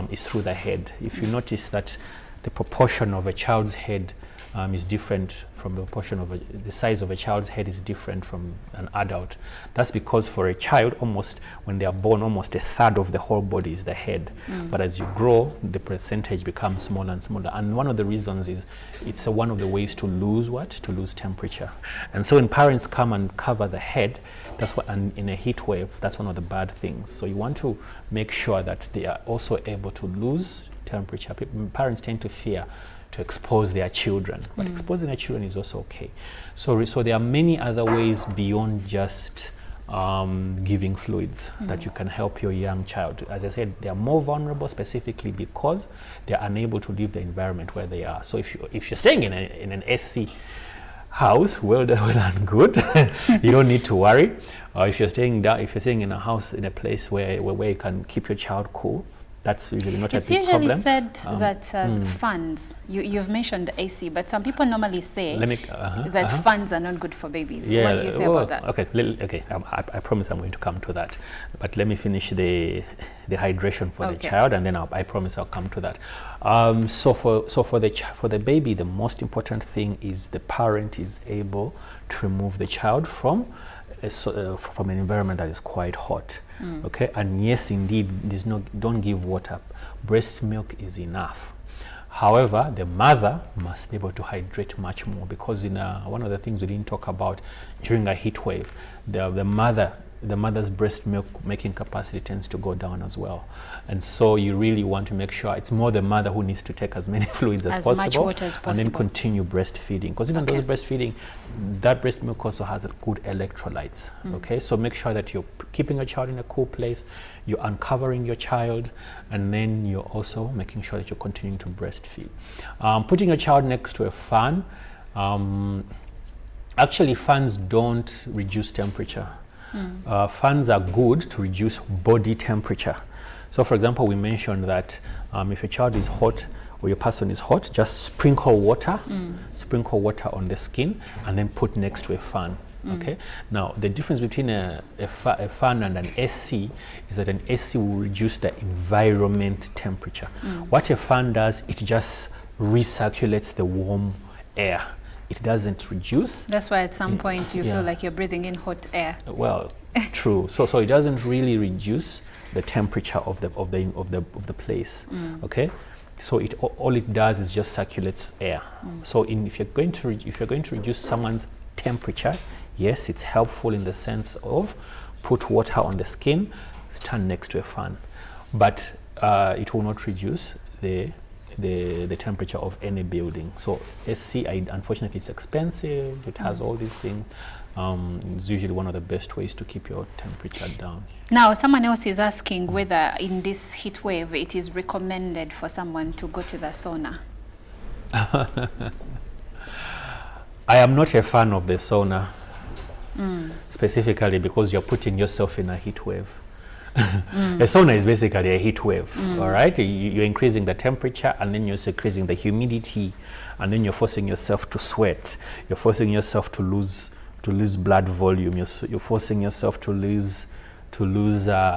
is through the head. If you notice that the proportion of a child's head is different from the proportion of the size of a child's head is different from an adult. That's because for a child, almost when they are born, almost a third of the whole body is the head. But as you grow, the percentage becomes smaller and smaller. And one of the reasons is it's one of the ways to lose to lose temperature. And so when parents come and cover the head, that's what, and in a heat wave, that's one of the bad things. So you want to make sure that they are also able to lose temperature. Parents tend to fear to expose their children, but exposing their children is also okay. So there are many other ways beyond just giving fluids that you can help your young child. As I said, they are more vulnerable specifically because they are unable to leave the environment where they are. So if you're staying in an SC house, well and good, you don't need to worry. If you're staying in a house in a place where you can keep your child cool, that's usually not a big problem. It's usually said that fans, you've mentioned the AC, but some people normally say that fans are not good for babies. What do you say about that? Okay. I promise I'm going to come to that. But let me finish the hydration for the child, and then I promise I'll come to that. So for the baby, the most important thing is the parent is able to remove the child from an environment that is quite hot. Okay, and yes, indeed, don't give water. Breast milk is enough. However, the mother must be able to hydrate much more, because in one of the things we didn't talk about during a heat wave, the mother's breast milk making capacity tends to go down as well. And so you really want to make sure it's more the mother who needs to take as many fluids as possible, much water as possible, and then continue breastfeeding. Because even those breastfeeding, that breast milk also has good electrolytes. Okay, so make sure that you're keeping your child in a cool place, you're uncovering your child, and then you're also making sure that you're continuing to breastfeed. Putting your child next to a fan, actually fans don't reduce temperature. Fans are good to reduce body temperature. So for example, we mentioned that if your child is hot or your person is hot, just sprinkle water on the skin and then put next to a fan. Okay. Now the difference between a fan and an SC is that an SC will reduce the environment temperature. What a fan does, it just recirculates the warm air. It doesn't reduce. That's why at some point you feel like you're breathing in hot air. Well, true. So it doesn't really reduce the temperature of the place. Okay. So all it does is just circulates air. So if you're going to reduce someone's temperature, yes, it's helpful in the sense of put water on the skin, stand next to a fan, but it will not reduce the temperature of any building. So SC, unfortunately, it's expensive. It has all these things. It's usually one of the best ways to keep your temperature down. Now, someone else is asking whether in this heat wave it is recommended for someone to go to the sauna. I am not a fan of the sauna, specifically because you're putting yourself in a heat wave. A sauna is basically a heat wave, all right? You're increasing the temperature, and then you're increasing the humidity, and then you're forcing yourself to sweat. You're forcing yourself to lose blood volume. You're forcing yourself to lose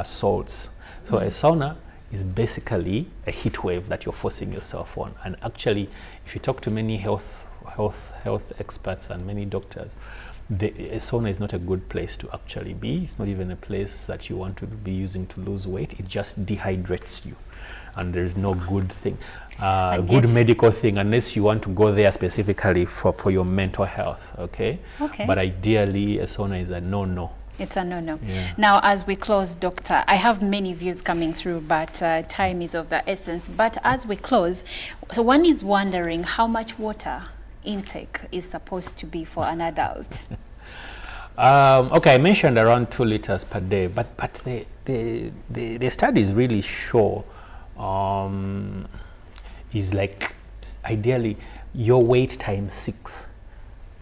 salts. So a sauna is basically a heat wave that you're forcing yourself on. And actually, if you talk to many health experts and many doctors, a sauna is not a good place to actually be. It's not even a place that you want to be using to lose weight. It just dehydrates you, and there's no good thing, good medical thing, unless you want to go there specifically for your mental health. Okay. But ideally, a sauna is a no-no. It's a no-no. Yeah. Now, as we close, Doctor, I have many views coming through, but time is of the essence. But as we close, so one is wondering how much water intake is supposed to be for an adult. Okay, I mentioned around 2 liters per day, but the studies really show is like ideally your weight times 6.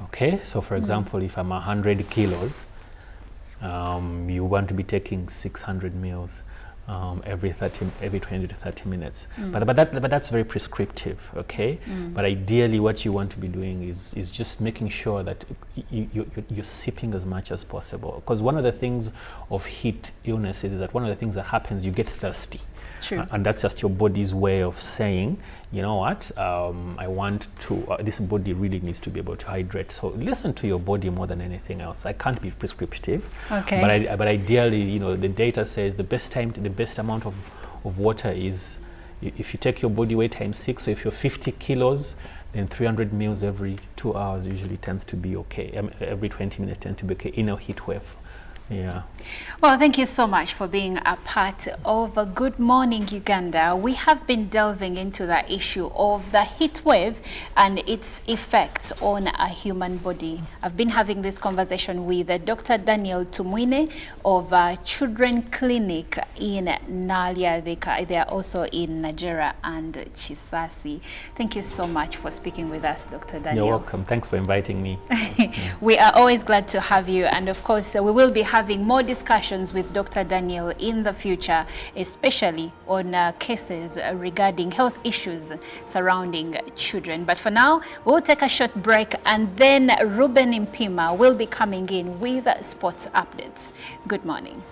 Okay, so for example, if I'm 100 kilos, you want to be taking 600 mils every 20 to 30 minutes. But that's very prescriptive, okay? But ideally what you want to be doing is just making sure that you're sipping as much as possible. Because one of the things of heat illnesses is that one of the things that happens, you get thirsty. True. And that's just your body's way of saying, you know what, I want to, this body really needs to be able to hydrate. So listen to your body more than anything else. I can't be prescriptive, but ideally, you know, the data says the best amount of water is, if you take your body weight times 6, so if you're 50 kilos, then 300 mils every 2 hours usually tends to be okay. Every 20 minutes tends to be okay in a heat wave. Yeah. Well, thank you so much for being a part of Good Morning Uganda. We have been delving into the issue of the heat wave and its effects on a human body. I've been having this conversation with Dr. Daniel Tumwine of Children Clinic in Nalia. They are also in Najera and Chisasi. Thank you so much for speaking with us, Dr. Daniel. You're welcome. Thanks for inviting me. We are always glad to have you, and of course we will be having more discussions with Dr. Daniel in the future, especially on cases regarding health issues surrounding children. But for now, we'll take a short break, and then Ruben Impima will be coming in with sports updates. Good morning.